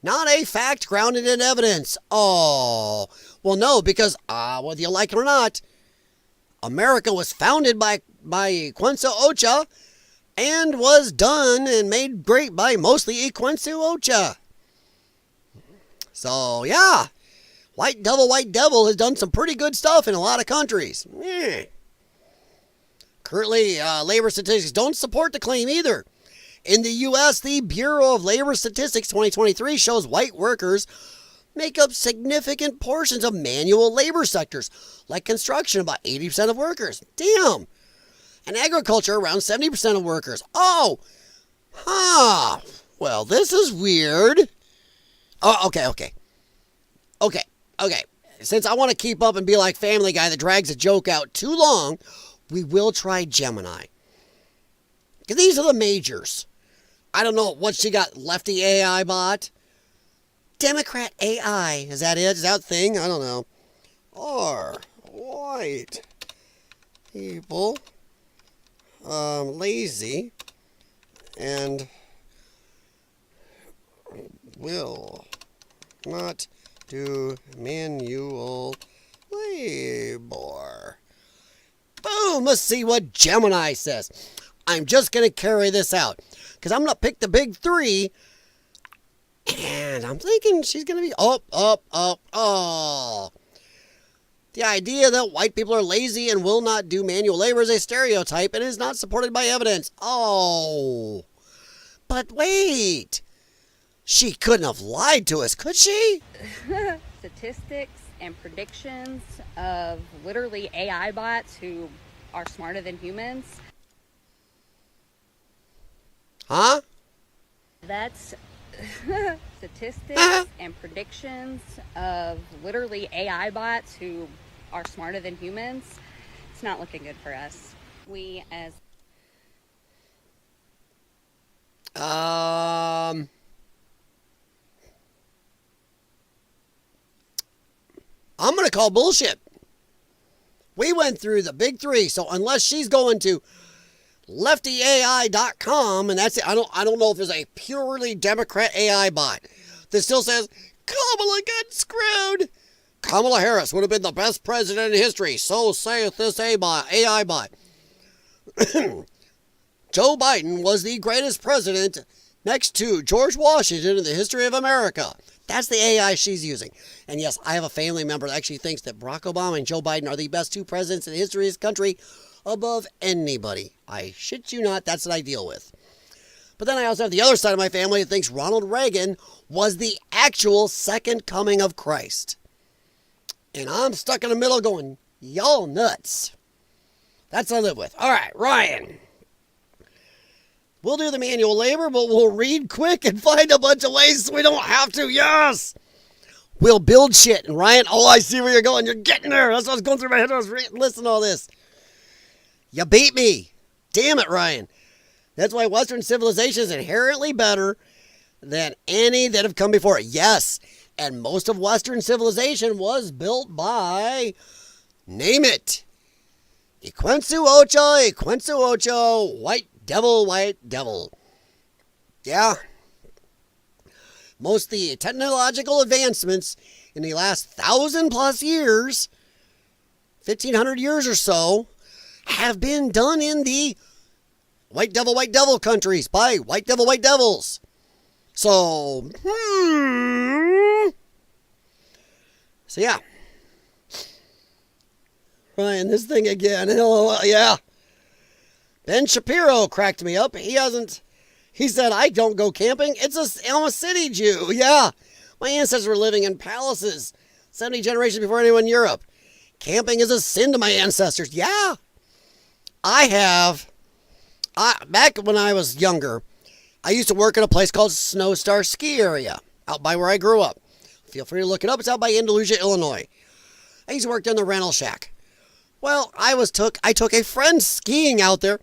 Not a fact grounded in evidence. Oh, well, no, because whether you like it or not, America was founded by Iquenso Ocha and was done and made great by mostly Iquenso Ocha. So, yeah, White Devil has done some pretty good stuff in a lot of countries. Currently, labor statistics don't support the claim either. In the U.S., the Bureau of Labor Statistics 2023 shows white workers make up significant portions of manual labor sectors, like construction, about 80% of workers. Damn. And agriculture, around 70% of workers. Oh. Huh. Well, this is weird. Oh, okay. Since I want to keep up and be like Family Guy that drags a joke out too long, we will try Gemini. These are the majors. I don't know what she got. Lefty AI bot. Democrat AI. Is that it? Is that a thing? I don't know. Are white people lazy and will not do manual labor? Boom! Let's see what Gemini says. I'm just going to carry this out because I'm going to pick the big three. And I'm thinking she's going to be The idea that white people are lazy and will not do manual labor is a stereotype and is not supported by evidence. Oh. But wait. She couldn't have lied to us, could she? Statistics and predictions of literally AI bots who are smarter than humans. Huh? That's statistics and predictions of literally AI bots who are smarter than humans. It's not looking good for us. We as I'm going to call bullshit. We went through the big three, so unless she's going to leftyai.com, and that's it. I don't know if there's a purely Democrat AI bot that still says Kamala got screwed. Kamala Harris would have been the best president in history. So saith this AI bot. Joe Biden was the greatest president next to George Washington in the history of America. That's the AI she's using. And yes, I have a family member that actually thinks that Barack Obama and Joe Biden are the best two presidents in the history of this country above anybody. I shit you not, that's what I deal with. But then I also have the other side of my family that thinks Ronald Reagan was the actual second coming of Christ. And I'm stuck in the middle going, y'all nuts. That's what I live with. All right, Ryan. We'll do the manual labor, but we'll read quick and find a bunch of ways so we don't have to. Yes! We'll build shit. And Ryan, oh, I see where you're going. You're getting there. That's what I was going through my head. I was listening to all this. You beat me. Damn it, Ryan. That's why Western civilization is inherently better than any that have come before it. Yes, and most of Western civilization was built by, name it, Iquensu Ocho, white devil. Yeah. Most of the technological advancements in the last 1,000+ years, 1,500 years or so, have been done in the white devil countries by white devils. So, So yeah. Ryan, this thing again. LOL, yeah. Ben Shapiro cracked me up. He said, I don't go camping. I'm a city Jew. Yeah. My ancestors were living in palaces 70 generations before anyone in Europe. Camping is a sin to my ancestors. Yeah. Back when I was younger, I used to work at a place called Snow Star Ski Area, out by where I grew up. Feel free to look it up. It's out by Andalusia, Illinois. I used to work in the rental shack. Well, I took a friend skiing out there.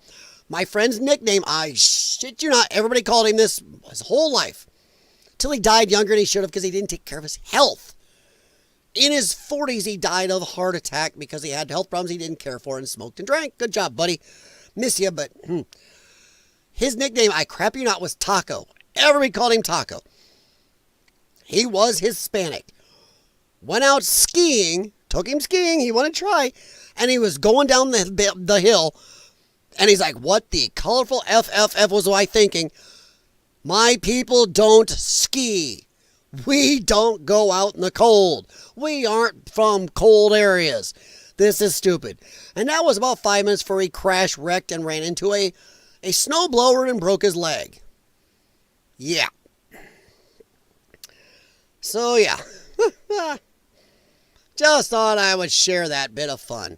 My friend's nickname, I shit you not, everybody called him this his whole life. Till he died younger than he should have because he didn't take care of his health. In his 40s, he died of a heart attack because he had health problems he didn't care for and smoked and drank. Good job, buddy. Miss you, but his nickname, I crap you not, was Taco. Everybody called him Taco. He was Hispanic. Went out skiing, took him skiing, he wanted to try, and he was going down the hill, and he's like, what the colorful FFF was I thinking? My people don't ski. We don't go out in the cold. We aren't from cold areas. This is stupid. And that was about 5 minutes before he crash wrecked and ran into a snowblower and broke his leg. Yeah. So, yeah. Just thought I would share that bit of fun.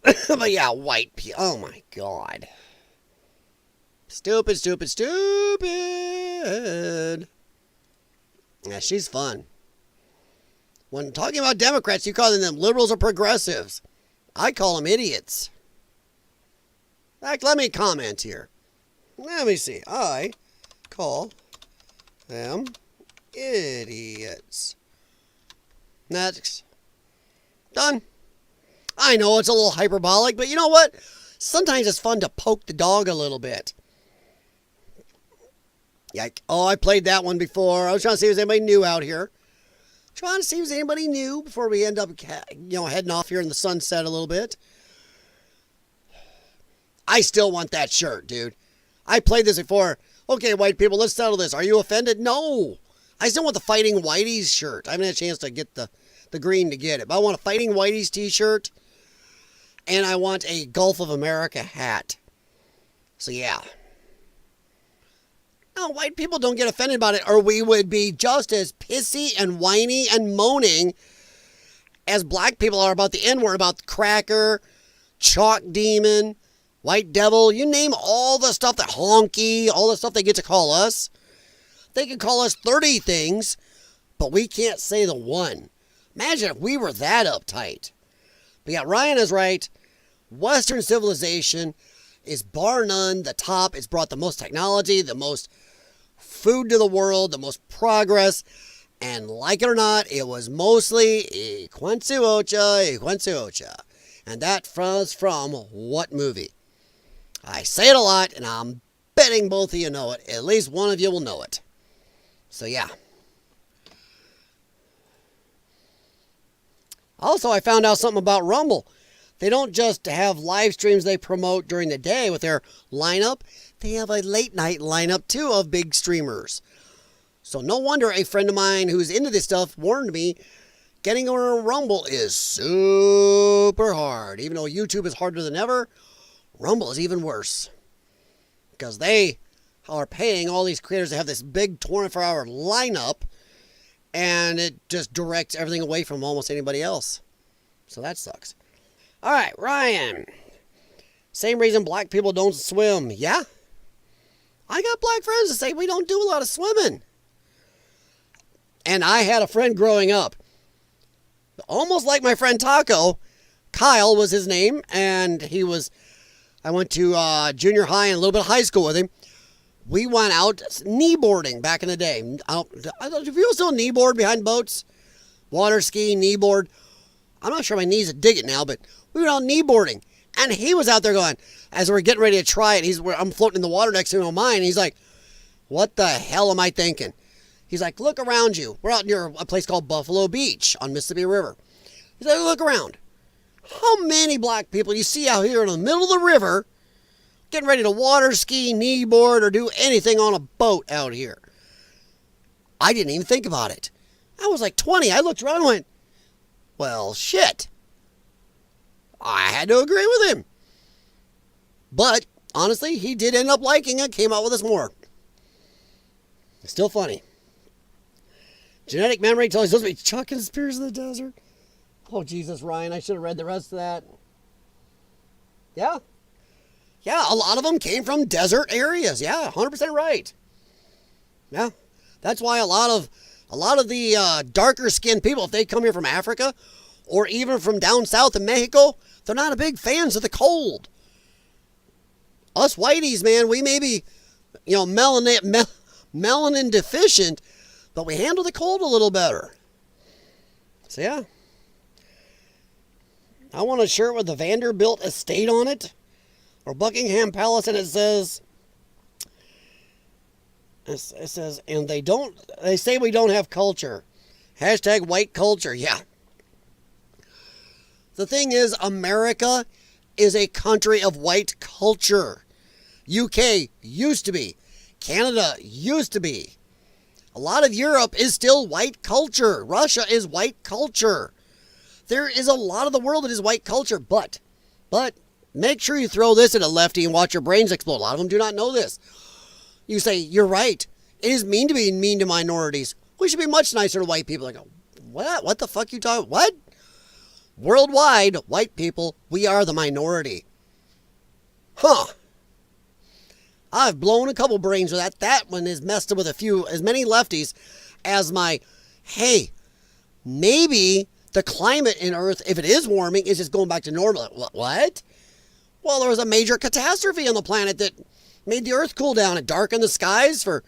But yeah, white people. Oh my God. Stupid. Yeah, she's fun. When talking about Democrats, you call them liberals or progressives. I call them idiots. In fact, let me comment here. Let me see. I call them idiots. Next. Done. I know it's a little hyperbolic, but you know what? Sometimes it's fun to poke the dog a little bit. Like, oh, I played that one before. I was trying to see if there's anybody new out here. Trying to see if there's anybody new before we end up, heading off here in the sunset a little bit. I still want that shirt, dude. I played this before. Okay, white people, let's settle this. Are you offended? No. I still want the Fighting Whiteys shirt. I haven't had a chance to get the green to get it. But I want a Fighting Whiteys t-shirt. And I want a Gulf of America hat. So, yeah. No, white people don't get offended about it, or we would be just as pissy and whiny and moaning as black people are about the N-word, about the cracker, chalk demon, white devil, you name all the stuff that honky, all the stuff they get to call us. They can call us 30 things, but we can't say the one. Imagine if we were that uptight. But yeah, Ryan is right. Western civilization is bar none the top. It's brought the most technology, the most food to the world, the most progress. And like it or not, it was mostly Iquensu Ocha. And that was from what movie? I say it a lot, and I'm betting both of you know it. At least one of you will know it. So yeah. Also, I found out something about Rumble. They don't just have live streams they promote during the day with their lineup. They have a late night lineup too of big streamers. So no wonder a friend of mine who's into this stuff warned me getting on a Rumble is super hard. Even though YouTube is harder than ever, Rumble is even worse. Because they are paying all these creators to have this big 24-hour lineup, and it just directs everything away from almost anybody else. So that sucks. All right, Ryan. Same reason black people don't swim. Yeah? I got black friends that say we don't do a lot of swimming. And I had a friend growing up, almost like my friend Taco. Kyle was his name, and I went to junior high and a little bit of high school with him. We went out kneeboarding back in the day. Do people still kneeboard behind boats? Water ski, kneeboard. I'm not sure my knees would dig it now, but we were out kneeboarding. And he was out there going, as we're getting ready to try it, I'm floating in the water next to him on mine. And he's like, what the hell am I thinking? He's like, look around you. We're out near a place called Buffalo Beach on Mississippi River. He's like, look around. How many black people you see out here in the middle of the river getting ready to water ski, kneeboard, or do anything on a boat out here? I didn't even think about it. I was like 20. I looked around and went, well, shit. I had to agree with him. But, honestly, he did end up liking it, came out with us more. It's still funny. Genetic memory tells us to be chucking spears in the desert. Oh, Jesus, Ryan, I should have read the rest of that. Yeah. Yeah, a lot of them came from desert areas. Yeah, 100% right. Yeah. That's why a lot of the darker skinned people, if they come here from Africa or even from down south in Mexico, they're not a big fans of the cold. Us whiteys, man, we may be, melanin deficient, but we handle the cold a little better. So, yeah. I want a shirt with the Vanderbilt estate on it, or Buckingham Palace, and it says, and they say we don't have culture. Hashtag white culture. Yeah. The thing is, America is a country of white culture. UK used to be. Canada used to be. A lot of Europe is still white culture. Russia is white culture. There is a lot of the world that is white culture, but make sure you throw this at a lefty and watch your brains explode. A lot of them do not know this. You say, you're right. It is mean to be mean to minorities. We should be much nicer to white people. I go, what? What the fuck you talking? What? Worldwide, white people, we are the minority. Huh. I've blown a couple brains with that. That one is messed up with as many lefties as hey, maybe the climate in Earth, if it is warming, is just going back to normal. What? Well, there was a major catastrophe on the planet that made the Earth cool down. It darkened the skies for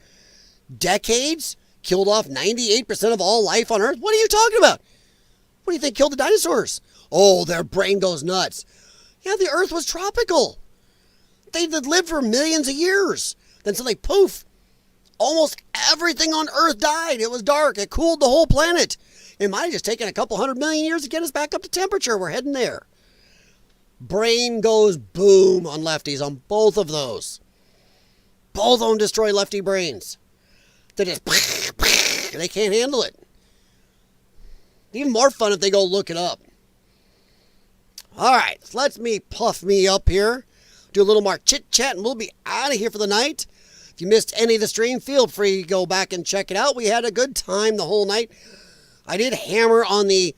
decades, killed off 98% of all life on Earth. What are you talking about? What do you think killed the dinosaurs? Oh, their brain goes nuts. Yeah, the Earth was tropical. They lived for millions of years. Then suddenly, poof, almost everything on Earth died. It was dark. It cooled the whole planet. It might have just taken a couple 100 million years to get us back up to temperature. We're heading there. Brain goes boom on lefties on both of those. Both of them destroy lefty brains. They just, they can't handle it. Even more fun if they go look it up. All right, let me puff me up here. Do a little more chit-chat, and we'll be out of here for the night. If you missed any of the stream, feel free to go back and check it out. We had a good time the whole night. I did hammer on the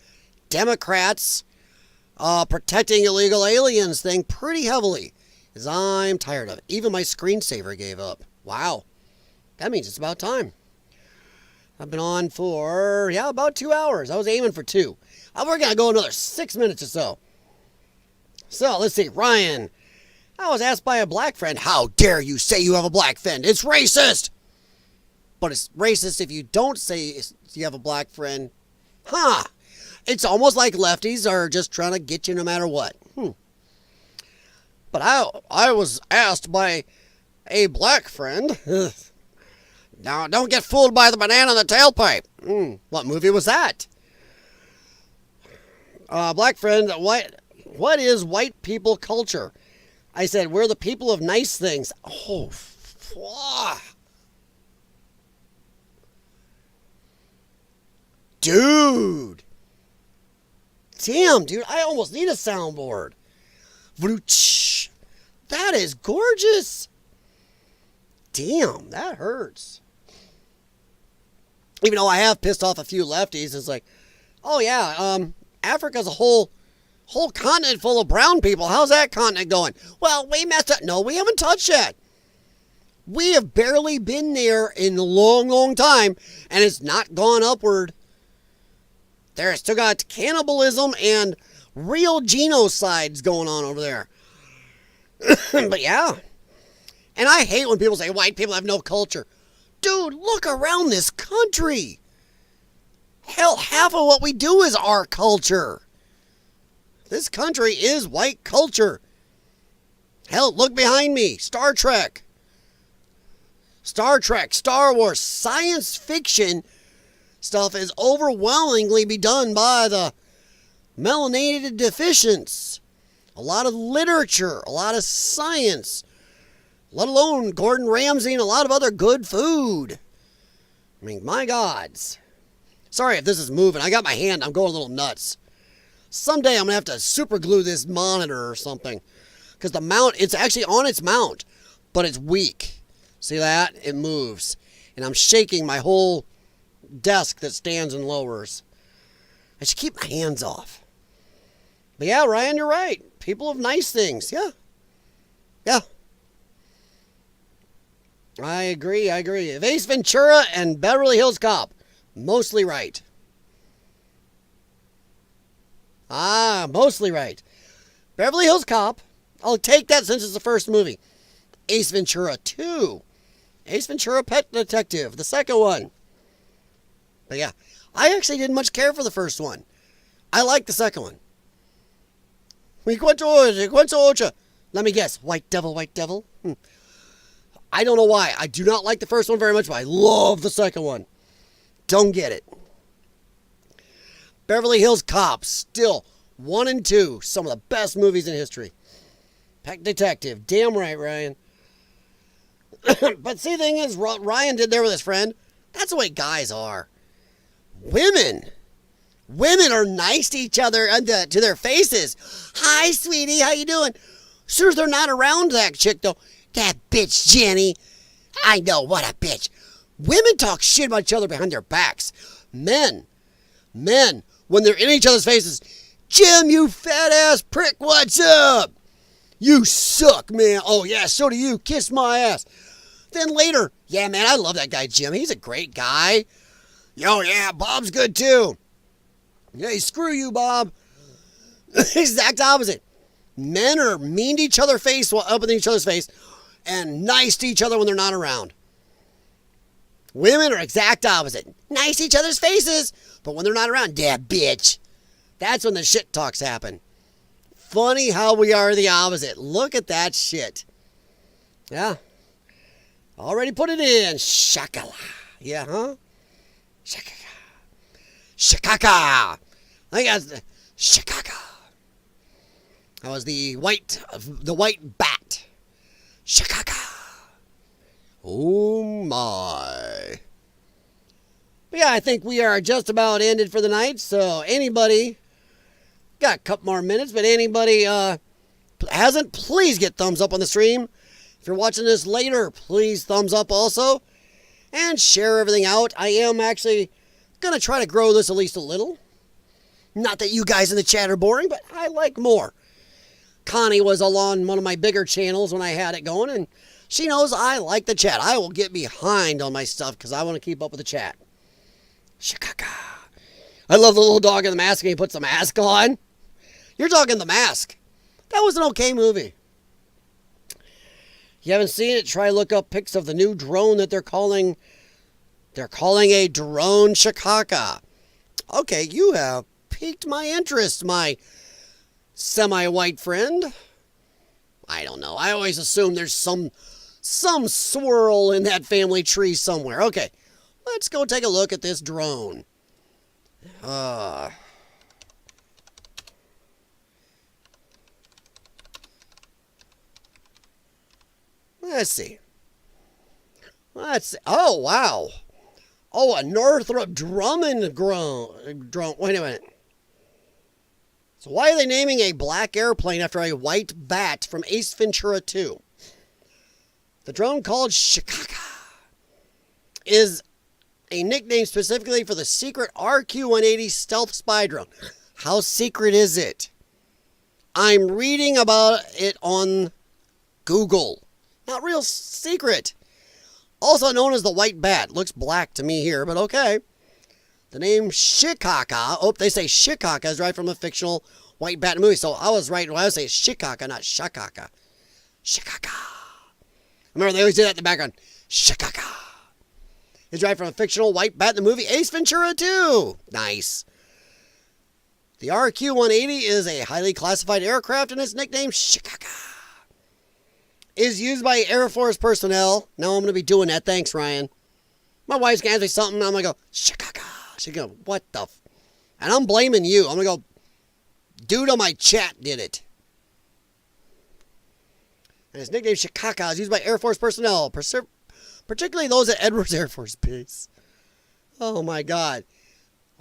Democrats protecting illegal aliens thing pretty heavily, as I'm tired of it. Even my screensaver gave up. Wow. That means it's about time. I've been on for, about 2 hours. I was aiming for 2. We're going to go another 6 minutes or so. So, let's see. Ryan, I was asked by a black friend, how dare you say you have a black friend? It's racist! But it's racist if you don't say you have a black friend. Huh. It's almost like lefties are just trying to get you no matter what. But I was asked by a black friend... Now, don't get fooled by the banana in the tailpipe. What movie was that? Black friend, what is white people culture? I said, we're the people of nice things. Oh, dude. Damn, dude, I almost need a soundboard. That is gorgeous. Damn, that hurts. Even though I have pissed off a few lefties, it's like, oh yeah, Africa's a whole continent full of brown people. How's that continent going? Well, we messed up. No, we haven't touched that. We have barely been there in a long, long time, and it's not gone upward. There's still got cannibalism and real genocides going on over there. But yeah. And I hate when people say white people have no culture. Dude, look around this country. Hell, half of what we do is our culture. This country is white culture. Hell, look behind me. Star Trek, Star Wars, science fiction stuff is overwhelmingly be done by the melanated deficients. A lot of literature, a lot of science, let alone Gordon Ramsay and a lot of other good food. I mean, my gods. Sorry if this is moving. I got my hand. I'm going a little nuts. Someday I'm going to have to super glue this monitor or something. Because the mount, it's actually on its mount, but it's weak. See that? It moves. And I'm shaking my whole desk that stands and lowers. I should keep my hands off. But yeah, Ryan, you're right. People of nice things. Yeah. Yeah. I agree. If Ace Ventura and Beverly Hills Cop, mostly right. Mostly right. Beverly Hills Cop, I'll take that since it's the first movie. Ace Ventura 2. Ace Ventura Pet Detective, the second one. But yeah, I actually didn't much care for the first one. I like the second one. Let me guess. White Devil. I don't know why. I do not like the first one very much, but I love the second one. Don't get it. Beverly Hills Cop, still 1 and 2, some of the best movies in history. Pet Detective, damn right, Ryan. But see, the thing is, what Ryan did there with his friend, that's the way guys are. Women are nice to each other and to their faces. Hi, sweetie, how you doing? As soon as they're not around that chick, though, that bitch Jenny. I know, what a bitch. Women talk shit about each other behind their backs. Men, when they're in each other's faces, Jim, you fat ass prick, what's up? You suck, man. Oh, yeah, so do you. Kiss my ass. Then later, yeah, man, I love that guy, Jim. He's a great guy. Yo, yeah, Bob's good, too. Hey, screw you, Bob. Exact opposite. Men are mean to each other's face while up in each other's face and nice to each other when they're not around. Women are exact opposite. Nice to each other's faces, but when they're not around, yeah, bitch. That's when the shit talks happen. Funny how we are the opposite. Look at that shit. Yeah. Already put it in. Shakala. Yeah, huh? Shakaka. Shakaka. I think that's Shakaka. That was the white bat. Shakaka. Oh my. But yeah, I think we are just about ended for the night. So anybody, got a couple more minutes, but anybody hasn't, please get thumbs up on the stream. If you're watching this later, please thumbs up also. And share everything out. I am actually going to try to grow this at least a little. Not that you guys in the chat are boring, but I like more. Connie was on one of my bigger channels when I had it going, and she knows I like the chat. I will get behind on my stuff because I want to keep up with the chat. Shakaka. I love the little dog in the mask and he puts the mask on. You're talking The Mask. That was an okay movie. You haven't seen it? Try look up pics of the new drone that they're calling a drone Shakaka. Okay, you have piqued my interest, my semi-white friend. I don't know. I always assume there's some swirl in that family tree somewhere. Okay, let's go take a look at this drone. Let's see. Oh, wow. Oh, a Northrop Grumman drone. Wait a minute. So why are they naming a black airplane after a white bat from Ace Ventura 2? The drone called Chicago is a nickname specifically for the secret RQ-180 stealth spy drone. How secret is it? I'm reading about it on Google. Not real secret. Also known as the white bat. Looks black to me here, but okay. The name Shikaka. Oh, they say Shikaka is right from a fictional white bat movie. So I was right when I was saying Shikaka, not Shakaka. Shikaka. Remember, they always do that in the background. Shikaka. It's right from a fictional white bat in the movie Ace Ventura 2. Nice. The RQ-180 is a highly classified aircraft and its nickname Shikaka is used by Air Force personnel. Now I'm going to be doing that. Thanks, Ryan. My wife's going to ask me something. I'm going to go, Shikaka. She's going to go, what the f... And I'm blaming you. I'm going to go, dude on my chat did it. And his nickname Shikaka is used by Air Force personnel, particularly those at Edwards Air Force Base. Oh, my God.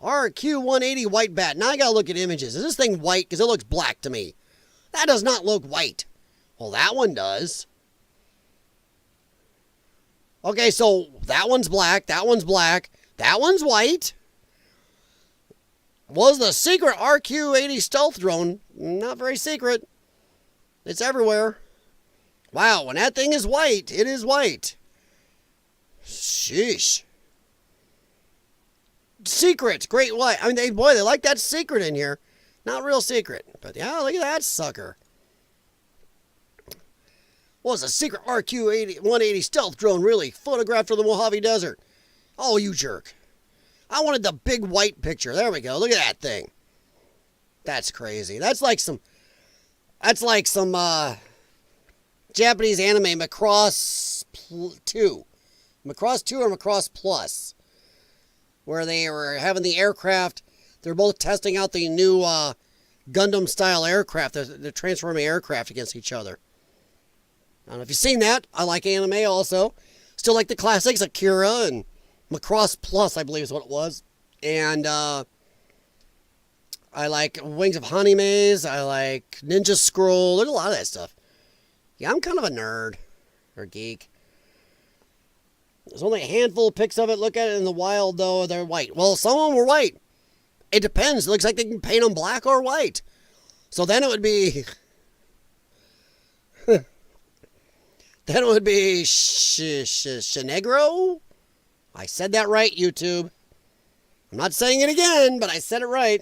RQ-180 white bat. Now I got to look at images. Is this thing white? Because it looks black to me. That does not look white. Well, that one does. Okay, so that one's black. That one's black. That one's white. Was the secret RQ-80 stealth drone? Not very secret. It's everywhere. Wow, when that thing is white, it is white. Sheesh. Secret. Great white. I mean, they like that secret in here. Not real secret. But yeah, look at that sucker. Was a secret RQ-180 stealth drone really photographed from the Mojave Desert? Oh, you jerk. I wanted the big white picture. There we go. Look at that thing. That's crazy. That's like some Japanese anime, Macross 2. Macross 2 or Macross Plus. Where they were having the aircraft. They're both testing out the new Gundam-style aircraft. They're transforming aircraft against each other. I don't know if you've seen that. I like anime also. Still like the classics, Akira and Macross Plus, I believe is what it was. And I like Wings of Honeymaze. I like Ninja Scroll. There's a lot of that stuff. Yeah, I'm kind of a nerd or geek. There's only a handful of pics of it. Look at it in the wild, though. They're white. Well, some of them were white. It depends. It looks like they can paint them black or white. So then it would be... Then it would be Shenegro. I said that right, YouTube. I'm not saying it again, but I said it right.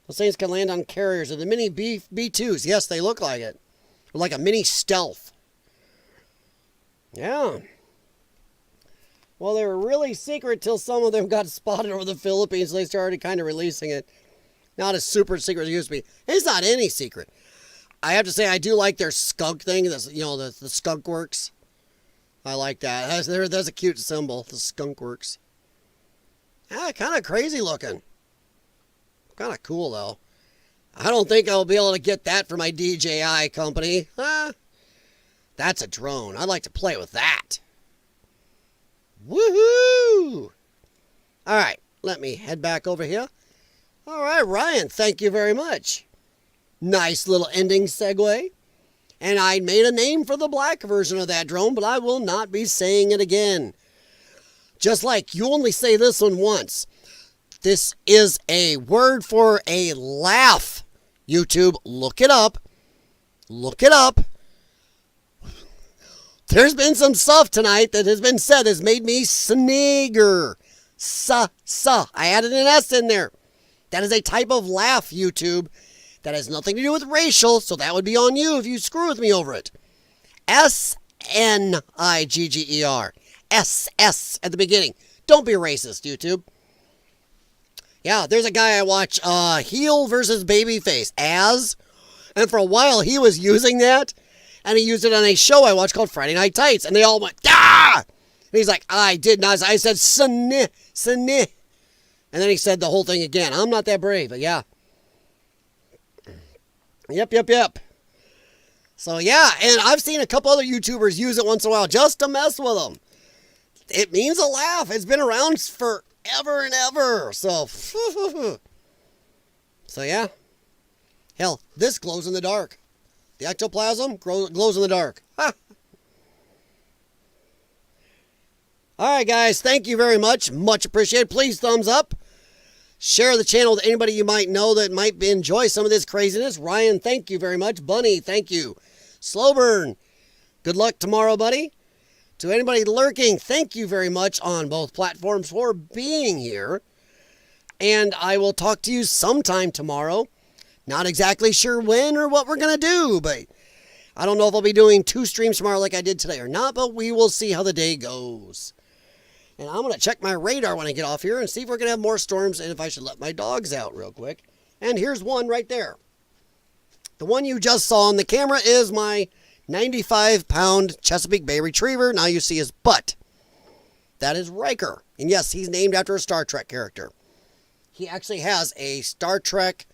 Those things can land on carriers. Are the mini B-2s? Yes, they look like it. They're like a mini stealth. Yeah. Well, they were really secret till some of them got spotted over the Philippines. So they started kind of releasing it. Not as super secret as it used to be. It's not any secret. I have to say, I do like their skunk thing. That's, you know, the skunk works. I like that. That's a cute symbol, the skunk works. Yeah, kind of crazy looking. Kind of cool, though. I don't think I'll be able to get that for my DJI company. That's a drone. I'd like to play with that. Woohoo! All right, let me head back over here. All right, Ryan, thank you very much. Nice little ending segue. And I made a name for the black version of that drone, but I will not be saying it again. Just like you only say this one once. This is a word for a laugh. YouTube, look it up. Look it up. There's been some stuff tonight that has been said has made me snigger. I added an S in there. That is a type of laugh, YouTube. That has nothing to do with racial, so that would be on you if you screw with me over it. Snigger. SS at the beginning. Don't be racist, YouTube. Yeah, there's a guy I watch, heel versus babyface, and for a while he was using that, and he used it on a show I watched called Friday Night Tights, and they all went, ah! And he's like, I did not, I said, and then he said the whole thing again. I'm not that brave, but yeah. Yep. So yeah, and I've seen a couple other YouTubers use it once in a while just to mess with them. It means a laugh. It's been around forever and ever. So, so yeah. Hell, this glows in the dark. The ectoplasm glows in the dark. Ha! All right, guys. Thank you very much. Much appreciated. Please thumbs up. Share the channel with anybody you might know that might enjoy some of this craziness. Ryan, thank you very much. Bunny, thank you. Slowburn, good luck tomorrow, buddy. To anybody lurking, thank you very much on both platforms for being here. And I will talk to you sometime tomorrow. Not exactly sure when or what we're going to do, but I don't know if I'll be doing 2 streams tomorrow like I did today or not, but we will see how the day goes. And I'm going to check my radar when I get off here and see if we're going to have more storms and if I should let my dogs out real quick. And here's one right there. The one you just saw on the camera is my 95-pound Chesapeake Bay Retriever. Now you see his butt. That is Riker. And yes, he's named after a Star Trek character. He actually has a Star Trek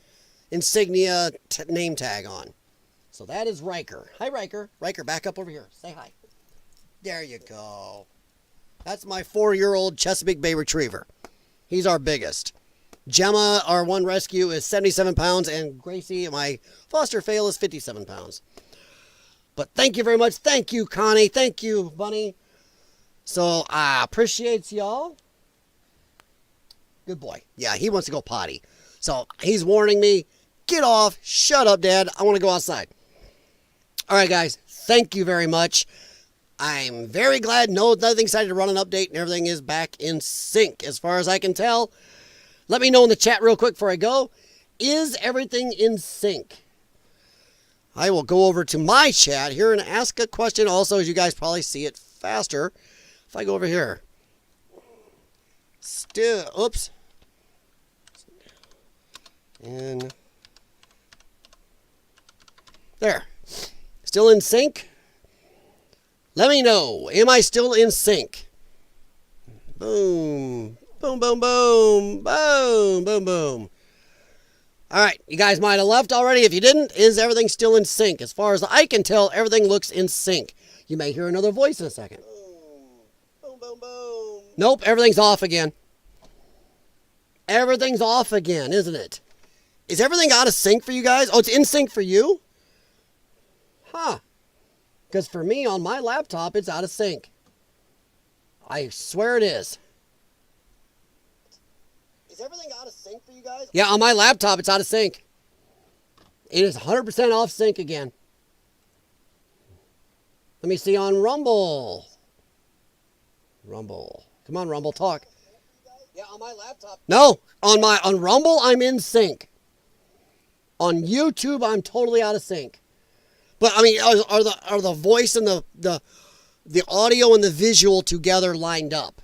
insignia name tag on. So that is Riker. Hi, Riker. Riker, back up over here. Say hi. There you go. That's my 4-year-old Chesapeake Bay Retriever. He's our biggest. Gemma, our one rescue, is 77 pounds, and Gracie, my foster fail, is 57 pounds. But thank you very much. Thank you, Connie. Thank you, Bunny. So I appreciate y'all. Good boy. Yeah, he wants to go potty. So he's warning me, get off, shut up, Dad. I want to go outside. All right, guys. Thank you very much. I'm very glad nothing decided to run an update and everything is back in sync as far as I can tell. Let me know in the chat real quick before I go. Is everything in sync? I will go over to my chat here and ask a question also, as you guys probably see it faster. If I go over here. Oops. And there. Still in sync? Let me know. Am I still in sync? Boom. Boom, boom, boom. Boom, boom, boom. All right. You guys might have left already. If you didn't, is everything still in sync? As far as I can tell, everything looks in sync. You may hear another voice in a second. Boom, boom, boom. Nope. Everything's off again. Everything's off again, isn't it? Is everything out of sync for you guys? Oh, it's in sync for you? Huh. Because for me, on my laptop, it's out of sync. I swear it is. Is everything out of sync for you guys? Yeah, on my laptop, it's out of sync. It is 100% off sync again. Let me see on Rumble. Rumble. Come on, Rumble, talk. Yeah, on my laptop. No, on Rumble, I'm in sync. On YouTube, I'm totally out of sync. But I mean, are the voice and the audio and the visual together lined up?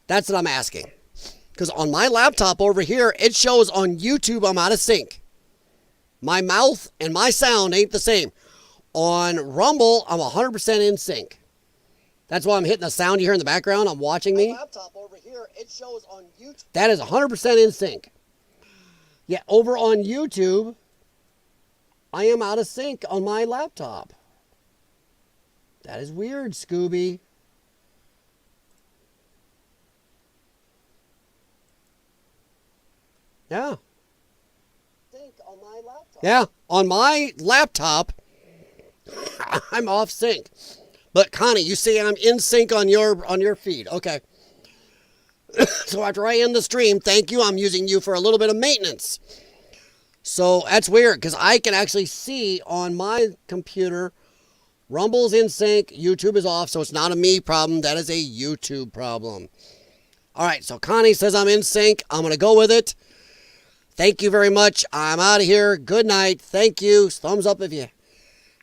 That's what I'm asking. Because on my laptop over here, it shows on YouTube I'm out of sync. My mouth and my sound ain't the same. On Rumble, I'm 100% in sync. That's why I'm hitting the sound you hear in the background. I'm watching me. My laptop over here, it shows on YouTube. That is 100% in sync. Yeah, over on YouTube, I am out of sync on my laptop. That is weird, Scooby. Yeah. Sync on my laptop. Yeah, on my laptop, I'm off sync. But Connie, you see I'm in sync on your feed. Okay. So after I end the stream, thank you. I'm using you for a little bit of maintenance. So that's weird because I can actually see on my computer, Rumble's in sync, YouTube is off, so it's not a me problem. That is a YouTube problem. All right, so Connie says I'm in sync. I'm going to go with it. Thank you very much. I'm out of here. Good night. Thank you. Thumbs up if you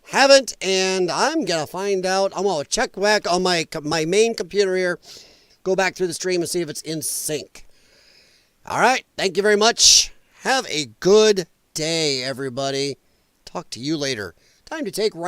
haven't. And I'm going to find out. I'm going to check back on my main computer here. Go back through the stream and see if it's in sync. All right. Thank you very much. Have a good day, everybody. Talk to you later. Time to take right.